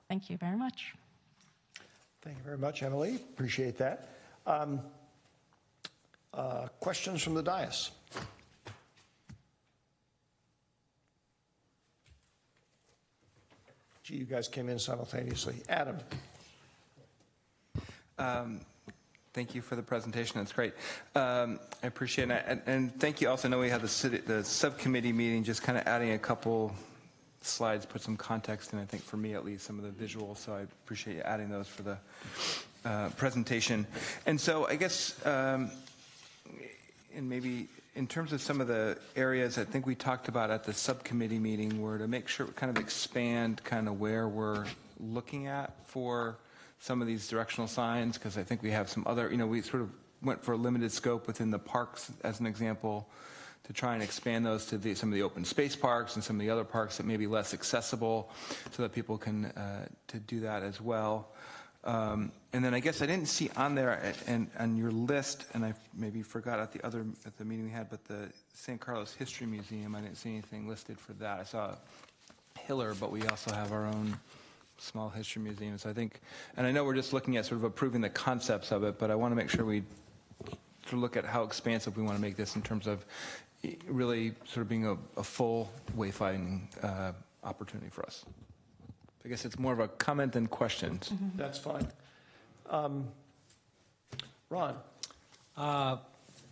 Thank you very much. Thank you very much, Emily. Appreciate that. Questions from the dais? Gee, you guys came in simultaneously. Adam. Thank you for the presentation. That's great. I appreciate it. And thank you also. I know we had the subcommittee meeting, just kind of adding a couple slides, put some context in, I think, for me at least, some of the visuals. So I appreciate you adding those for the presentation. And so I guess, and maybe in terms of some of the areas I think we talked about at the subcommittee meeting were to make sure we kind of expand kind of where we're looking at for some of these directional signs, because I think we have some other, we sort of went for a limited scope within the parks as an example to try and expand those to some of the open space parks and some of the other parks that may be less accessible so that people can to do that as well. And then I guess I didn't see on there and on your list, and I maybe forgot at the meeting we had, but the San Carlos History Museum, I didn't see anything listed for that. I saw Hiller, but we also have our own small history museum. So I think, and I know we're just looking at sort of approving the concepts of it, but I want to make sure we sort of look at how expansive we want to make this in terms of really sort of being a full wayfinding opportunity for us. I guess it's more of a comment than questions. Mm-hmm. That's fine. Ron.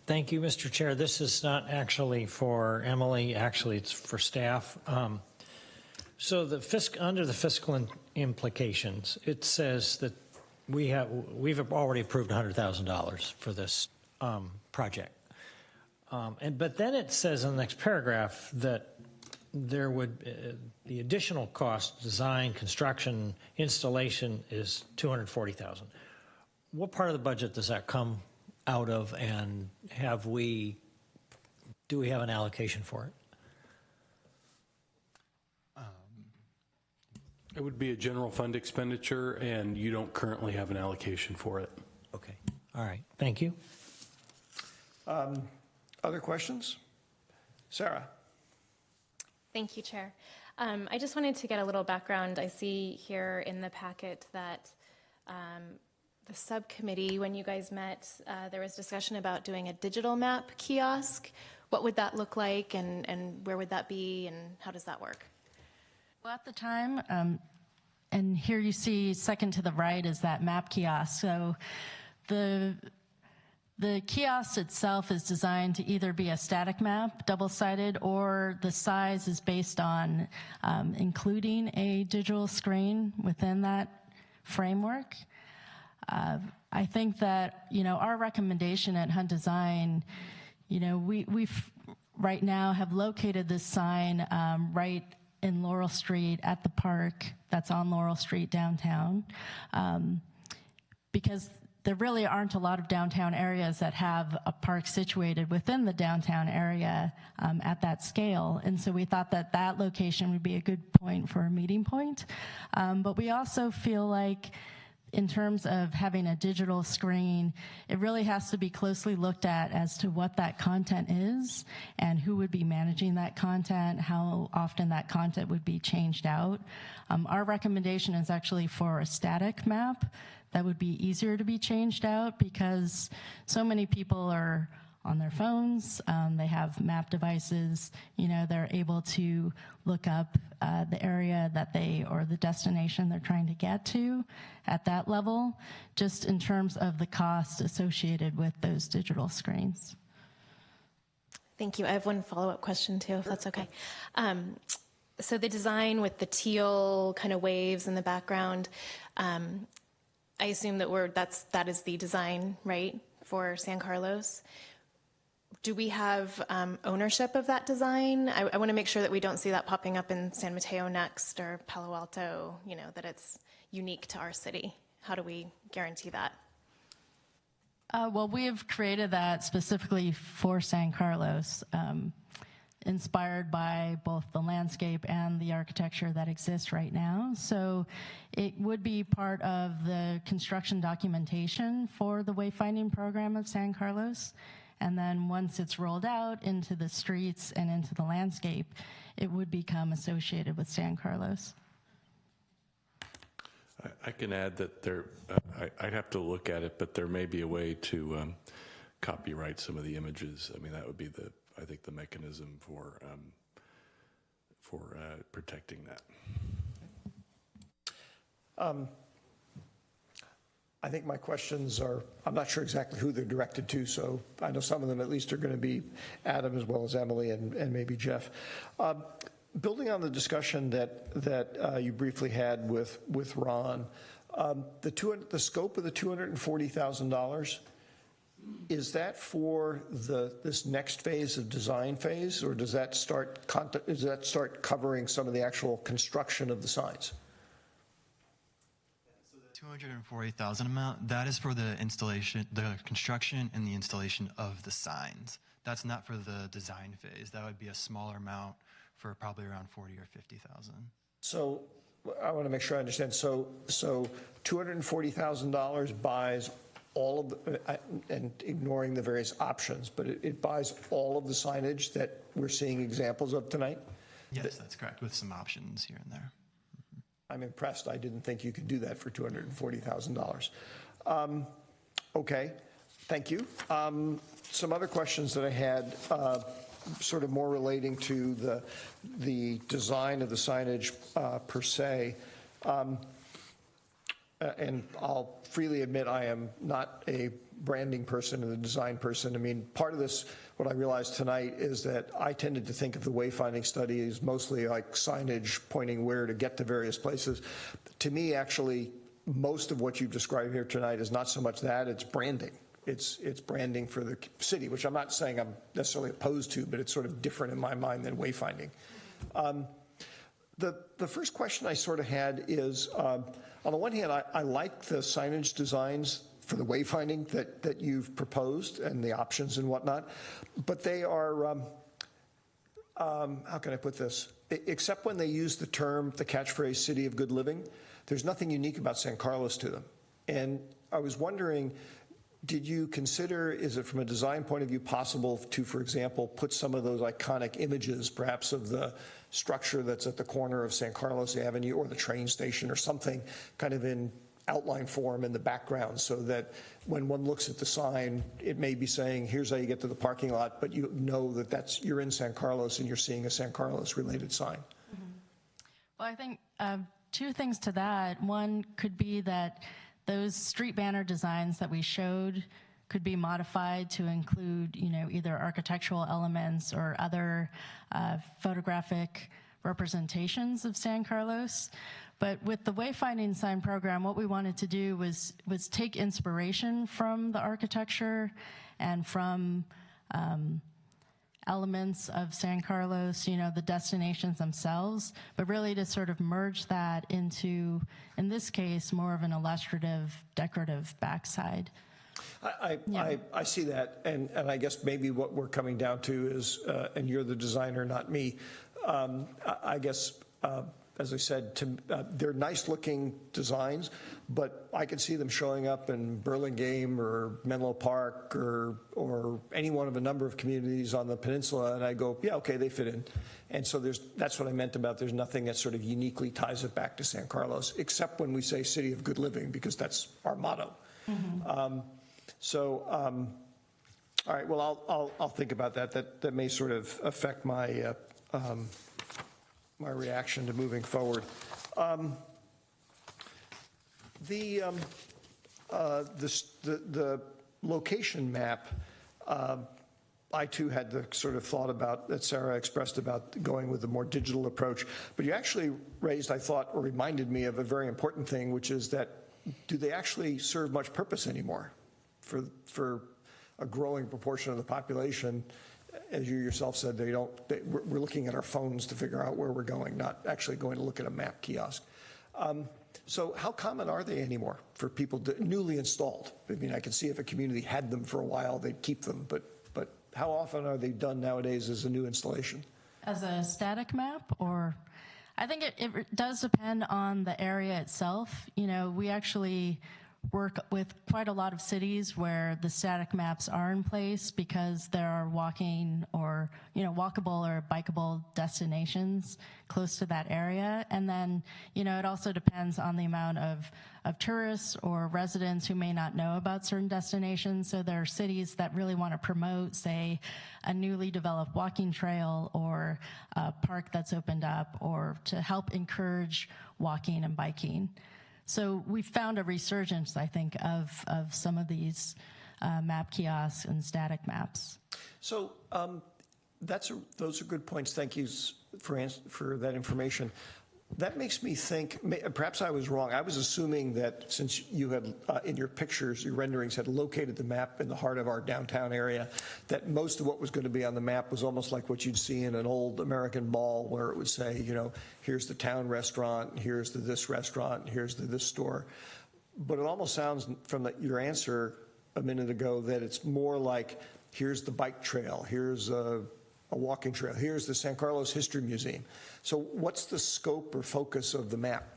Thank you, Mr. Chair. This is not actually for Emily. Actually, it's for staff. So under the fiscal implications, it says that we've already approved $100,000 for this project. But then it says in the next paragraph that there would the additional cost, design, construction, installation is $240,000. What part of the budget does that come out of, and do we have an allocation for it? It would be a general fund expenditure, and you don't currently have an allocation for it. Okay. All right. Thank you. Other questions? Sarah. Thank you, Chair. I just wanted to get a little background. I see here in the packet that the subcommittee, when you guys met, there was discussion about doing a digital map kiosk. What would that look like, and where would that be, and how does that work? Well, at the time, and here you see second to the right is that map kiosk. So the kiosk itself is designed to either be a static map, double-sided, or the size is based on including a digital screen within that framework. I think that, our recommendation at Hunt Design, we've right now have located this sign right in Laurel Street at the park that's on Laurel Street downtown, because there really aren't a lot of downtown areas that have a park situated within the downtown area at that scale. And so we thought that that location would be a good point for a meeting point. But we also feel like in terms of having a digital screen, it really has to be closely looked at as to what that content is and who would be managing that content, how often that content would be changed out. Our recommendation is actually for a static map that would be easier to be changed out because so many people are on their phones, they have map devices, they're able to look up the area that or the destination they're trying to get to at that level, just in terms of the cost associated with those digital screens. Thank you. I have one follow-up question too, if that's okay. So the design with the teal kind of waves in the background, I assume that is the design, right, for San Carlos? Do we have ownership of that design? I want to make sure that we don't see that popping up in San Mateo next or Palo Alto, that it's unique to our city. How do we guarantee that? Well, we have created that specifically for San Carlos, inspired by both the landscape and the architecture that exists right now. So it would be part of the construction documentation for the wayfinding program of San Carlos. And then once it's rolled out into the streets and into the landscape, it would become associated with San Carlos. I can add that I'd have to look at it, but there may be a way to copyright some of the images. I mean, that would be I think the mechanism for protecting that. I think my questions I'm not sure exactly who they're directed to, so I know some of them at least are going to be Adam as well as Emily and maybe Jeff. Building on the discussion that you briefly had with Ron, the scope of the $240,000, is that for this next phase of design phase, or does that start covering some of the actual construction of the signs? $240,000 amount, that is for the installation, the construction and the installation of the signs. That's not for the design phase. That would be a smaller amount for probably around $40,000 or $50,000. So I want to make sure I understand. So $240,000 buys all of and ignoring the various options, but it buys all of the signage that we're seeing examples of tonight? Yes, that's correct, with some options here and there. I'm impressed. I didn't think you could do that for $240,000. Okay, thank you. Some other questions that I had, sort of more relating to the design of the signage per se. And I'll freely admit I am not a branding person and a design person. I mean, part of this, what I realized tonight, is that I tended to think of the wayfinding study as mostly like signage pointing where to get to various places. To me, actually, most of what you've described here tonight is not so much that, it's branding. It's branding for the city, which I'm not saying I'm necessarily opposed to, but it's sort of different in my mind than wayfinding. The first question I sort of had is, on the one hand, I like the signage designs for the wayfinding that you've proposed and the options and whatnot, but they are, how can I put this? Except when they use the catchphrase City of Good Living, there's nothing unique about San Carlos to them. And I was wondering, did you consider, is it from a design point of view possible to, for example, put some of those iconic images, perhaps of the structure that's at the corner of San Carlos Avenue or the train station or something, kind of in outline form in the background, so that when one looks at the sign, it may be saying, here's how you get to the parking lot, but you know that you're in San Carlos and you're seeing a San Carlos related sign. Mm-hmm. Well, I think two things to that. One could be that those street banner designs that we showed could be modified to include, either architectural elements or other photographic representations of San Carlos. But with the wayfinding sign program, what we wanted to do was take inspiration from the architecture and from elements of San Carlos, the destinations themselves, but really to sort of merge that into, in this case, more of an illustrative, decorative backside. I see that, and I guess maybe what we're coming down to is, and you're the designer, not me, I guess, as I said, they're nice-looking designs, but I could see them showing up in Burlingame or Menlo Park or any one of a number of communities on the peninsula, and I go, yeah, okay, they fit in. And so that's what I meant about there's nothing that sort of uniquely ties it back to San Carlos, except when we say City of Good Living, because that's our motto. Mm-hmm. All right, well, I'll think about that. That may sort of affect my my reaction to moving forward. The location map, I too had the sort of thought about that Sarah expressed about going with a more digital approach. But you actually raised, I thought, or reminded me of a very important thing, which is that do they actually serve much purpose anymore for a growing proportion of the population? As you yourself said, we're looking at our phones to figure out where we're going, not actually going to look at a map kiosk. So how common are they anymore for people newly installed? I mean, I can see if a community had them for a while, they'd keep them, but how often are they done nowadays as a new installation? As a static map, or I think it does depend on the area itself. We actually work with quite a lot of cities where the static maps are in place because there are walking or, walkable or bikeable destinations close to that area. And then, it also depends on the amount of tourists or residents who may not know about certain destinations. So there are cities that really want to promote, say, a newly developed walking trail or a park that's opened up, or to help encourage walking and biking. So we found a resurgence, I think, of some of these map kiosks and static maps. So those are good points. Thank you for that information. That makes me think, perhaps I was wrong. I was assuming that since you had, in your pictures, your renderings had located the map in the heart of our downtown area, that most of what was going to be on the map was almost like what you'd see in an old American mall where it would say, here's the town restaurant, here's the this restaurant, here's the this store. But it almost sounds from your answer a minute ago that it's more like, here's the bike trail, here's a walking trail, here's the San Carlos History Museum. So what's the scope or focus of the map?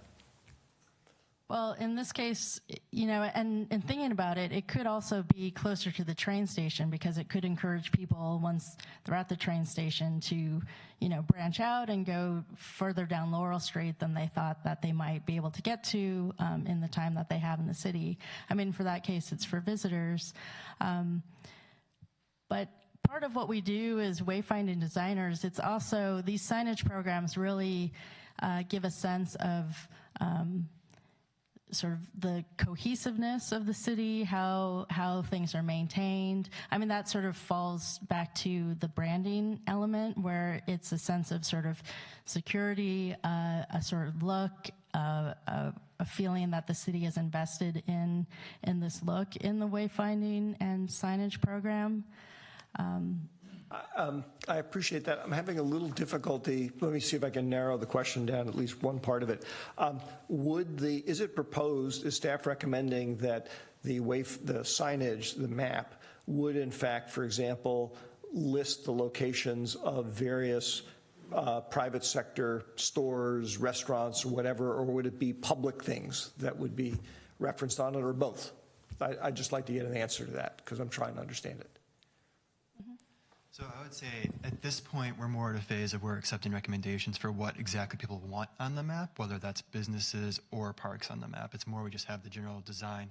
Well, in this case, and thinking about it, it could also be closer to the train station because it could encourage people once they're at the train station to, branch out and go further down Laurel Street than they thought that they might be able to get to in the time that they have in the city. I mean, for that case, it's for visitors. But part of what we do as wayfinding designers, it's also these signage programs really give a sense of sort of the cohesiveness of the city, how things are maintained. I mean, that sort of falls back to the branding element where it's a sense of sort of security, a sort of look, a feeling that the city is invested in this look in the wayfinding and signage program. I appreciate that. I'm having a little difficulty. Let me see if I can narrow the question down, at least one part of it. Is it proposed, is staff recommending that the signage, the map, would in fact, for example, list the locations of various private sector stores, restaurants, or whatever, or would it be public things that would be referenced on it, or both? I'd just like to get an answer to that because I'm trying to understand it. So I would say at this point, we're more at a phase of we're accepting recommendations for what exactly people want on the map, whether that's businesses or parks on the map. It's more we just have the general design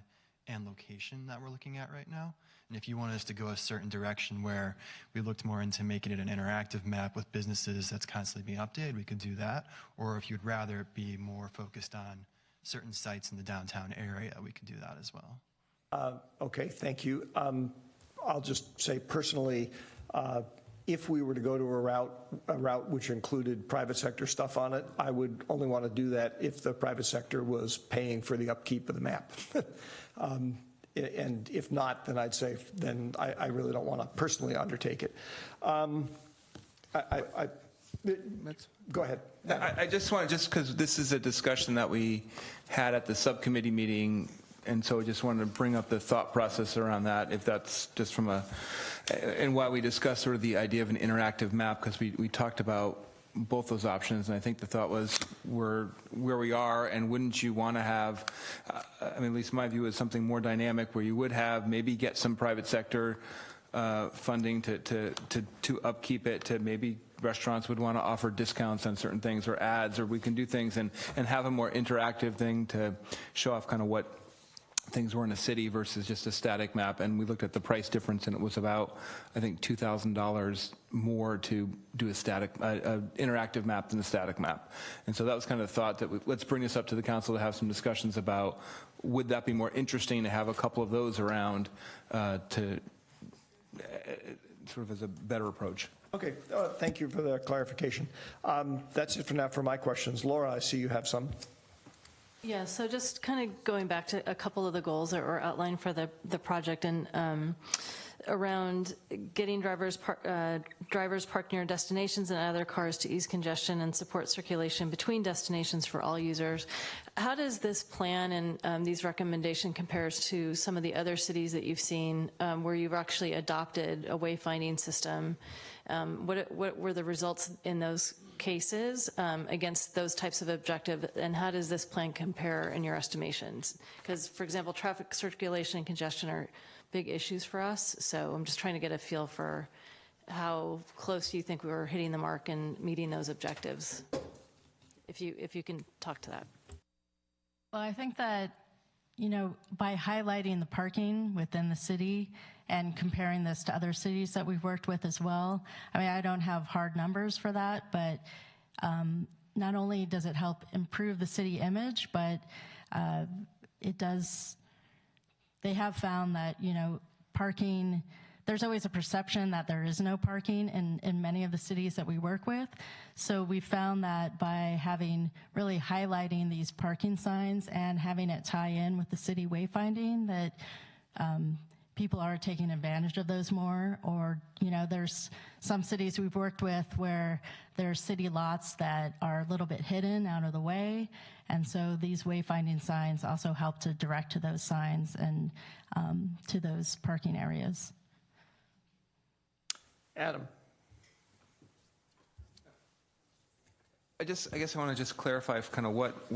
and location that we're looking at right now. And if you want us to go a certain direction where we looked more into making it an interactive map with businesses that's constantly being updated, we could do that. Or if you'd rather it be more focused on certain sites in the downtown area, we could do that as well. Okay, thank you. I'll just say personally, if we were to go to a route which included private sector stuff on it, I would only want to do that if the private sector was paying for the upkeep of the map. And if not, then I'd say, then I really don't want to personally undertake it. Go ahead. I just want to, just because this is a discussion that we had at the subcommittee meeting, and so I just wanted to bring up the thought process around that, if that's just from and why we discussed sort of the idea of an interactive map, because we talked about both those options, and I think the thought was we're where we are, and wouldn't you want to have, I mean, at least my view is something more dynamic, where you would have maybe get some private sector funding to upkeep it, to maybe restaurants would want to offer discounts on certain things or ads, or we can do things and have a more interactive thing to show off kind of what things were in a city versus just a static map. And we looked at the price difference, and it was about, I think, $2,000 more to do a interactive map than a static map. And so that was kind of the thought that let's bring this up to the council to have some discussions about, would that be more interesting to have a couple of those around to sort of as a better approach. Okay, thank you for the clarification. That's it for now for my questions. Laura, I see you have some. Yeah, so just kind of going back to a couple of the goals that were outlined for the project, and around getting drivers parked near destinations and other cars to ease congestion and support circulation between destinations for all users. How does this plan and these recommendations compares to some of the other cities that you've seen where you've actually adopted a wayfinding system? What were the results in those cases against those types of objectives, and how does this plan compare in your estimations? Because, for example, traffic circulation and congestion are big issues for us, so I'm just trying to get a feel for how close you think we were hitting the mark and meeting those objectives, if you can talk to that. Well, I think that, you know, by highlighting the parking within the city and comparing this to other cities that we've worked with as well, I mean, I don't have hard numbers for that, but not only does it help improve the city image, but it does, they have found that, you know, parking, there's always a perception that there is no parking in many of the cities that we work with. So we found that by really highlighting these parking signs and having it tie in with the city wayfinding, that people are taking advantage of those more. Or, you know, there's some cities we've worked with where there's city lots that are a little bit hidden out of the way. And so these wayfinding signs also help to direct to those signs and to those parking areas. Adam. I guess I want to just clarify kind of what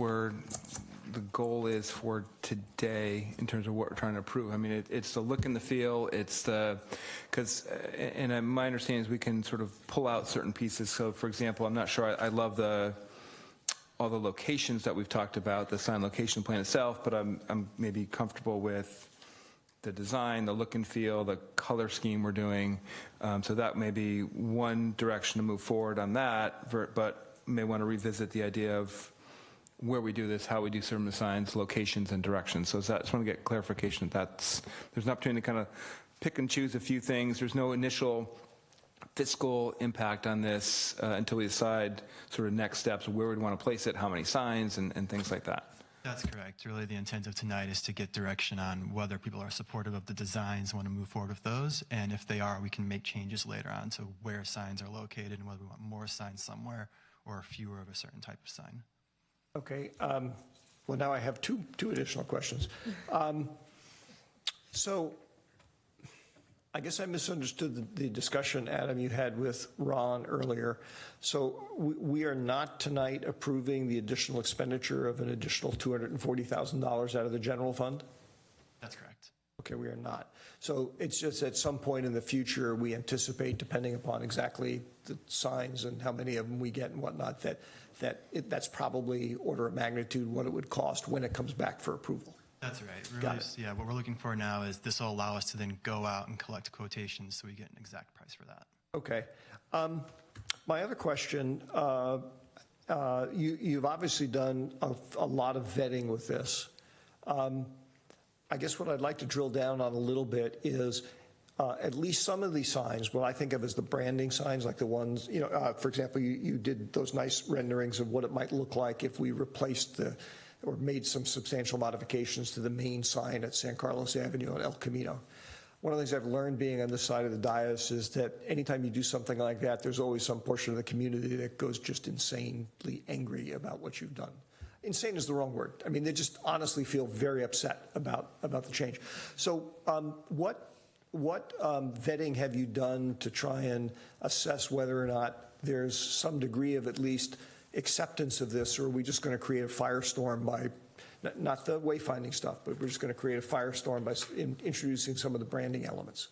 the goal is for today in terms of what we're trying to approve. I mean, it's the look and the feel. It's because my understanding is we can sort of pull out certain pieces. So, for example, I'm not sure I love all the locations that we've talked about, the sign location plan itself, but I'm maybe comfortable with the design, the look and feel, the color scheme we're doing. So that may be one direction to move forward on that, but may want to revisit the idea of where we do this, how we do certain the signs, locations, and directions. So I just want to get clarification that there's an opportunity to kind of pick and choose a few things. There's no initial fiscal impact on this until we decide sort of next steps, where we'd want to place it, how many signs, and things like that. That's correct. Really, the intent of tonight is to get direction on whether people are supportive of the designs, want to move forward with those, and if they are, we can make changes later on to where signs are located and whether we want more signs somewhere or fewer of a certain type of sign. Okay. Well, now I have two additional questions. So I guess I misunderstood the discussion, Adam, you had with Ron earlier. So we are not tonight approving the additional expenditure of an additional $240,000 out of the general fund? That's correct. Okay, we are not. So it's just at some point in the future, we anticipate, depending upon exactly the signs and how many of them we get and whatnot, that's probably order of magnitude what it would cost when it comes back for approval. That's right. Really, yeah, what we're looking for now is this will allow us to then go out and collect quotations so we get an exact price for that. Okay. My other question, you've obviously done a lot of vetting with this. I guess what I'd like to drill down on a little bit is at least some of these signs, what I think of as the branding signs, like the ones, you know, for example, you did those nice renderings of what it might look like if we replaced or made some substantial modifications to the main sign at San Carlos Avenue and El Camino. One of the things I've learned being on this side of the dais is that anytime you do something like that, there's always some portion of the community that goes just insanely angry about what you've done. Insane is the wrong word. I mean, they just honestly feel very upset about the change. So what vetting have you done to try and assess whether or not there's some degree of at least acceptance of this, or are we just going to create a firestorm by, not the wayfinding stuff, but we're just going to create a firestorm by introducing some of the branding elements?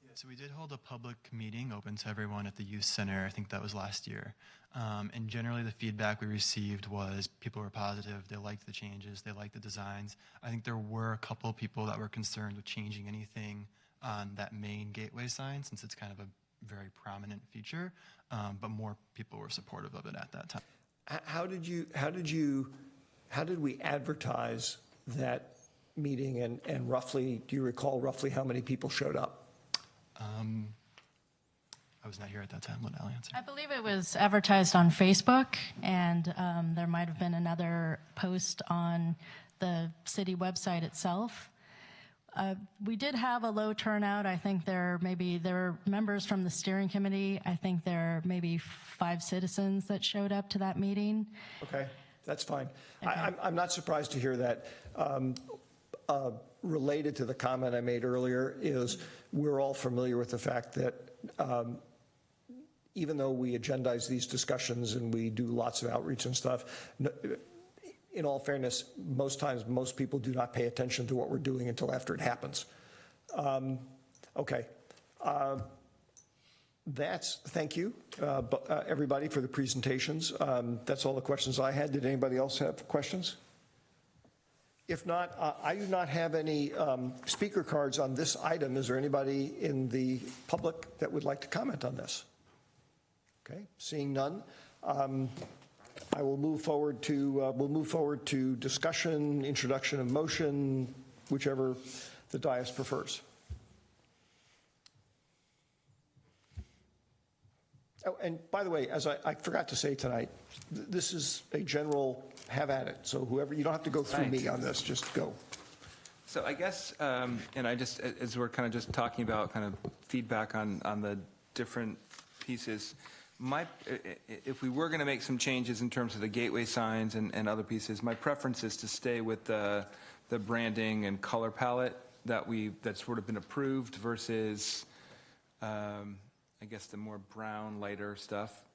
Yeah, so we did hold a public meeting open to everyone at the youth center. I think that was last year. And generally the feedback we received was people were positive. They liked the changes. They liked the designs. I think there were a couple of people that were concerned with changing anything on that main gateway sign, since it's kind of a very prominent feature, but more people were supportive of it at that time. How did we advertise that meeting, and roughly, do you recall roughly how many people showed up? I was not here at that time. Let Allie answer. I believe it was advertised on Facebook, and there might have been another post on the city website itself. We did have a low turnout. I think there were members from the steering committee. I think there are maybe 5 citizens that showed up to that meeting. Okay, that's fine. Okay. I'm not surprised to hear that. Related to the comment I made earlier is we're all familiar with the fact that even though we agendize these discussions and we do lots of outreach and stuff, in all fairness, most times, most people do not pay attention to what we're doing until after it happens. Okay. Thank you, everybody, for the presentations. That's all the questions I had. Did anybody else have questions? If not, I do not have any speaker cards on this item. Is there anybody in the public that would like to comment on this? Okay, seeing none. I will move forward to discussion, introduction of motion, whichever the dais prefers. Oh, and by the way, as I forgot to say tonight, this is a general have at it. So whoever, you don't have to go through me on this, just go. So I guess, and I just, as we're kind of just talking about kind of feedback on the different pieces, if we were going to make some changes in terms of the gateway signs and other pieces, my preference is to stay with the branding and color palette that's sort of been approved versus, I guess, the more brown, lighter stuff.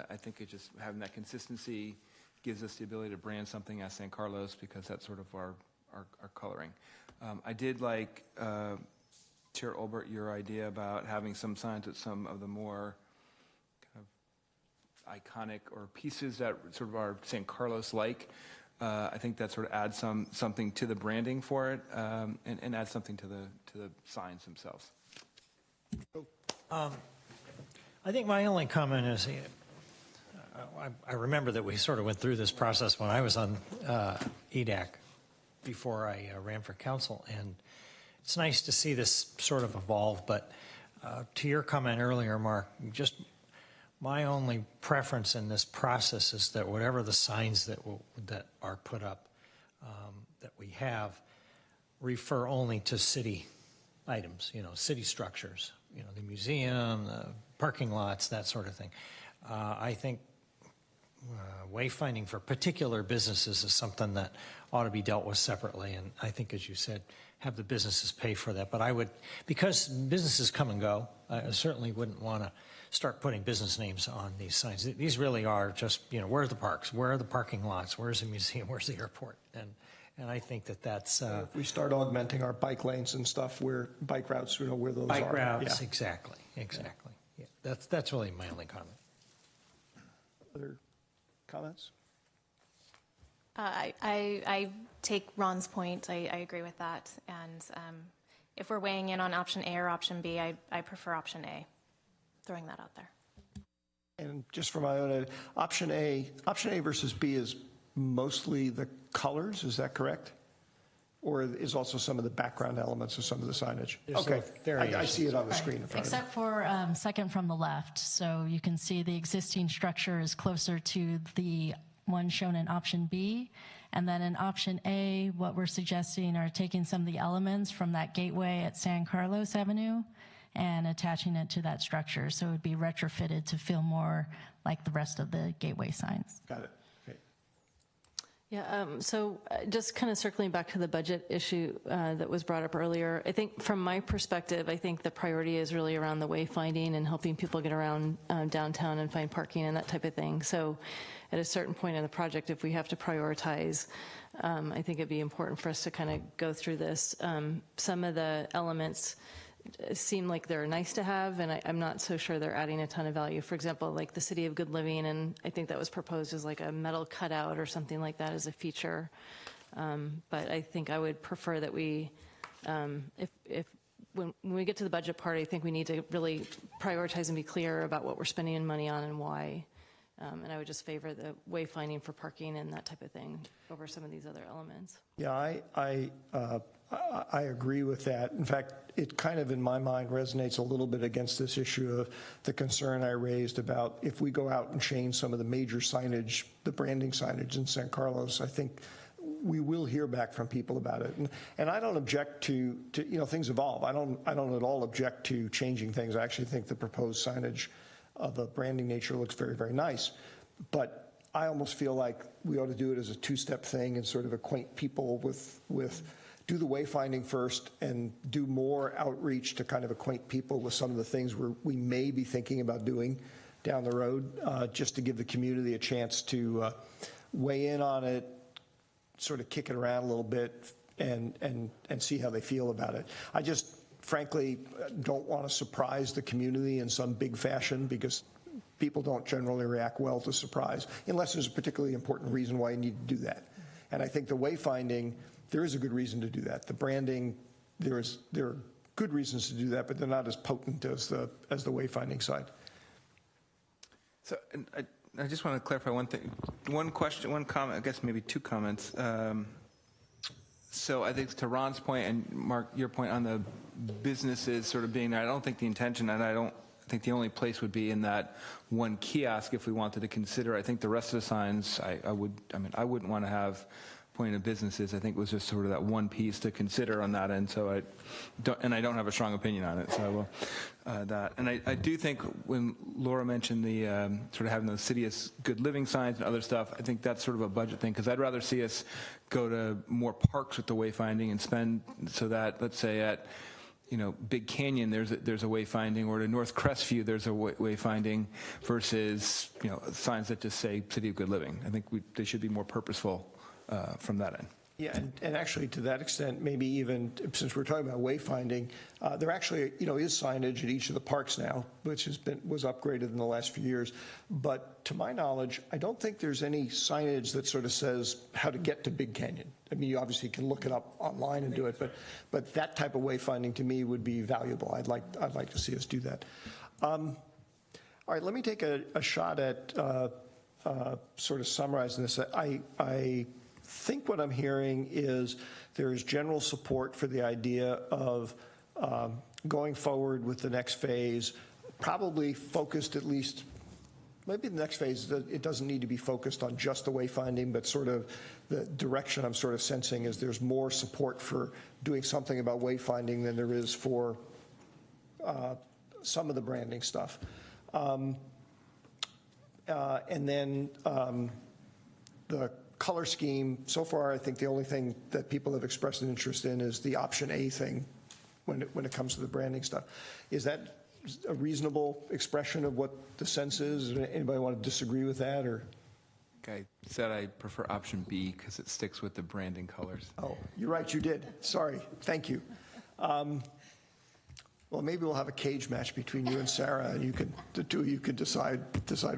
I think it just having that consistency gives us the ability to brand something as San Carlos, because that's sort of our coloring. I did like, Chair Olbert, your idea about having some signs with some of the more iconic or pieces that sort of are San Carlos-like. I think that sort of adds something to the branding for it, and adds something to the signs themselves. I think my only comment is, I remember that we sort of went through this process when I was on EDAC before I ran for council, and it's nice to see this sort of evolve. But to your comment earlier, Mark, just my only preference in this process is that whatever the signs that are put up that we have refer only to city items, city structures, the museum, the parking lots, that sort of thing. I think wayfinding for particular businesses is something that ought to be dealt with separately, and I think, as you said, have the businesses pay for that. But I would, because businesses come and go, I certainly wouldn't want to start putting business names on these signs. These really are just, where are the parks? Where are the parking lots? Where's the museum? Where's the airport? And I think that's... if we start augmenting our bike lanes and stuff, where bike routes, where those bike are. Bike routes, yeah. Exactly. Yeah, that's really my only comment. Other comments? I take Ron's point. I agree with that. And if we're weighing in on option A or option B, I prefer option A. Throwing that out there. And just for my own, option A versus B is mostly the colors, is that correct? Or is also some of the background elements of some of the signage? There's okay, I see it on the screen in front of me. Except for second from the left. So you can see the existing structure is closer to the one shown in option B, And then in option A, what we're suggesting are taking some of the elements from that gateway at San Carlos Avenue and attaching it to that structure. So it would be retrofitted to feel more like the rest of the gateway signs. Got it. Okay. Yeah, so just kind of circling back to the budget issue that was brought up earlier, I think from my perspective, I think the priority is really around the wayfinding and helping people get around downtown and find parking and that type of thing. So at a certain point in the project, if we have to prioritize, I think it'd be important for us to kind of go through this. Some of the elements seem like they're nice to have, and I'm not so sure they're adding a ton of value. For example, like the City of Good Living, and I think that was proposed as like a metal cutout or something like that as a feature. But I think I would prefer that we, when we get to the budget part, I think we need to really prioritize and be clear about what we're spending money on and why. And I would just favor the wayfinding for parking and that type of thing over some of these other elements. Yeah, I agree with that. In fact, it kind of, in my mind, resonates a little bit against this issue of the concern I raised about if we go out and change some of the major signage, the branding signage in San Carlos, I think we will hear back from people about it. And I don't object to things evolve. I don't at all object to changing things. I actually think the proposed signage of a branding nature looks very, very nice. But I almost feel like we ought to do it as a two-step thing and sort of acquaint people with do the wayfinding first and do more outreach to kind of acquaint people with some of the things we may be thinking about doing down the road, just to give the community a chance to weigh in on it, sort of kick it around a little bit and see how they feel about it. I just frankly don't want to surprise the community in some big fashion, because people don't generally react well to surprise unless there's a particularly important reason why you need to do that. And I think the wayfinding, there is a good reason to do that. The branding, there are good reasons to do that, but they're not as potent as the wayfinding side. So I just want to clarify one thing, one question, one comment, I guess maybe two comments. So I think to Ron's point and Mark, your point on the businesses sort of being there, I don't think the intention, and I don't think the only place would be in that one kiosk if we wanted to consider. I think the rest of the signs, I wouldn't want to have pointing to businesses. I think it was just sort of that one piece to consider on that end. So I don't have a strong opinion on it. So I will that. And I do think when Laura mentioned the sort of having the City of Good Living signs and other stuff, I think that's sort of a budget thing, because I'd rather see us go to more parks with the wayfinding and spend so that, let's say at Big Canyon, there's a wayfinding, or to North Crestview, there's a wayfinding, versus signs that just say City of Good Living. I think they should be more purposeful from that end. Yeah, and actually to that extent, maybe even since we're talking about wayfinding, there actually is signage at each of the parks now, which was upgraded in the last few years. But to my knowledge, I don't think there's any signage that sort of says how to get to Big Canyon. I mean, you obviously can look it up online and do it, but that type of wayfinding to me would be valuable. I'd like to see us do that. All right, let me take a shot at sort of summarizing this. I think what I'm hearing is there is general support for the idea of going forward with the next phase, probably focused at least, maybe the next phase, it doesn't need to be focused on just the wayfinding, but sort of the direction I'm sort of sensing is there's more support for doing something about wayfinding than there is for some of the branding stuff. And then the color scheme, so far I think the only thing that people have expressed an interest in is the option A thing when it comes to the branding stuff. Is that a reasonable expression of what the sense is? Does anybody want to disagree with that? Or I said I prefer option B because it sticks with the branding colors. Oh, you're right, you did. Sorry, thank you. Well, maybe we'll have a cage match between you and Sarah, and the two of you can decide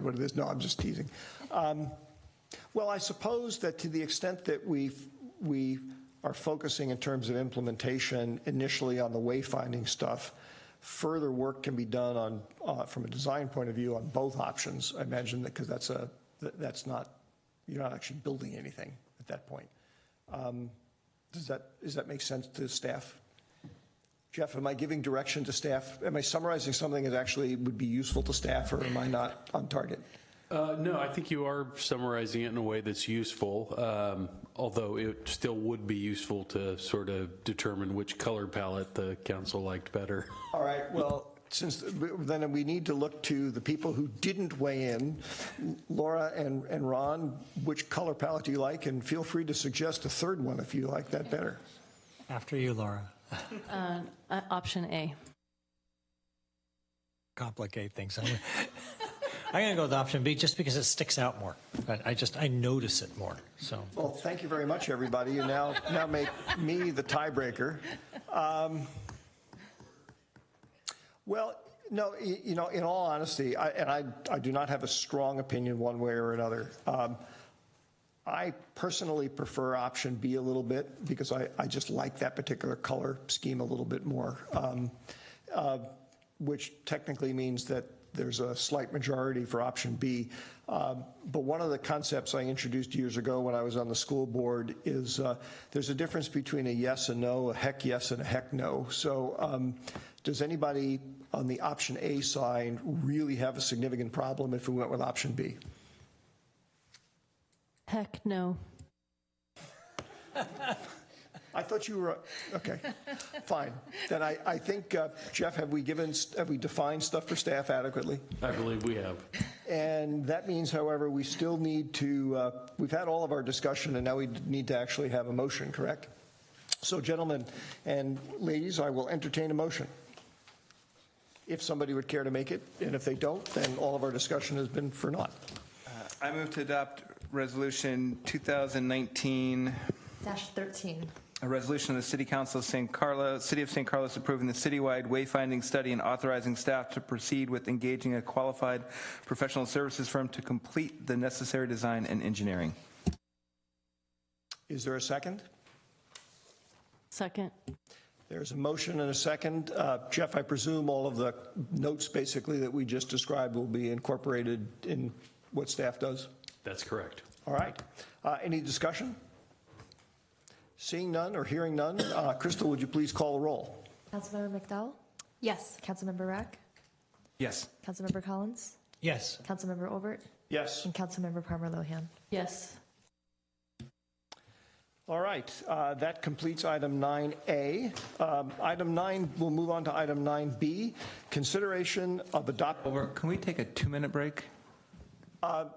what it is. No, I'm just teasing. Well, I suppose that to the extent that we are focusing in terms of implementation initially on the wayfinding stuff, further work can be done on from a design point of view on both options. I imagine that, because that's not, you're not actually building anything at that point. Does that make sense to staff? Jeff, am I giving direction to staff? Am I summarizing something that actually would be useful to staff, or am I not on target? No, I think you are summarizing it in a way that's useful, although it still would be useful to sort of determine which color palette the council liked better. All right, well, since then we need to look to the people who didn't weigh in. Laura and Ron, which color palette do you like? And feel free to suggest a third one if you like that better. After you, Laura. Option A. Complicate things. I'm going to go with option B just because it sticks out more. But I notice it more. So. Well, thank you very much, everybody. You now make me the tiebreaker. Well, no, you know, in all honesty, I do not have a strong opinion one way or another. I personally prefer option B a little bit because I just like that particular color scheme a little bit more, which technically means that there's a slight majority for option B. But one of the concepts I introduced years ago when I was on the school board is there's a difference between a yes and no, a heck yes and a heck no. So does anybody on the option A side really have a significant problem if we went with option B? Heck no. I thought you were, okay, fine. Then I think, Jeff, have we defined stuff for staff adequately? I believe we have. And that means, however, we still need to, we've had all of our discussion and now we need to actually have a motion, correct? So gentlemen and ladies, I will entertain a motion. If somebody would care to make it, and if they don't, then all of our discussion has been for naught. I move to adopt Resolution 2019-13. A resolution of the City Council of City of St. Carlos approving the citywide wayfinding study and authorizing staff to proceed with engaging a qualified professional services firm to complete the necessary design and engineering. Is there a second? Second. There's a motion and a second. Jeff, I presume all of the notes basically that we just described will be incorporated in what staff does? That's correct. All right. Any discussion? Seeing none or hearing none, Crystal, would you please call the roll? Councilmember McDowell? Yes. Councilmember Rack? Yes. Councilmember Collins? Yes. Councilmember Olbert? Yes. And Councilmember Palmer Lohan? Yes. All right. That completes item 9A. Item 9, we'll move on to item 9B, consideration of adopting. Can we take a 2-minute break?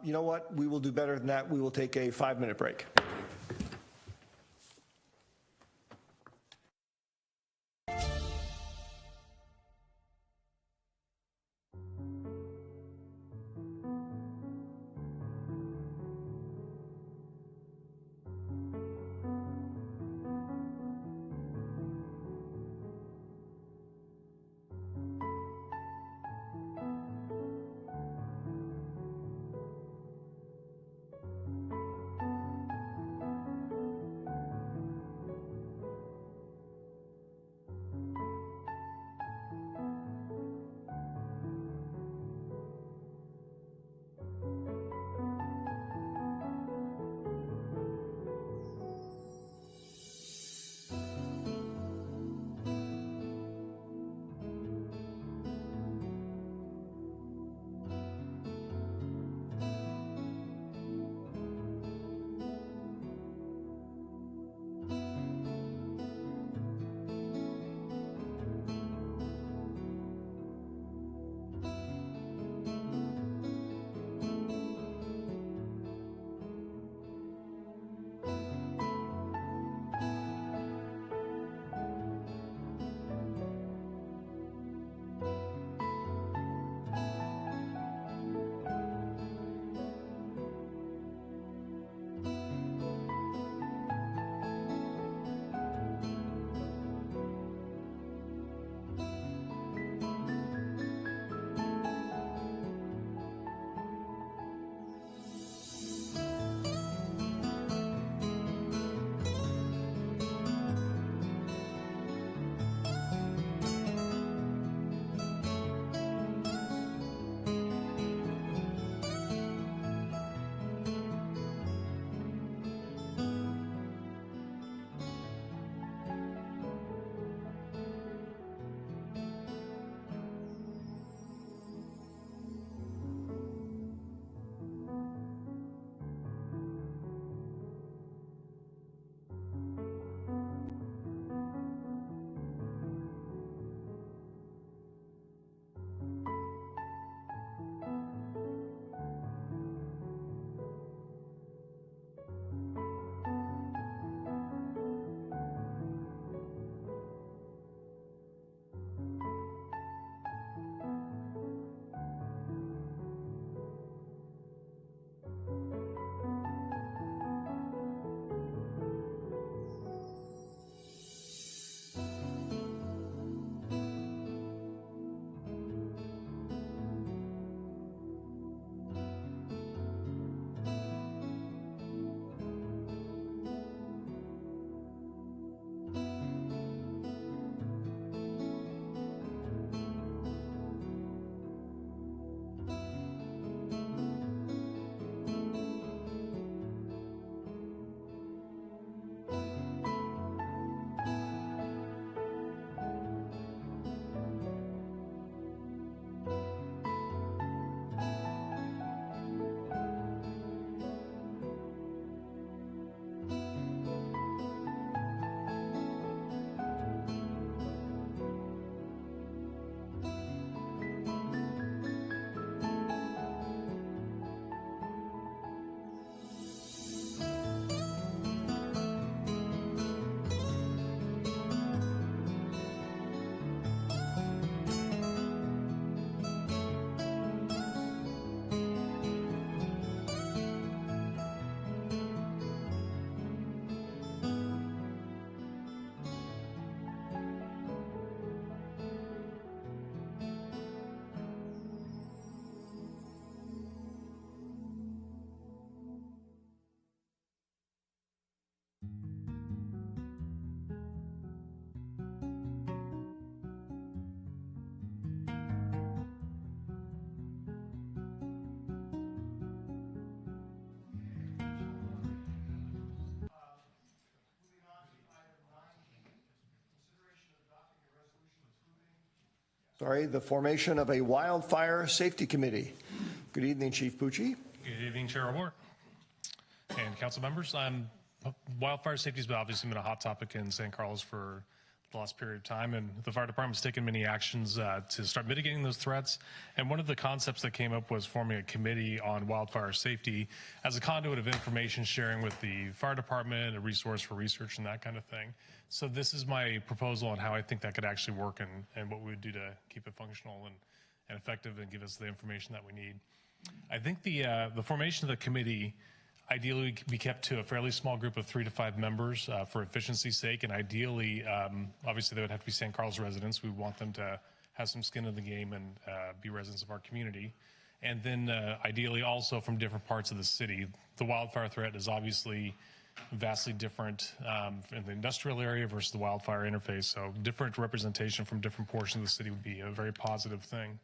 You know what? We will do better than that. We will take a 5-minute break. the formation of a wildfire safety committee. Good evening, Chief Pucci. Good evening, Chair Albert and council members. Wildfire safety has obviously been a hot topic in San Carlos for the last period of time, and the fire department's taken many actions to start mitigating those threats. And one of the concepts that came up was forming a committee on wildfire safety as a conduit of information sharing with the fire department, a resource for research and that kind of thing. So this is my proposal on how I think that could actually work and what we would do to keep it functional and effective and give us the information that we need. I think the formation of the committee ideally be kept to a fairly small group of 3 to 5 members for efficiency's sake, and ideally, obviously, they would have to be San Carlos residents. We want them to have some skin in the game and be residents of our community. And then ideally also from different parts of the city. The wildfire threat is obviously vastly different in the industrial area versus the wildfire interface, so different representation from different portions of the city would be a very positive thing.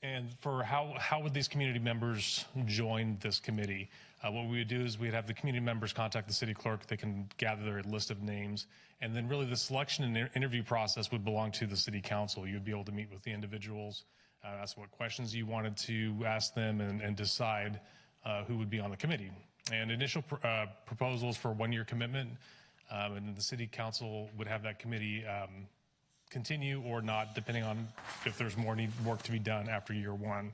And for how would these community members join this committee? What we would do is we'd have the community members contact the city clerk. They can gather their list of names. And then really the selection and interview process would belong to the city council. You'd be able to meet with the individuals, ask what questions you wanted to ask them, and decide who would be on the committee. And initial proposals for 1-year commitment, and the city council would have that committee continue or not, depending on if there's more work to be done after year 1.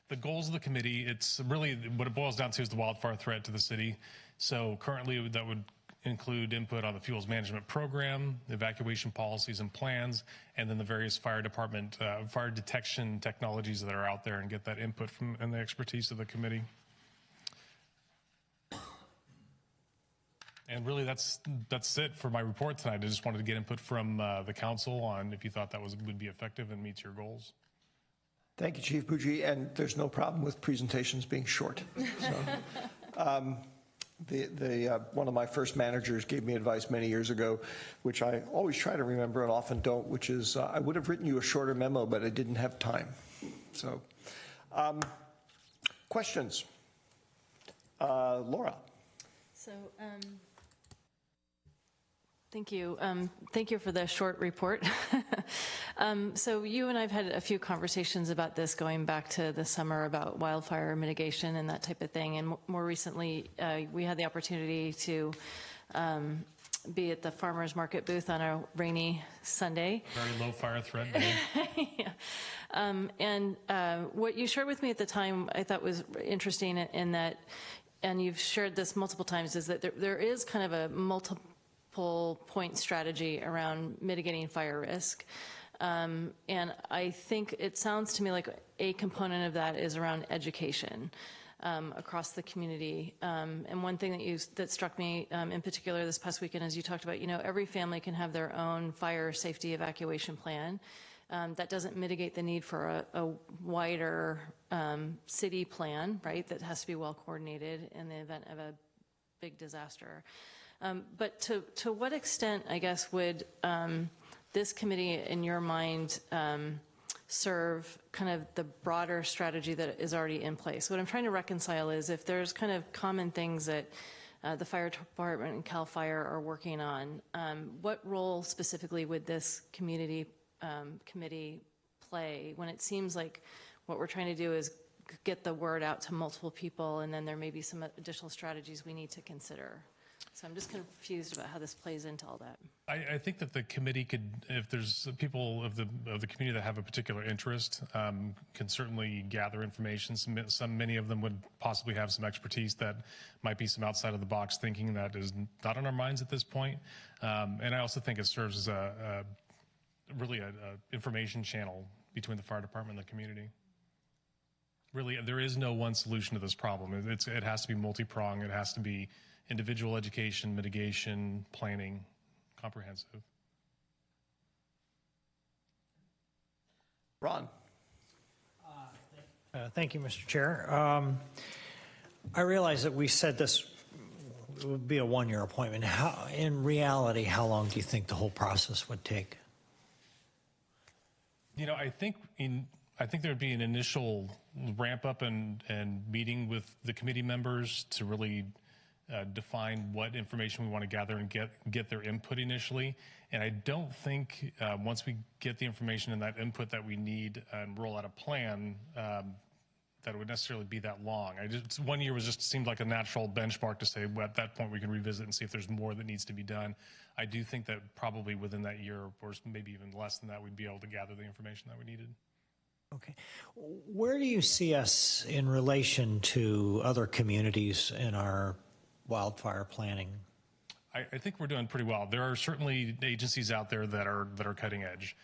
The goals of the committee, it's really what it boils down to is the wildfire threat to the city. So currently that would include input on the fuels management program, evacuation policies and plans, and then the various fire department, fire detection technologies that are out there, and get that input from and the expertise of the committee. And really, that's it for my report tonight. I just wanted to get input from the council on if you thought that would be effective and meets your goals. Thank you, Chief Pucci, and there's no problem with presentations being short. So, one of my first managers gave me advice many years ago, which I always try to remember and often don't, which is I would have written you a shorter memo, but I didn't have time. So, questions? Laura. So, thank you. Thank you for the short report. So you and I have had a few conversations about this going back to the summer about wildfire mitigation and that type of thing. And more recently, we had the opportunity to be at the farmers market booth on a rainy Sunday. Very low fire threat day. Yeah. What you shared with me at the time I thought was interesting in that, and you've shared this multiple times, is that there is kind of a multiple point strategy around mitigating fire risk. And I think it sounds to me like a component of that is around education across the community. And one thing that struck me in particular this past weekend is you talked about, every family can have their own fire safety evacuation plan. That doesn't mitigate the need for a wider city plan, right, that has to be well coordinated in the event of a big disaster. But to what extent, I guess, would this committee, in your mind, serve kind of the broader strategy that is already in place? What I'm trying to reconcile is if there's kind of common things that the fire department and CAL FIRE are working on, what role specifically would this committee play when it seems like what we're trying to do is get the word out to multiple people, and then there may be some additional strategies we need to consider? So I'm just confused about how this plays into all that. I think that the committee could, if there's people of the community that have a particular interest, can certainly gather information. Many of them would possibly have some expertise that might be some outside of the box thinking that is not on our minds at this point. And I also think it serves as a information channel between the fire department and the community. Really, there is no one solution to this problem. It has to be multi-pronged. It has to be individual education, mitigation, planning, comprehensive. Ron. Thank you, Mr. Chair. I realize that we said this would be a 1-year appointment. In reality, how long do you think the whole process would take? I think there would be an initial ramp up and meeting with the committee members to really define what information we want to gather and get their input initially. And I don't think once we get the information and that input that we need and roll out a plan, that it would necessarily be that long. 1 year seemed like a natural benchmark to say, well, at that point we can revisit and see if there's more that needs to be done. I do think that probably within that year, or maybe even less than that, we'd be able to gather the information that we needed. Okay. Where do you see us in relation to other communities in our wildfire planning? I think we're doing pretty well. There are certainly agencies out there that are cutting edge.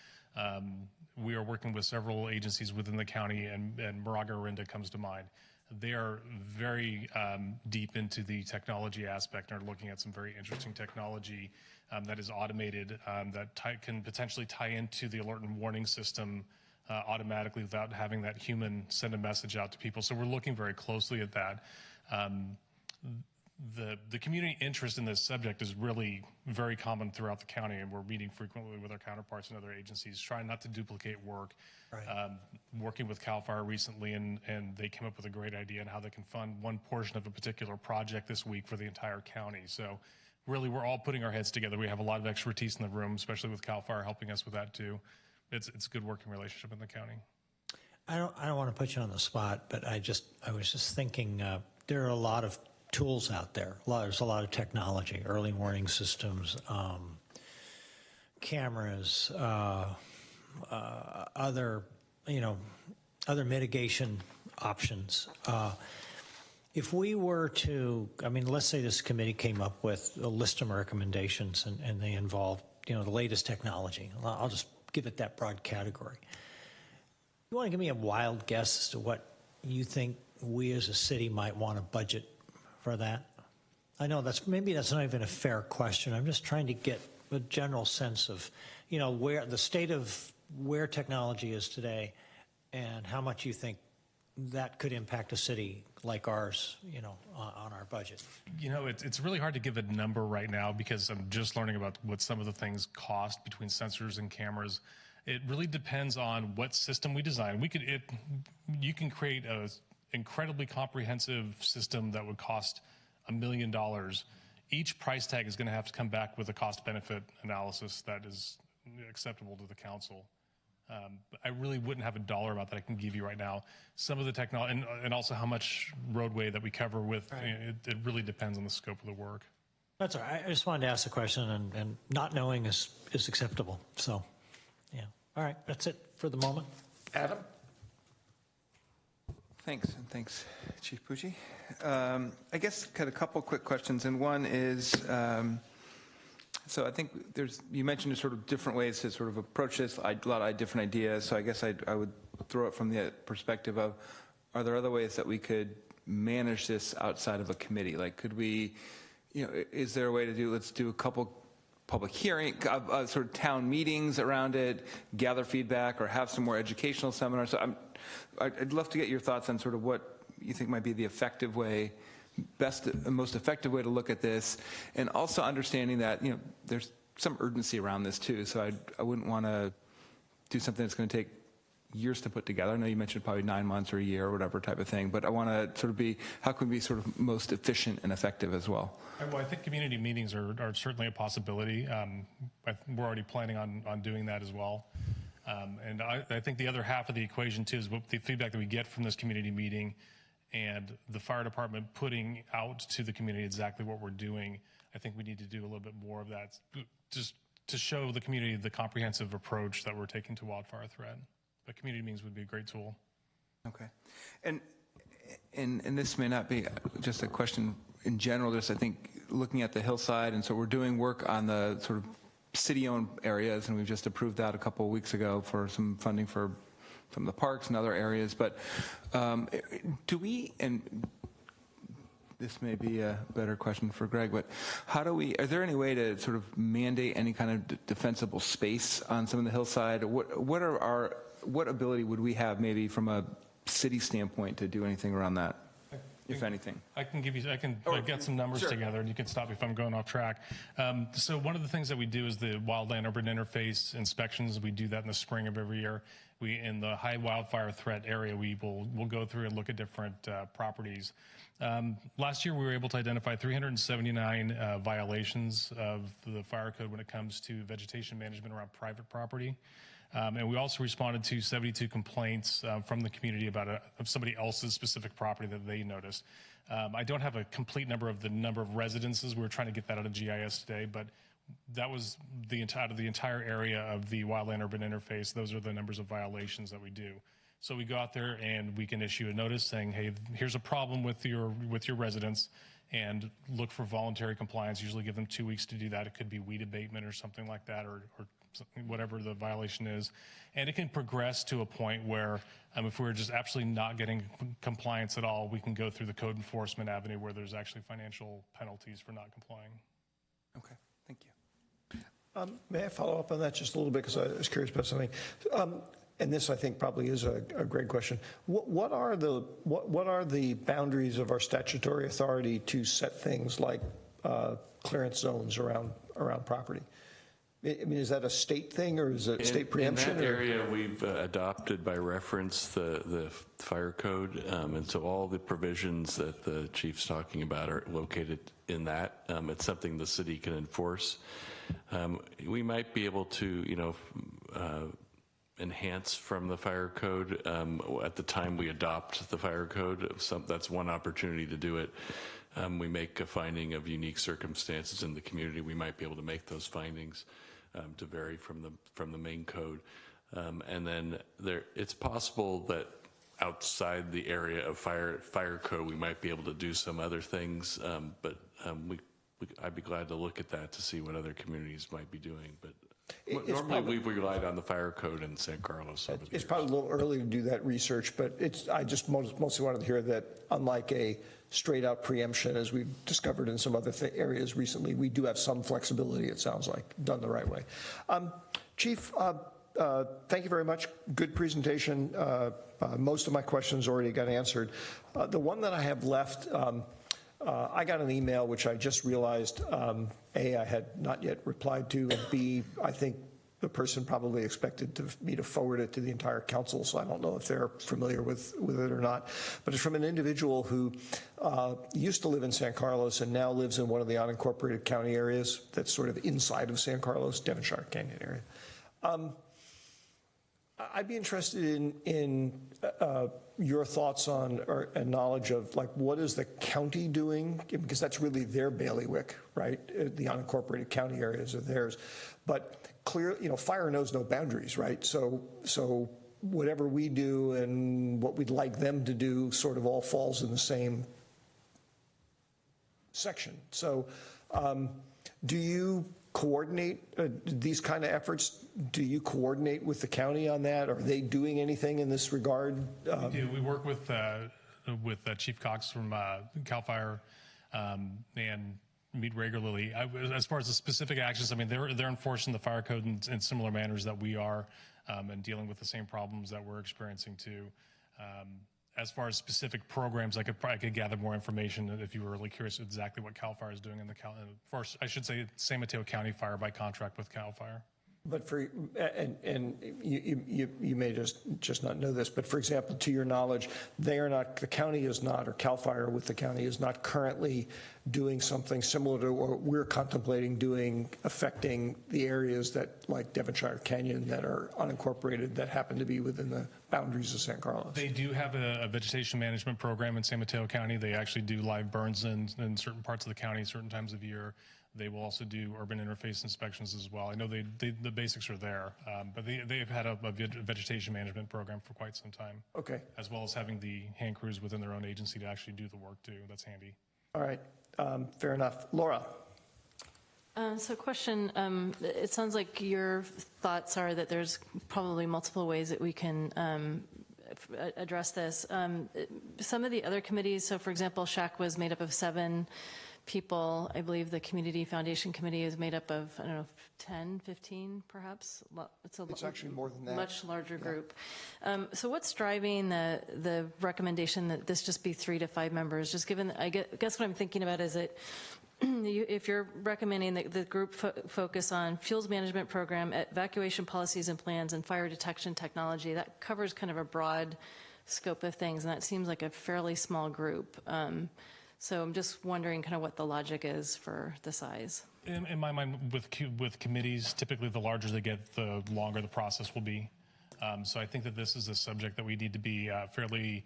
We are working with several agencies within the county, and Moraga Orinda comes to mind. They are very deep into the technology aspect and are looking at some very interesting technology that is automated, that can potentially tie into the alert and warning system automatically without having that human send a message out to people. So we're looking very closely at that. The community interest in this subject is really very common throughout the county, and we're meeting frequently with our counterparts in other agencies, trying not to duplicate work. Right. Working with CAL FIRE recently, and they came up with a great idea on how they can fund one portion of a particular project this week for the entire county. So really, we're all putting our heads together. We have a lot of expertise in the room, especially with CAL FIRE helping us with that too. It's a good working relationship in the county. I don't want to put you on the spot, but I was just thinking there are a lot of tools out there. There's a lot of technology, early warning systems, cameras, other mitigation options. If we were to, let's say this committee came up with a list of recommendations and they involved, the latest technology. I'll just give it that broad category. You want to give me a wild guess as to what you think we as a city might want to budget for that? I know maybe that's not even a fair question. I'm just trying to get a general sense of, where the state of where technology is today and how much you think that could impact a city like ours, on our budget. It's really hard to give a number right now because I'm just learning about what some of the things cost between sensors and cameras. It really depends on what system we design. You can create a incredibly comprehensive system that would cost $1 million. Each price tag is going to have to come back with a cost-benefit analysis that is acceptable to the council. I really wouldn't have a dollar amount that I can give you right now. Some of the technology, and also how much roadway that we cover with, right. It really depends on the scope of the work. That's all right. I just wanted to ask the question, and not knowing is acceptable. So, yeah. All right. That's it for the moment. Adam? Thanks, and thanks, Chief Pucci. I guess kind of a couple quick questions, and one is, so I think you mentioned sort of different ways to sort of approach this, a lot of different ideas, so I guess I would throw it from the perspective of, are there other ways that we could manage this outside of a committee? Like, could we, is there a way to let's do a couple public hearing, sort of town meetings around it, gather feedback, or have some more educational seminars? So I'd love to get your thoughts on sort of what you think might be the effective way, most effective way to look at this, and also understanding that there's some urgency around this too. So I wouldn't want to do something that's going to take years to put together. I know you mentioned probably 9 months or a year or whatever type of thing, but I want to sort of how can we be sort of most efficient and effective as well? Well, I think community meetings are certainly a possibility. We're already planning on doing that as well. And I think the other half of the equation too is what the feedback that we get from this community meeting and the fire department putting out to the community exactly what we're doing. I think we need to do a little bit more of that just to show the community the comprehensive approach that we're taking to wildfire threat. But community meetings would be a great tool. Okay. And this may not be just a question in general, just I think looking at the hillside, and so we're doing work on the sort of city-owned areas, and we've just approved that a couple of weeks ago for some funding for some of the parks and other areas. But do we, and this may be a better question for Greg, but are there any way to sort of mandate any kind of defensible space on some of the hillside? What ability would we have maybe from a city standpoint to do anything around that, if anything? I can get some numbers together, and you can stop me if I'm going off track. So one of the things that we do is the wildland urban interface inspections. We do that in the spring of every year. in the high wildfire threat area, we'll go through and look at different properties. Last year, we were able to identify 379 violations of the fire code when it comes to vegetation management around private property. And we also responded to 72 complaints from the community about of somebody else's specific property that they noticed. I don't have a complete number of the number of residences. We were trying to get that out of GIS today, but that was out of the entire area of the wildland-urban interface. Those are the numbers of violations that we do. So we go out there and we can issue a notice saying, hey, here's a problem with your residents, and look for voluntary compliance. Usually give them 2 weeks to do that. It could be weed abatement or something like that, or whatever the violation is. And it can progress to a point where if we're just absolutely not getting compliance at all, we can go through the code enforcement avenue where there's actually financial penalties for not complying. Okay, thank you. May I follow up on that just a little bit, because I was curious about something. And this, I think, probably is a great question. What are the boundaries of our statutory authority to set things like clearance zones around property? I mean, is that a state thing, or is it state preemption? In that area, we've adopted by reference the fire code, and so all the provisions that the chief's talking about are located in that. It's something the city can enforce. We might be able to, enhance from the fire code at the time we adopt the fire code. That's one opportunity to do it. We make a finding of unique circumstances in the community. We might be able to make those findings to vary from the main code. And then it's possible that outside the area of fire code, we might be able to do some other things, but I'd be glad to look at that to see what other communities might be doing. But normally we've relied on the fire code in San Carlos. It's probably a little early to do that research, but I just mostly wanted to hear that unlike a straight out preemption, as we've discovered in some other areas recently, we do have some flexibility, it sounds like, done the right way. Chief, thank you very much. Good presentation. Most of my questions already got answered. The one that I have left, I got an email which I just realized, A, I had not yet replied to, and B, I think the person probably expected me to forward it to the entire council, so I don't know if they're familiar with it or not. But it's from an individual who used to live in San Carlos and now lives in one of the unincorporated county areas that's sort of inside of San Carlos, Devonshire Canyon area. I'd be interested in your thoughts on and knowledge of, like, what is the county doing? Because that's really their bailiwick, right? The unincorporated county areas are theirs. But clear, fire knows no boundaries, right? So whatever we do and what we'd like them to do sort of all falls in the same section. So do you coordinate these kind of efforts? Do you coordinate with the county on that? Are they doing anything in this regard? We do. We work with Chief Cox from CAL FIRE and meet regularly. As far as the specific actions, I mean, they're enforcing the fire code in similar manners that we are, and dealing with the same problems that we're experiencing too. As far as specific programs, I could gather more information if you were really curious exactly what CAL FIRE is doing in first, I should say San Mateo County Fire by contract with CAL FIRE. But and you may just not know this, but for example, to your knowledge, the county is not, or CAL FIRE with the county is not currently doing something similar to what we're contemplating doing, affecting the areas that, like Devonshire Canyon, that are unincorporated, that happen to be within the boundaries of San Carlos. They do have a vegetation management program in San Mateo County. They actually do live burns in certain parts of the county, certain times of year. They will also do urban interface inspections as well. I know the basics are there, but they've had a vegetation management program for quite some time. Okay. As well as having the hand crews within their own agency to actually do the work too. That's handy. All right, fair enough. Laura. So question, it sounds like your thoughts are that there's probably multiple ways that we can address this. Some of the other committees, so for example, SHAC was made up of 7 people. I believe the Community Foundation Committee is made up of, I don't know, 10, 15 perhaps? It's actually more than that. Much larger group. So what's driving the recommendation that this just be 3 to 5 members? Just given, I guess what I'm thinking about is that if you're recommending that the group focus on fuels management program, evacuation policies and plans, and fire detection technology, that covers kind of a broad scope of things, and that seems like a fairly small group. So I'm just wondering kind of what the logic is for the size. In my mind, with committees, typically the larger they get, the longer the process will be. So I think that this is a subject that we need to be fairly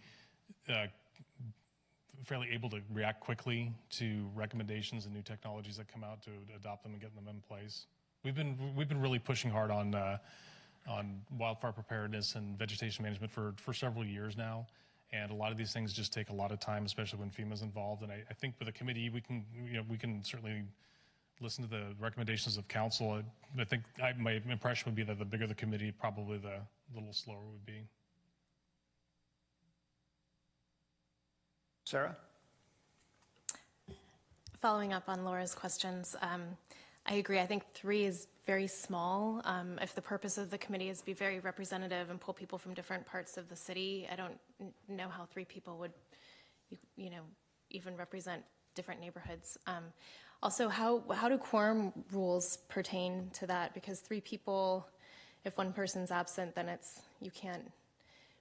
able to react quickly to recommendations and new technologies that come out, to adopt them and get them in place. We've been really pushing hard on wildfire preparedness and vegetation management for several years now. And a lot of these things just take a lot of time, especially when FEMA's involved. And I think with a committee, we can certainly listen to the recommendations of council. I think my impression would be that the bigger the committee, probably the little slower it would be. Sarah? Following up on Laura's questions, I agree. I think 3 is very small. If the purpose of the committee is to be very representative and pull people from different parts of the city, I don't know how 3 people would, even represent different neighborhoods. Also, how do quorum rules pertain to that? Because 3 people, if one person's absent, then you can't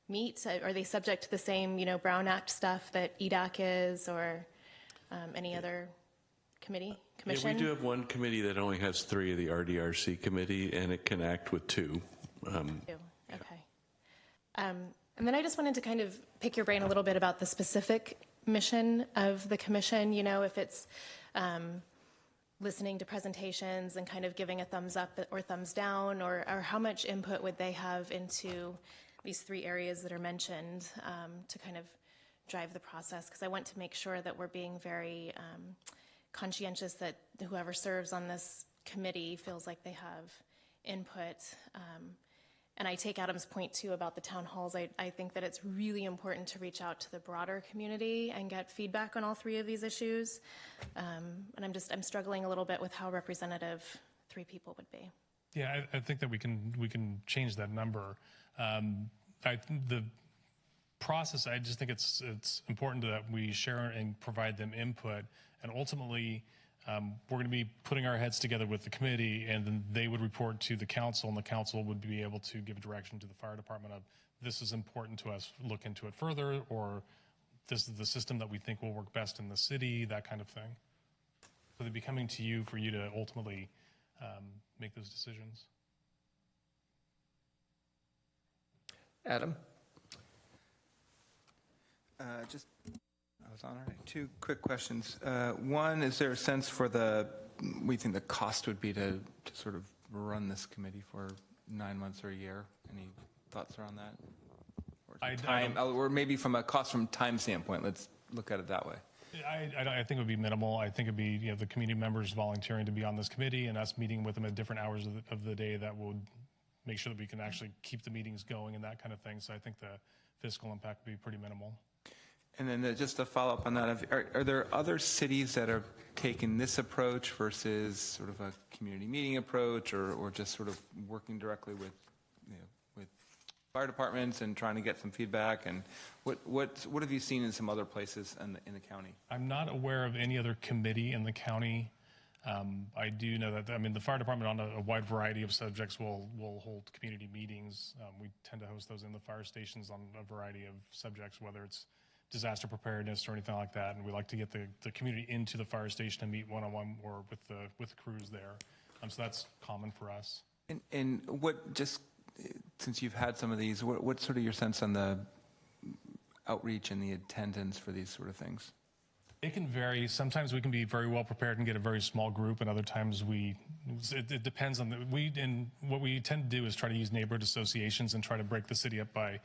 meet. Are they subject to the same, Brown Act stuff that EDAC is, or any other commission? Yeah, we do have one committee that only has 3 of the RDRC committee, and it can act with 2. Okay. And then I just wanted to kind of pick your brain a little bit about the specific mission of the commission, if it's listening to presentations and kind of giving a thumbs up or thumbs down, or how much input would they have into these 3 areas that are mentioned to kind of drive the process? Because I want to make sure that we're being very conscientious that whoever serves on this committee feels like they have input. And I take Adam's point too about the town halls. I think that it's really important to reach out to the broader community and get feedback on all 3 of these issues. And I'm struggling a little bit with how representative 3 people would be. Yeah, I think that we can change that number. The process, I just think it's important that we share and provide them input, and ultimately we're going to be putting our heads together with the committee, and then they would report to the council, and the council would be able to give direction to the fire department of, this is important to us, look into it further, or this is the system that we think will work best in the city, that kind of thing. So they'd be coming to you for you to ultimately make those decisions. Adam? I was on already. 2 quick questions. One, is there a sense for we think the cost would be to sort of run this committee for 9 months or a year? Any thoughts around that? Or maybe from a cost from time standpoint, let's look at it that way. I think it would be minimal. I think it would be the community members volunteering to be on this committee and us meeting with them at different hours of the day that would make sure that we can actually keep the meetings going and that kind of thing. So I think the fiscal impact would be pretty minimal. And then just to follow up on that, are there other cities that are taking this approach versus sort of a community meeting approach, or just sort of working directly with fire departments and trying to get some feedback? And what have you seen in some other places in the county? I'm not aware of any other committee in the county. I do know that, the fire department on a wide variety of subjects will hold community meetings. We tend to host those in the fire stations on a variety of subjects, whether it's disaster preparedness or anything like that. And we like to get the community into the fire station and meet one-on-one or with the crews there. So that's common for us. And since you've had some of these, what's sort of your sense on the outreach and the attendance for these sort of things? It can vary. Sometimes we can be very well prepared and get a very small group, and other times it depends on what we tend to do is try to use neighborhood associations and try to break the city up by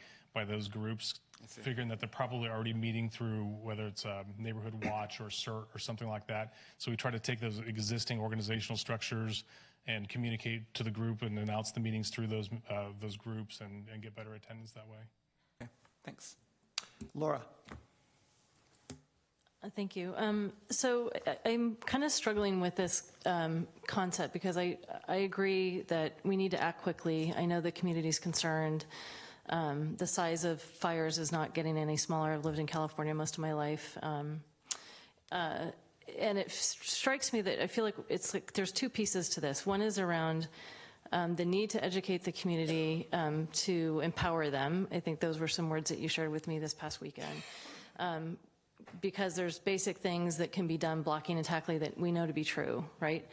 those groups, figuring that they're probably already meeting through, whether it's a neighborhood watch or CERT or something like that. So we try to take those existing organizational structures and communicate to the group and announce the meetings through those groups and get better attendance that way. Okay, thanks. Laura? Thank you. So I'm kind of struggling with this concept because I agree that we need to act quickly. I know the community's concerned. The size of fires is not getting any smaller. I've lived in California most of my life. And it strikes me that I feel like it's like there's two pieces to this. One is around the need to educate the community, to empower them. I think those were some words that you shared with me this past weekend. Because there's basic things that can be done, blocking and tackling, that we know to be true, right?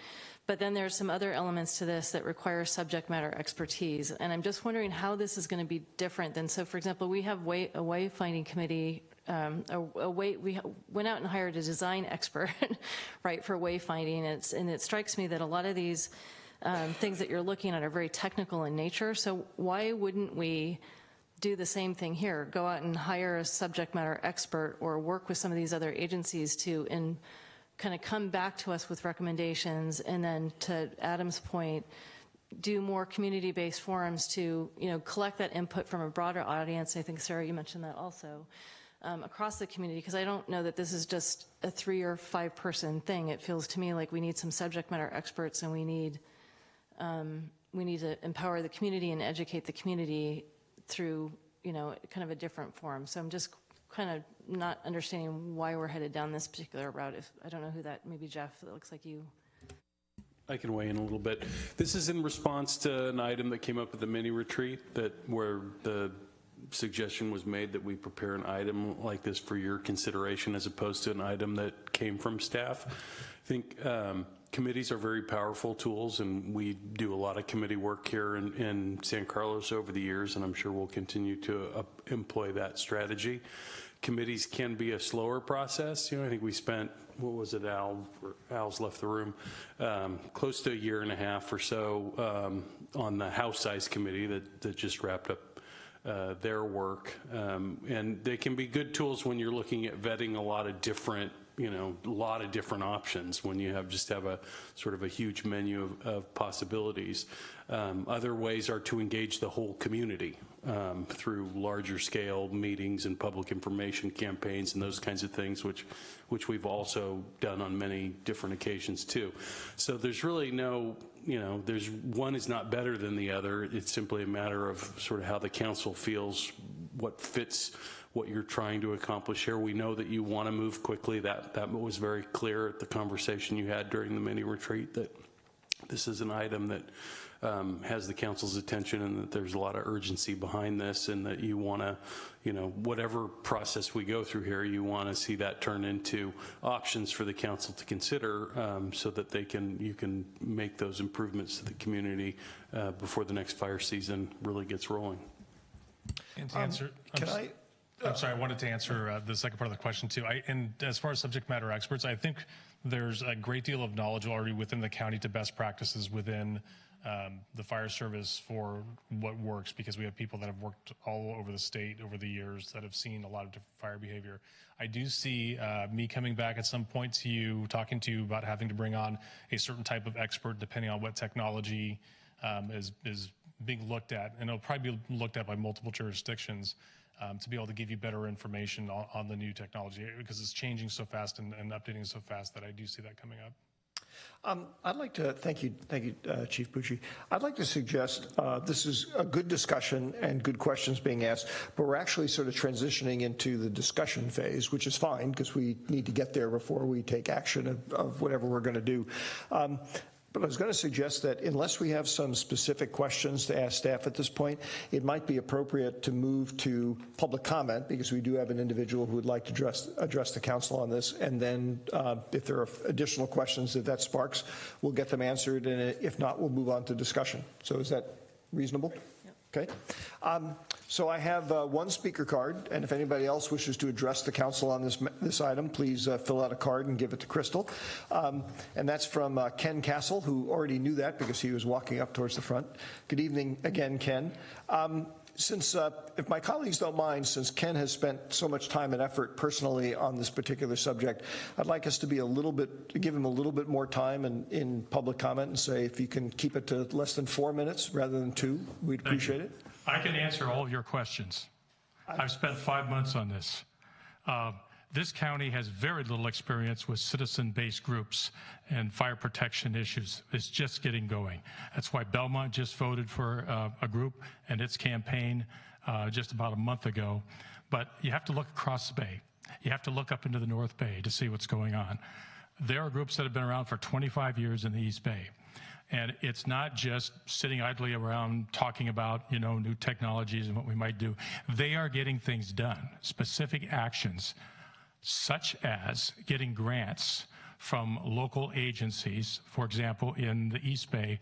But then there's some other elements to this that require subject matter expertise. And I'm just wondering how this is going to be different than, so for example, we have a wayfinding committee, we went out and hired a design expert, right, for wayfinding. And it strikes me that a lot of these things that you're looking at are very technical in nature. So why wouldn't we do the same thing here? Go out and hire a subject matter expert or work with some of these other agencies to kind of come back to us with recommendations, and then, to Adam's point, do more community-based forums to, collect that input from a broader audience. I think, Sarah, you mentioned that also, across the community, because I don't know that this is just a 3 or 5 person thing. It feels to me like we need some subject matter experts, and we need to empower the community and educate the community through, kind of a different form. So I'm just kind of not understanding why we're headed down this particular route. If I don't know who that, maybe Jeff, it looks like you. I can weigh in a little bit. This is in response to an item that came up at the mini retreat where the suggestion was made that we prepare an item like this for your consideration as opposed to an item that came from staff. I think committees are very powerful tools, and we do a lot of committee work here in San Carlos over the years, and I'm sure we'll continue to employ that strategy. Committees can be a slower process. I think we spent, what was it, Al's left the room, close to 1.5 years or so on the House Size Committee that just wrapped up their work. And they can be good tools when you're looking at vetting a lot of different options, when you have a sort of a huge menu of possibilities. Other ways are to engage the whole community through larger scale meetings and public information campaigns and those kinds of things, which we've also done on many different occasions too. So there's really no, there's one is not better than the other. It's simply a matter of sort of how the council feels, what fits what you're trying to accomplish here. We know that you want to move quickly. That was very clear at the conversation you had during the mini retreat, that this is an item that has the council's attention, and that there's a lot of urgency behind this, and that you want to, whatever process we go through here, you want to see that turn into options for the council to consider, so that you can make those improvements to the community before the next fire season really gets rolling. And to answer, I'm sorry, I wanted to answer the second part of the question too. And as far as subject matter experts, I think there's a great deal of knowledge already within the county to best practices within the fire service for what works, because we have people that have worked all over the state over the years that have seen a lot of different fire behavior. I do see me coming back at some point to you, talking to you about having to bring on a certain type of expert depending on what technology is being looked at, and it'll probably be looked at by multiple jurisdictions. To be able to give you better information on the new technology, because it's changing so fast and updating so fast, that I do see that coming up. I'd like to thank you, Chief Bucci. I'd like to suggest this is a good discussion and good questions being asked, but we're actually sort of transitioning into the discussion phase, which is fine because we need to get there before we take action of whatever we're going to do. But I was going to suggest that unless we have some specific questions to ask staff at this point, it might be appropriate to move to public comment, because we do have an individual who would like to address the council on this. And then if there are additional questions that sparks, we'll get them answered. And if not, we'll move on to discussion. So is that reasonable? Okay. So I have one speaker card, and if anybody else wishes to address the council on this item, please fill out a card and give it to Crystal. And that's from Ken Castle, who already knew that because he was walking up towards the front. Good evening again, Ken. Since, if my colleagues don't mind, since Ken has spent so much time and effort personally on this particular subject, I'd like us to be give him a little bit more time in public comment, and say if you can keep it to less than 4 minutes rather than 2, we'd appreciate it. I can answer all of your questions. I've spent 5 months on this. This county has very little experience with citizen-based groups and fire protection issues. It's just getting going. That's why Belmont just voted for a group and its campaign just about a month ago. But you have to look across the bay. You have to look up into the North Bay to see what's going on. There are groups that have been around for 25 years in the East Bay. And it's not just sitting idly around talking about, new technologies and what we might do. They are getting things done, specific actions, such as getting grants from local agencies. For example, in the East Bay,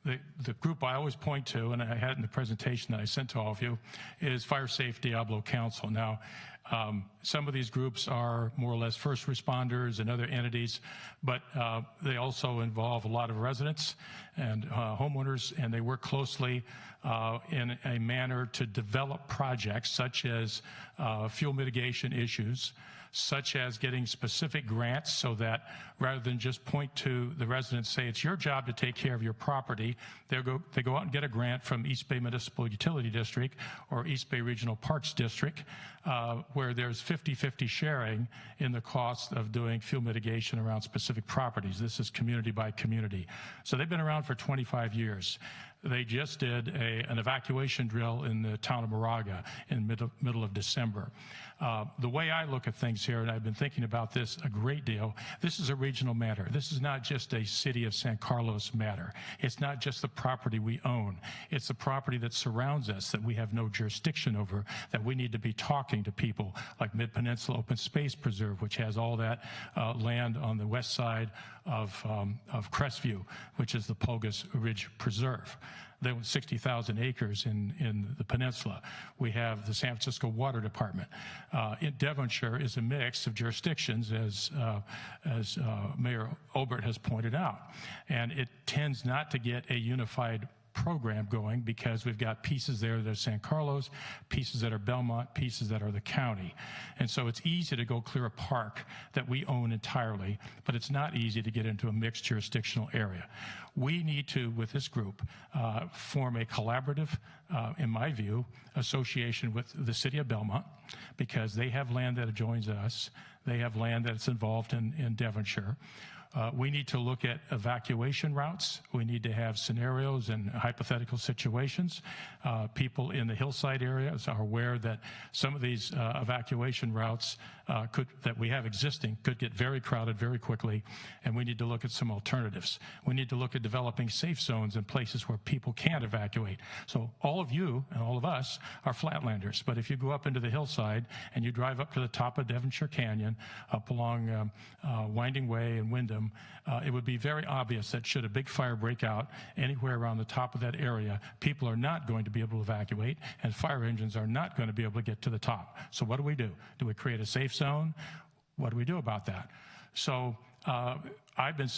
the group I always point to, and I had it in the presentation that I sent to all of you, is Fire Safe Diablo Council. Now, some of these groups are more or less first responders and other entities, but they also involve a lot of residents and homeowners, and they work closely in a manner to develop projects such as fuel mitigation issues, such as getting specific grants so that rather than just point to the residents, say it's your job to take care of your property, they go out and get a grant from East Bay Municipal Utility District or East Bay Regional Parks District, where there's 50-50 sharing in the cost of doing fuel mitigation around specific properties. This is community by community. So they've been around for 25 years. They just did an evacuation drill in the town of Moraga in middle of December. The way I look at things here, and I've been thinking about this a great deal, this is a regional matter. This is not just a city of San Carlos matter. It's not just the property we own. It's the property that surrounds us that we have no jurisdiction over, that we need to be talking to people like Mid-Peninsula Open Space Preserve, which has all that land on the west side of Crestview, which is the Pulgas Ridge Preserve. There were 60,000 acres in the peninsula. We have the San Francisco Water Department. In Devonshire is a mix of jurisdictions, as Mayor Olbert has pointed out, and it tends not to get a unified program going because we've got pieces there that are San Carlos, pieces that are Belmont, pieces that are the county. And so it's easy to go clear a park that we own entirely, but it's not easy to get into a mixed jurisdictional area. We need to, with this group, form a collaborative, in my view, association with the city of Belmont, because they have land that adjoins us. They have land that's involved in Devonshire. We need to look at evacuation routes. We need to have scenarios and hypothetical situations. People in the hillside areas are aware that some of these evacuation routes that we have existing could get very crowded very quickly, and we need to look at some alternatives. We need to look at developing safe zones in places where people can't evacuate. So all of you and all of us are flatlanders, but if you go up into the hillside and you drive up to the top of Devonshire Canyon, up along Winding Way and Wyndham, it would be very obvious that should a big fire break out anywhere around the top of that area, people are not going to be able to evacuate, and fire engines are not going to be able to get to the top. So what do? Do we create a safe zone? What do we do about that? So I've been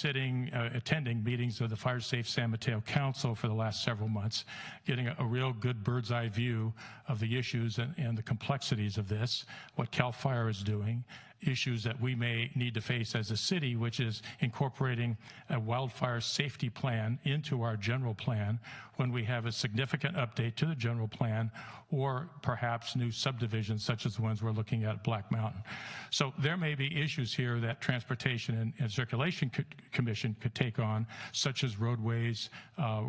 attending meetings of the Fire Safe San Mateo Council for the last several months, getting a real good bird's eye view of the issues and the complexities of this, what CAL FIRE is doing, issues that we may need to face as a city, which is incorporating a wildfire safety plan into our general plan when we have a significant update to the general plan, or perhaps new subdivisions such as the ones we're looking at Black Mountain. So there may be issues here that Transportation and Circulation Commission could take on, such as roadways,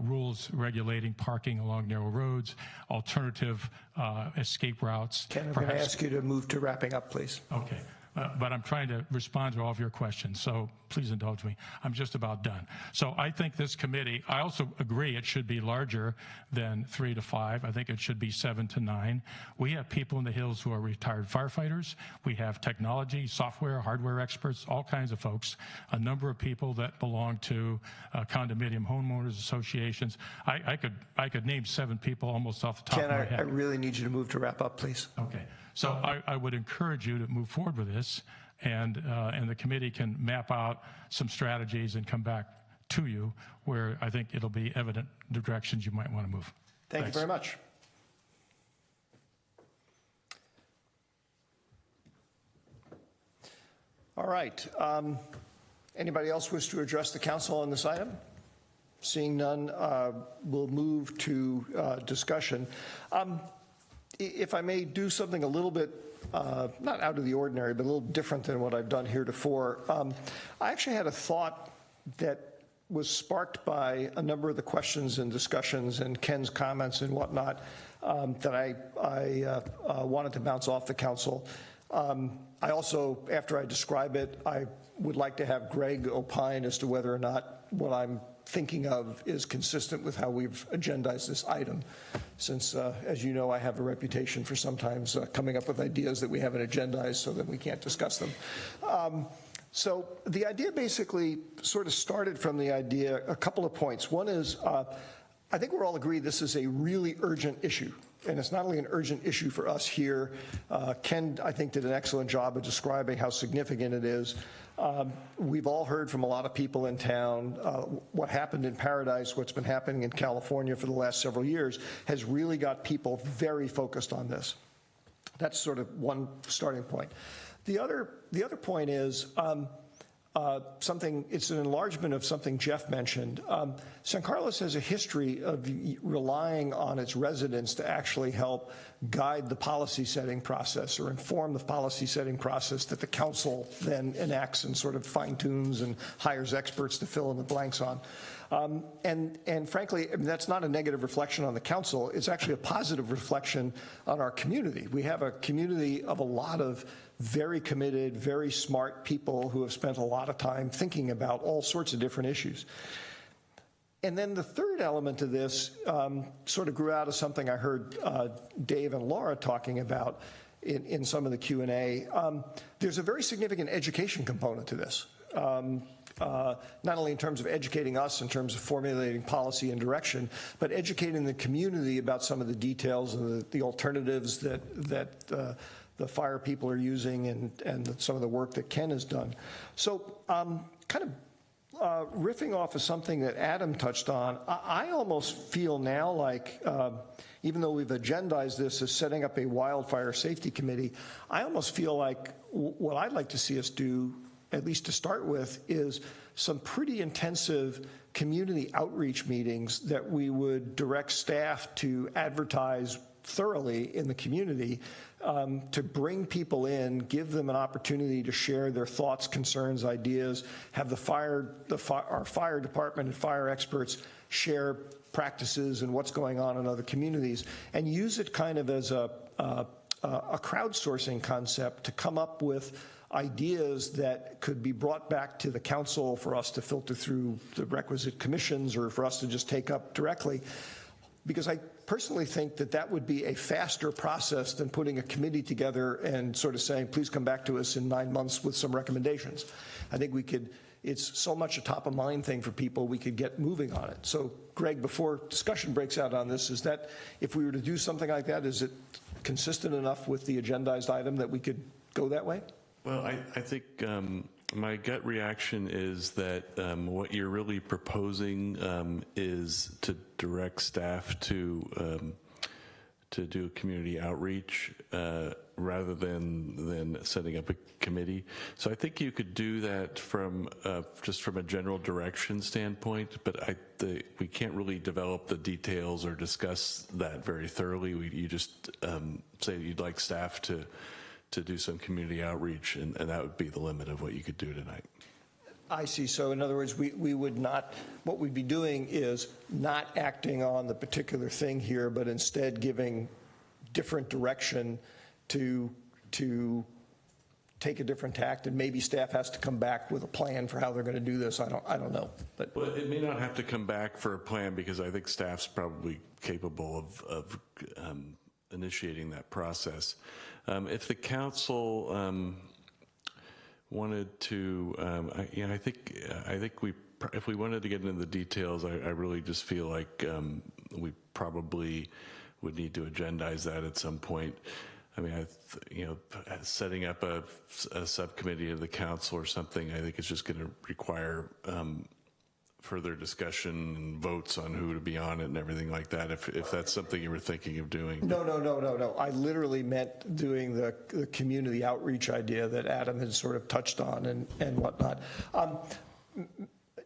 rules regulating parking along narrow roads, alternative escape routes. Ken, I'm going to ask you to move to wrapping up, please. Okay. But I'm trying to respond to all of your questions, so please indulge me. I'm just about done. So I think this committee, I also agree it should be larger than 3 to 5. I think it should be 7 to 9. We have people in the hills who are retired firefighters. We have technology, software, hardware experts, all kinds of folks, a number of people that belong to condominium homeowners associations. I could name 7 people almost off the top of my head. Ken, I really need you to move to wrap up, please. Okay. So I would encourage you to move forward with this, and the committee can map out some strategies and come back to you where I think it'll be evident the directions you might want to move. Thank you very much. All right. Anybody else wish to address the council on this item? Seeing none, we'll move to discussion. if I may do something a little bit, not out of the ordinary, but a little different than what I've done heretofore, I actually had a thought that was sparked by a number of the questions and discussions and Ken's comments and whatnot that I wanted to bounce off the council. I also, after I describe it, I would like to have Greg opine as to whether or not what I'm thinking of is consistent with how we've agendized this item, since, as you know, I have a reputation for sometimes coming up with ideas that we haven't agendized so that we can't discuss them. So the idea basically sort of started from the idea, a couple of points. One is, I think we're all agreed this is a really urgent issue. And it's not only an urgent issue for us here. Ken, I think, did an excellent job of describing how significant it is. We've all heard from a lot of people in town. What happened in Paradise, what's been happening in California for the last several years, has really got people very focused on this. That's sort of one starting point. The other point is something, it's an enlargement of something Jeff mentioned. San Carlos has a history of relying on its residents to actually help guide the policy setting process or inform the policy setting process that the council then enacts and sort of fine tunes and hires experts to fill in the blanks on. And frankly, I mean, that's not a negative reflection on the council. It's actually a positive reflection on our community. We have a community of a lot of very committed, very smart people who have spent a lot of time thinking about all sorts of different issues. And then the third element of this sort of grew out of something I heard Dave and Laura talking about in some of the Q&A. There's a very significant education component to this. Not only in terms of educating us in terms of formulating policy and direction, but educating the community about some of the details and the alternatives that the fire people are using and some of the work that Ken has done. So kind of riffing off of something that Adam touched on, I almost feel now like, even though we've agendized this as setting up a wildfire safety committee, I almost feel like what I'd like to see us do, at least to start with, is some pretty intensive community outreach meetings that we would direct staff to advertise thoroughly in the community, to bring people in, give them an opportunity to share their thoughts, concerns, ideas, have our fire department and fire experts share practices and what's going on in other communities, and use it kind of as a crowdsourcing concept to come up with ideas that could be brought back to the council for us to filter through the requisite commissions or for us to just take up directly. Because I personally think that that would be a faster process than putting a committee together and sort of saying, please come back to us in 9 months with some recommendations. I think we could, it's so much a top of mind thing for people, we could get moving on it. So Greg, before discussion breaks out on this, is that if we were to do something like that, is it consistent enough with the agendized item that we could go that way? Well, I think my gut reaction is that what you're really proposing is to direct staff to do community outreach rather than setting up a committee. So I think you could do that from just from a general direction standpoint, but we can't really develop the details or discuss that very thoroughly. You just say you'd like staff to do some community outreach, and that would be the limit of what you could do tonight. I see. So in other words, we would not, what we'd be doing is not acting on the particular thing here, but instead giving different direction to take a different tact, and maybe staff has to come back with a plan for how they're going to do this. I don't know. But well, it may not have to come back for a plan, because I think staff's probably capable of initiating that process. If the council wanted to, I think if we wanted to get into the details, I really just feel like we probably would need to agendize that at some point. I mean, setting up a subcommittee of the council or something, I think it's just going to require further discussion and votes on who to be on it and everything like that, if that's something you were thinking of doing. No. I literally meant doing the community outreach idea that Adam had sort of touched on and whatnot.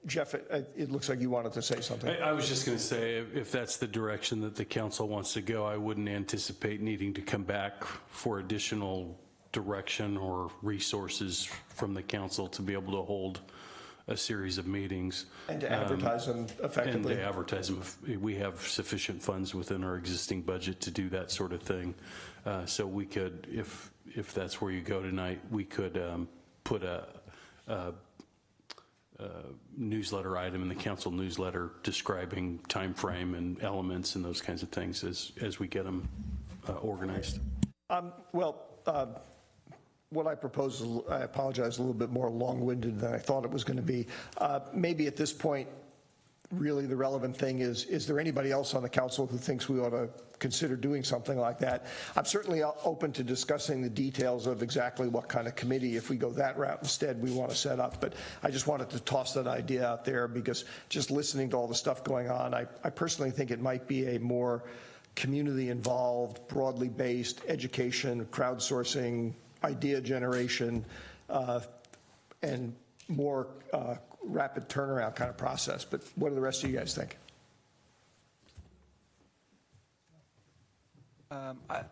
Jeff, it looks like you wanted to say something. I was just going to say, if that's the direction that the council wants to go, I wouldn't anticipate needing to come back for additional direction or resources from the council to be able to hold a series of meetings. And to advertise them effectively. And to advertise them. We have sufficient funds within our existing budget to do that sort of thing. So we could, if that's where you go tonight, we could put a newsletter item in the council newsletter describing time frame and elements and those kinds of things as we get them organized. What I propose is, I apologize, a little bit more long-winded than I thought it was going to be. Maybe at this point, really the relevant thing is there anybody else on the council who thinks we ought to consider doing something like that? I'm certainly open to discussing the details of exactly what kind of committee, if we go that route instead, we want to set up. But I just wanted to toss that idea out there because just listening to all the stuff going on, I personally think it might be a more community-involved, broadly based education, crowdsourcing, idea generation, and more rapid turnaround kind of process. But what do the rest of you guys think? I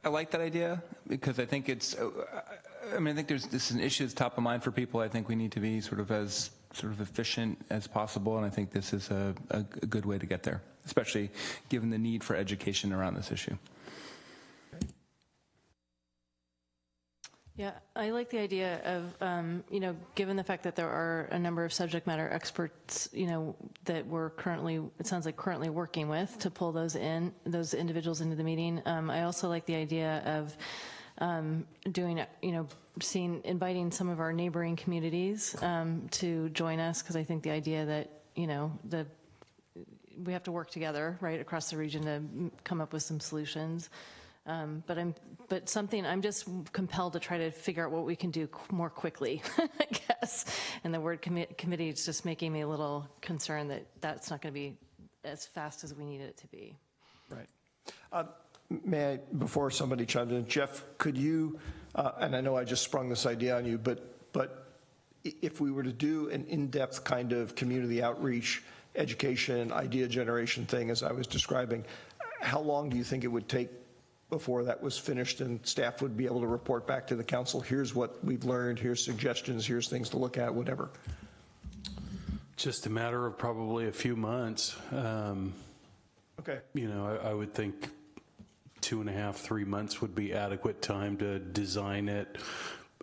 like that idea because I think it's, I think this is an issue that's top of mind for people. I think we need to be as efficient as possible, and I think this is a good way to get there, especially given the need for education around this issue. Yeah, I like the idea of, given the fact that there are a number of subject matter experts, that we're currently, it sounds like currently working with to pull those individuals into the meeting. I also like the idea of doing, inviting some of our neighboring communities to join us, because I think the idea that, we have to work together, right, across the region to come up with some solutions. But I'm just compelled to try to figure out what we can do more quickly, I guess. And the word committee is just making me a little concerned that that's not going to be as fast as we need it to be. Right. May I, before somebody chimes in, Jeff, could you, and I know I just sprung this idea on you, but if we were to do an in-depth kind of community outreach, education, idea generation thing, as I was describing, how long do you think it would take before that was finished and staff would be able to report back to the council, here's what we've learned, here's suggestions, here's things to look at, whatever? Just a matter of probably a few months. Okay. I would think 2.5, 3 months would be adequate time to design it,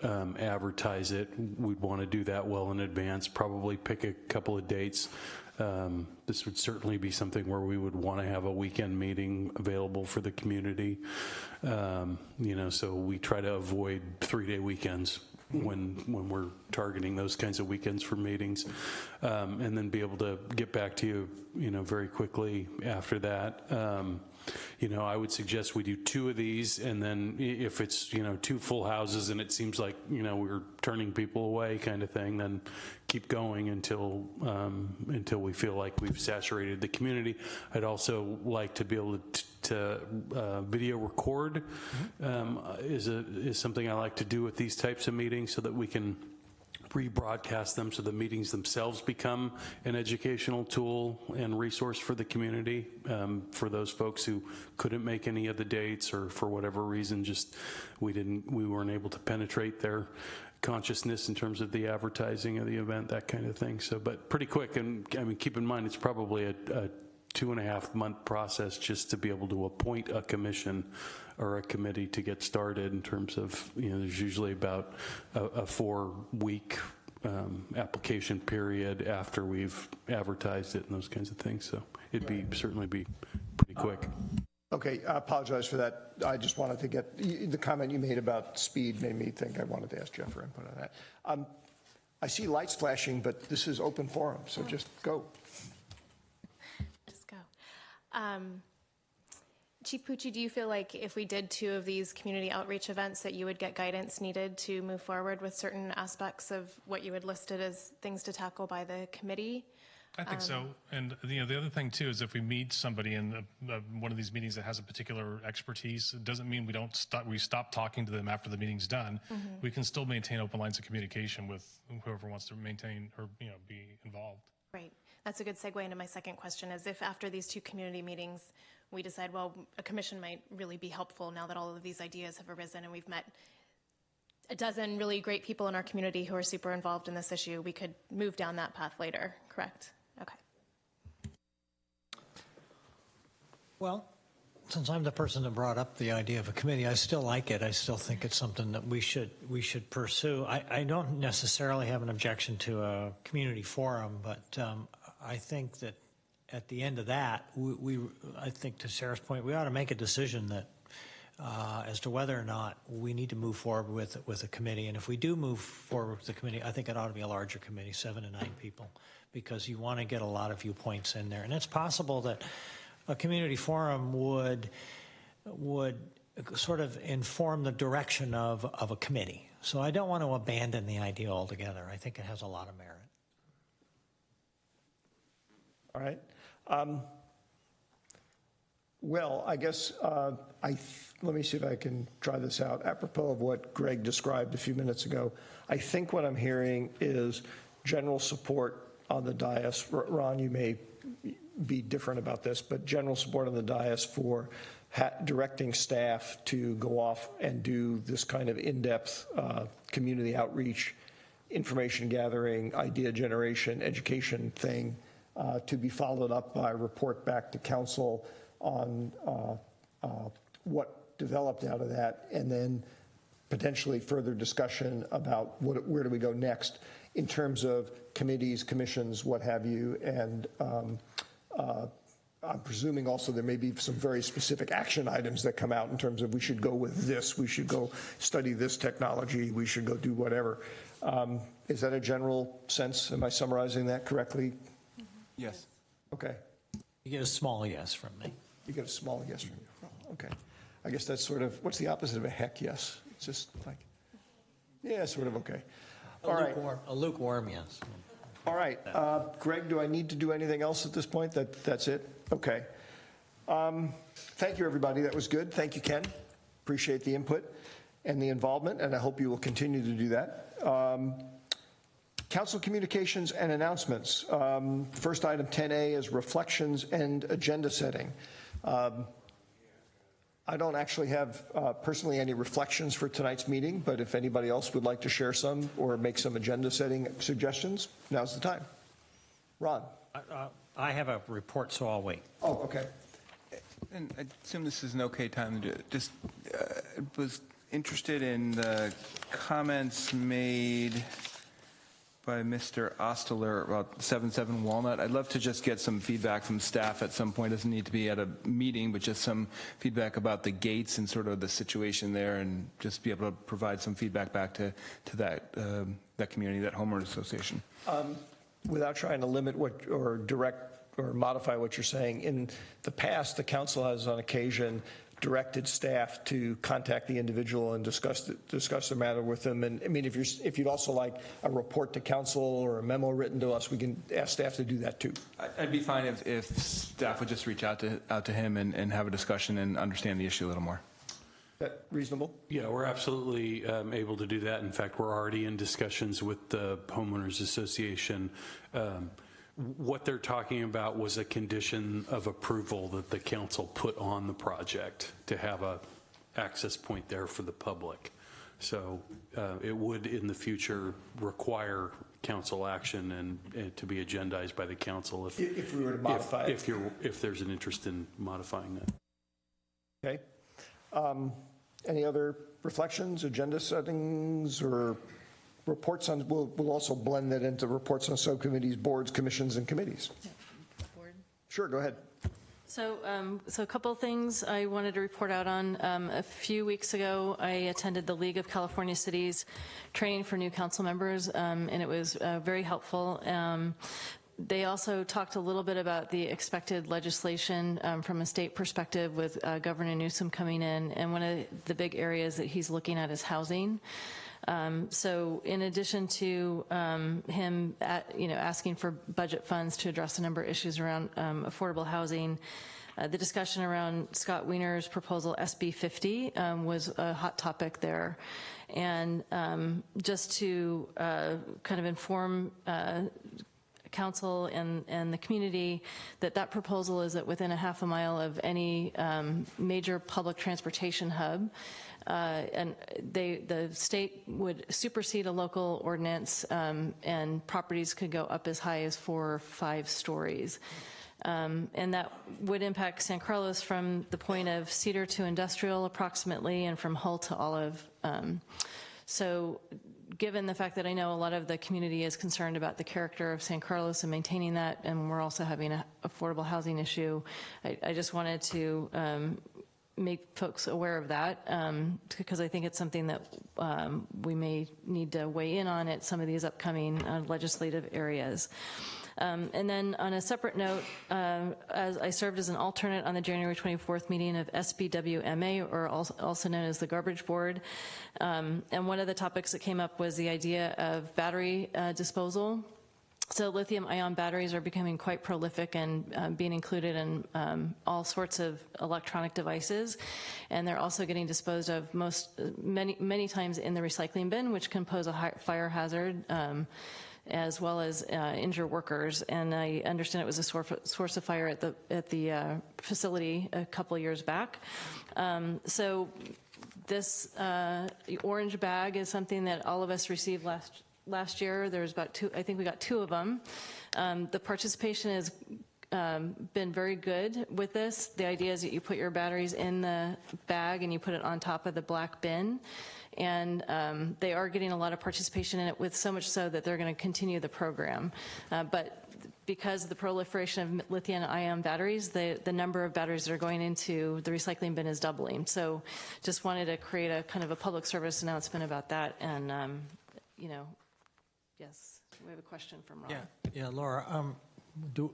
advertise it. We'd want to do that well in advance, probably pick a couple of dates. This would certainly be something where we would want to have a weekend meeting available for the community. So we try to avoid 3-day weekends when we're targeting those kinds of weekends for meetings, and then be able to get back to you, very quickly after that. I would suggest we do 2 of these, and then if it's, 2 full houses and it seems like, we're turning people away kind of thing, then keep going until we feel like we've saturated the community. I'd also like to be able to video record is something I like to do with these types of meetings so that we can rebroadcast them so the meetings themselves become an educational tool and resource for the community, for those folks who couldn't make any of the dates or for whatever reason we weren't able to penetrate their consciousness in terms of the advertising of the event, that kind of thing. So, but pretty quick, and keep in mind it's probably a 2.5 month process just to be able to appoint a commission or a committee to get started in terms of, there's usually about a 4-week application period after we've advertised it and those kinds of things. So it'd certainly be pretty quick. Okay, I apologize for that. I just wanted to get, the comment you made about speed made me think I wanted to ask Jeff for input on that. I see lights flashing, but this is open forum, so just go. Just go. Chief Pucci, do you feel like if we did 2 of these community outreach events that you would get guidance needed to move forward with certain aspects of what you had listed as things to tackle by the committee? I think so. And the other thing too is if we meet somebody in one of these meetings that has a particular expertise, it doesn't mean we stop talking to them after the meeting's done. We can still maintain open lines of communication with whoever wants to maintain or be involved. Right. That's a good segue into my second question, is if after these 2 community meetings, we decide, well, a commission might really be helpful now that all of these ideas have arisen and we've met a dozen really great people in our community who are super involved in this issue, we could move down that path later, correct? Okay. Well, since I'm the person that brought up the idea of a committee, I still like it. I still think it's something that we should pursue. I don't necessarily have an objection to a community forum, but I think that at the end of that, I think to Sarah's point, we ought to make a decision that as to whether or not we need to move forward with a committee. And if we do move forward with the committee, I think it ought to be a larger committee, 7 to 9 people, because you want to get a lot of viewpoints in there. And it's possible that a community forum would sort of inform the direction of a committee. So I don't want to abandon the idea altogether. I think it has a lot of merit. All right. Well, I guess let me see if I can try this out. Apropos of what Greg described a few minutes ago, I think what I'm hearing is general support on the dais. Ron, you may be different about this, but general support on the dais for directing staff to go off and do this kind of in-depth community outreach, information gathering, idea generation, education thing, to be followed up by a report back to council on what developed out of that, and then potentially further discussion about where do we go next in terms of committees, commissions, what have you. And I'm presuming also there may be some very specific action items that come out in terms of we should go with this, we should go study this technology, we should go do whatever. Is that a general sense? Am I summarizing that correctly? Yes. Okay. You get a small yes from me. You get a small yes from you. Okay. I guess that's sort of, what's the opposite of a heck yes? It's just like, yeah, sort of okay. All right. A lukewarm yes. All right. Greg, do I need to do anything else at this point? That's it? Okay. Thank you, everybody. That was good. Thank you, Ken. Appreciate the input and the involvement, and I hope you will continue to do that. Council communications and announcements. First item 10A is reflections and agenda setting. I don't actually have personally any reflections for tonight's meeting, but if anybody else would like to share some or make some agenda setting suggestions, now's the time. Ron. I have a report, so I'll wait. Oh, okay. And I assume this is an okay time to do it. Just was interested in the comments made by Mr. Osteler about 77 Walnut. I'd love to just get some feedback from staff at some point. It doesn't need to be at a meeting, but just some feedback about the gates and sort of the situation there, and just be able to provide some feedback back to that community, that homeowners association. Without trying to limit or direct or modify what you're saying, in the past, the council has on occasion directed staff to contact the individual and discuss the matter with them. And I mean, if you'd also like a report to council or a memo written to us, we can ask staff to do that too. I'd be fine if staff would just reach out to him and have a discussion and understand the issue a little more. Is that reasonable? Yeah, we're absolutely able to do that. In fact, we're already in discussions with the homeowners association. What they're talking about was a condition of approval that the council put on the project to have a access point there for the public. So it would in the future require council action and to be agendized by the council if we were to modify it. If there's an interest in modifying that. Okay. Any other reflections, agenda settings, or reports on? We'll also blend that into reports on subcommittees, boards, commissions, and committees. Sure, go ahead. So a couple of things I wanted to report out on. A few weeks ago, I attended the League of California Cities training for new council members, and it was very helpful. They also talked a little bit about the expected legislation from a state perspective with Governor Newsom coming in, and one of the big areas that he's looking at is housing. So in addition to him asking for budget funds to address a number of issues around affordable housing, the discussion around Scott Wiener's proposal, SB 50, was a hot topic there. And just to kind of inform council and the community that proposal is that within a half a mile of any major public transportation hub, and the state would supersede a local ordinance, and properties could go up as high as 4 or 5 stories. And that would impact San Carlos from the point of Cedar to Industrial approximately, and from Hull to Olive. So given the fact that I know a lot of the community is concerned about the character of San Carlos and maintaining that, and we're also having an affordable housing issue, I just wanted to make folks aware of that, because I think it's something that we may need to weigh in on at some of these upcoming legislative areas. And then on a separate note, as I served as an alternate on the January 24th meeting of SBWMA, or also known as the Garbage Board. And one of the topics that came up was the idea of battery disposal. So lithium-ion batteries are becoming quite prolific and being included in all sorts of electronic devices, and they're also getting disposed of many times in the recycling bin, which can pose a fire hazard, as well as injure workers. And I understand it was a source of fire at the facility a couple of years back. So this orange bag is something that all of us received last year. There was about 2, I think we got 2 of them. The participation has been very good with this. The idea is that you put your batteries in the bag and you put it on top of the black bin. And they are getting a lot of participation in it, with so much so that they're going to continue the program. But because of the proliferation of lithium-ion batteries, the number of batteries that are going into the recycling bin is doubling. So just wanted to create a kind of a public service announcement about that. And, yes, we have a question from Ron. Yeah, Laura,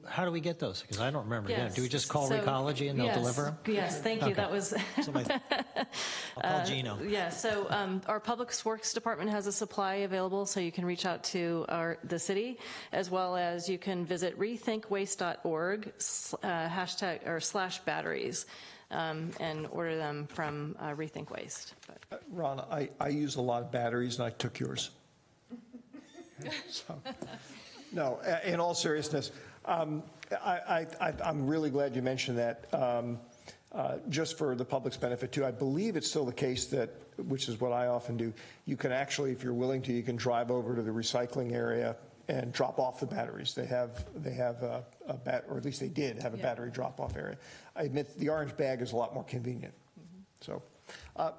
how do we get those? Because I don't remember. Yes. Yeah, do we just call Recology and they'll deliver them? Yes, thank you. Okay. That was... I'll call Gino. Yeah, so our Public Works Department has a supply available, so you can reach out to the city, as well as you can visit rethinkwaste.org /batteries and order them from Rethink Waste. Ron, I use a lot of batteries, and I took yours. So, no, in all seriousness, I'm really glad you mentioned that. Just for the public's benefit too, I believe it's still the case that, which is what I often do, you can actually, if you're willing to, you can drive over to the recycling area and drop off the batteries. They have or at least they did have a battery drop-off area. I admit the orange bag is a lot more convenient. So.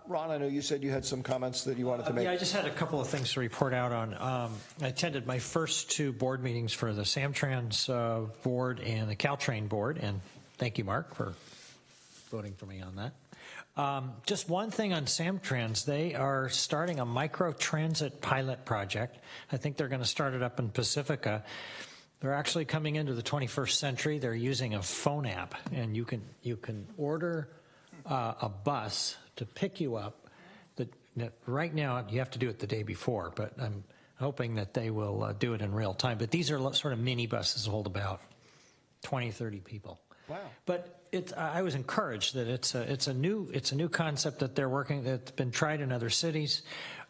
Ron, I know you said you had some comments that you wanted to make. Yeah, I just had a couple of things to report out on. I attended my first 2 board meetings for the Samtrans board and the Caltrain board, and thank you, Mark, for voting for me on that. Just one thing on Samtrans, they are starting a micro-transit pilot project. I think they're going to start it up in Pacifica. They're actually coming into the 21st century. They're using a phone app, and you can order a bus to pick you up. Right now, you have to do it the day before, but I'm hoping that they will do it in real time. But these are sort of mini buses, hold about 20, 30 people. Wow. But I was encouraged that it's a new concept that they're working, that's been tried in other cities,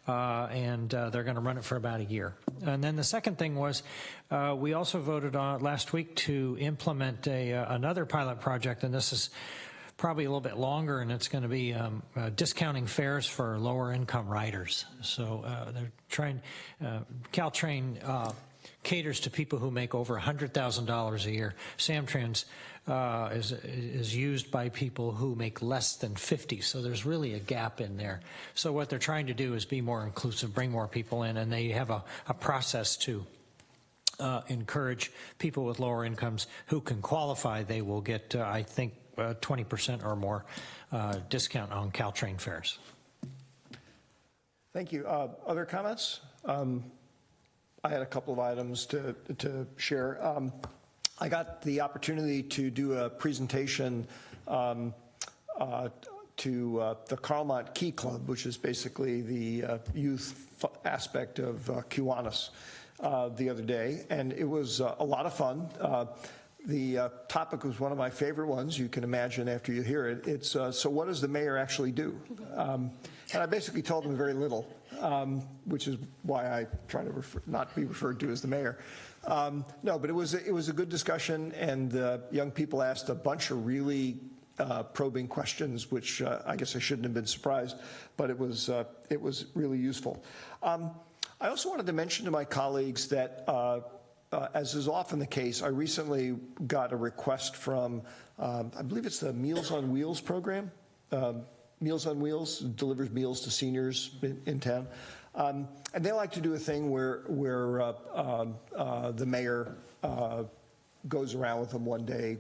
and they're going to run it for about a year. And then the second thing was, we also voted on last week to implement another pilot project, and this is probably a little bit longer, and it's going to be discounting fares for lower income riders. So they're trying, Caltrain caters to people who make over $100,000 a year. Samtrans is used by people who make less than 50, so there's really a gap in there. So what they're trying to do is be more inclusive, bring more people in, and they have a process to encourage people with lower incomes who can qualify. They will get, I think, 20% or more discount on Caltrain fares. Thank you. Other comments? I had a couple of items to share. I got the opportunity to do a presentation to the Carlmont Key Club, which is basically the youth aspect of Kiwanis, the other day, and it was a lot of fun. The topic was one of my favorite ones, you can imagine after you hear it. It's, so what does the mayor actually do? And I basically told them very little, which is why I try to not be referred to as the mayor. No, but it was a good discussion, and young people asked a bunch of really probing questions, which I guess I shouldn't have been surprised, but it was really useful. I also wanted to mention to my colleagues that, as is often the case, I recently got a request from, I believe it's the Meals on Wheels program. Meals on Wheels delivers meals to seniors in town. And they like to do a thing where the mayor goes around with them one day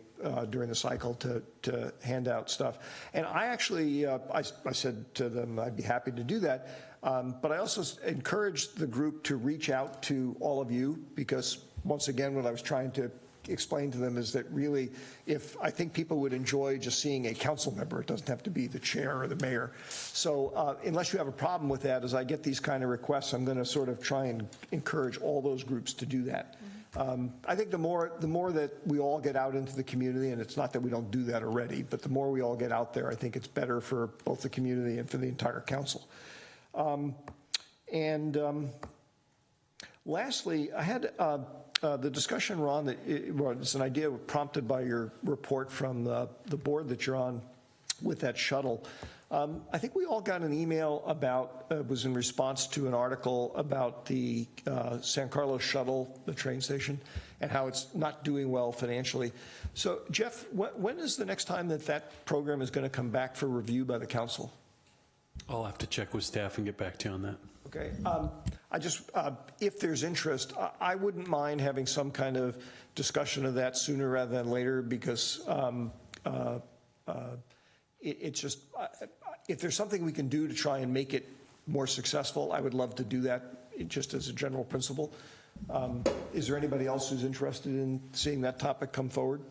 during the cycle to hand out stuff. And I actually, I said to them I'd be happy to do that. But I also encouraged the group to reach out to all of you, because once again, what I was trying to explain to them is that really, if I think people would enjoy just seeing a council member, it doesn't have to be the chair or the mayor. So unless you have a problem with that, as I get these kind of requests, I'm going to sort of try and encourage all those groups to do that. I think the more that we all get out into the community, and it's not that we don't do that already, but the more we all get out there, I think it's better for both the community and for the entire council. Lastly, I had the discussion, Ron, that it's an idea prompted by your report from the board that you're on with that shuttle. I think we all got an email about, it was in response to an article about the San Carlos shuttle, the train station, and how it's not doing well financially. So, Jeff, when is the next time that program is going to come back for review by the council? I'll have to check with staff and get back to you on that. Okay. I just, if there's interest, I wouldn't mind having some kind of discussion of that sooner rather than later, because it's just, if there's something we can do to try and make it more successful, I would love to do that, just as a general principle. Is there anybody else who's interested in seeing that topic come forward?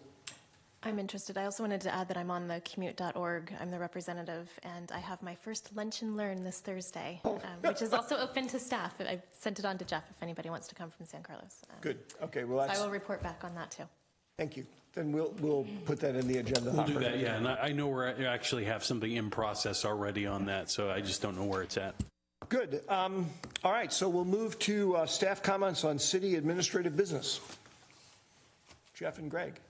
I'm interested. I also wanted to add that I'm on the commute.org. I'm the representative, and I have my first lunch and learn this Thursday, which is also open to staff. I sent it on to Jeff if anybody wants to come from San Carlos. Good. Okay. Well, so I will report back on that too. Thank you. Then we'll put that in the agenda. We'll do that, yeah. And I know we actually have something in process already on that, so I just don't know where it's at. Good. All right. So we'll move to staff comments on city administrative business. Jeff and Greg.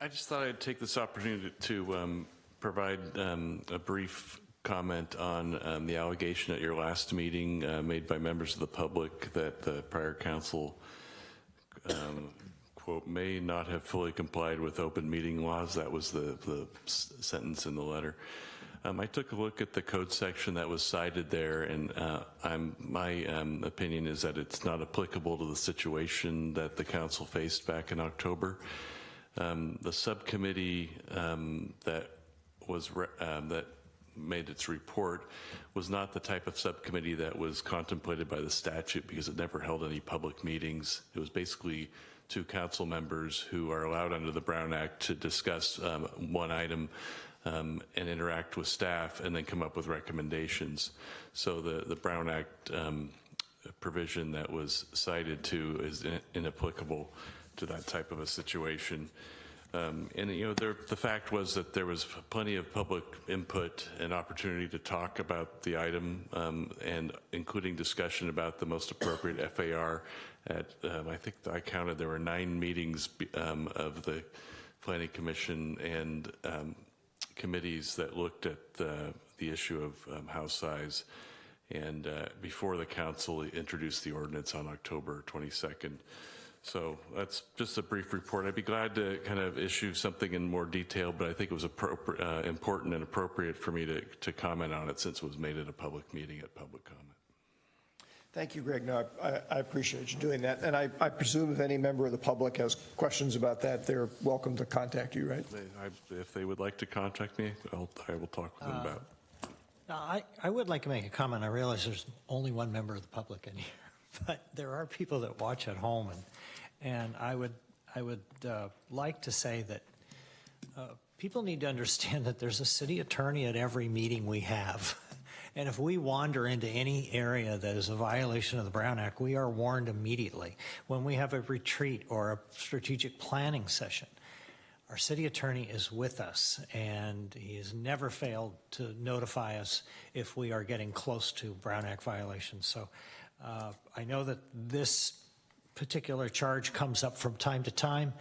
I just thought I'd take this opportunity to provide a brief comment on the allegation at your last meeting made by members of the public that the prior council, quote, may not have fully complied with open meeting laws. That was the sentence in the letter. I took a look at the code section that was cited there, and my opinion is that it's not applicable to the situation that the council faced back in October. The subcommittee that made its report was not the type of subcommittee that was contemplated by the statute, because it never held any public meetings. It was basically two council members who are allowed under the Brown Act to discuss one item and interact with staff and then come up with recommendations. So the Brown Act provision that was cited to is inapplicable to that type of a situation. And you know, the fact was that there was plenty of public input and opportunity to talk about the item, and including discussion about the most appropriate FAR. At I think I counted there were 9 meetings of the Planning Commission and committees that looked at the issue of house size, and before the council introduced the ordinance on October 22nd. So that's just a brief report. I'd be glad to kind of issue something in more detail, but I think it was important and appropriate for me to comment on it, since it was made at a public meeting at public comment. Thank you, Greg. No, I appreciate you doing that. And I presume if any member of the public has questions about that, they're welcome to contact you, right? If they would like to contact me, I will talk with them about it. I would like to make a comment. I realize there's only one member of the public in here, but there are people that watch at home, and I would like to say that People need to understand that there's a city attorney at every meeting we have. And if we wander into any area that is a violation of the Brown Act, we are warned immediately. When we have a retreat or a strategic planning session, our city attorney is with us, and he has never failed to notify us if we are getting close to Brown Act violations. So I know that this particular charge comes up from time to time,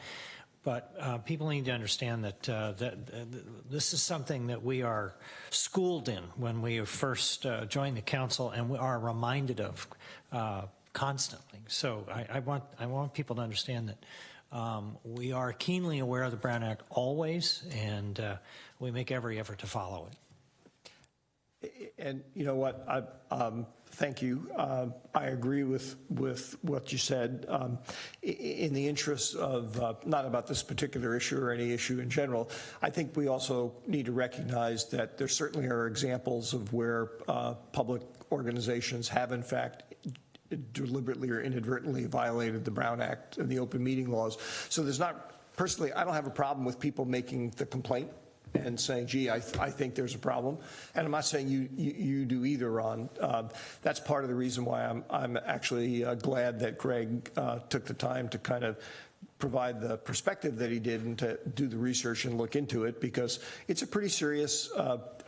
but people need to understand that, this is something that we are schooled in when we first joined the council, and we are reminded of constantly. So I want people to understand that we are keenly aware of the Brown Act always, and we make every effort to follow it. And you know what? Thank you. I agree with what you said. In the interest of not about this particular issue or any issue in general, I think we also need to recognize that there certainly are examples of where public organizations have, in fact, deliberately or inadvertently violated the Brown Act and the open meeting laws. So there's not, personally, I don't have a problem with people making the complaint and saying, gee, I think there's a problem. And I'm not saying you do either, Ron. That's part of the reason why I'm actually glad that Greg took the time to kind of provide the perspective that he did and to do the research and look into it, because it's a pretty serious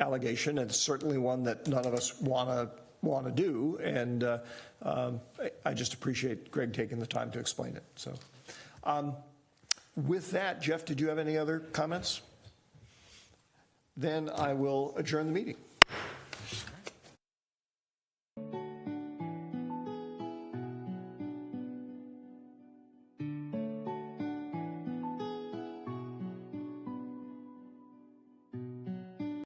allegation, and it's certainly one that none of us want to do. And I just appreciate Greg taking the time to explain it. So with that, Jeff, did you have any other comments? Then I will adjourn the meeting.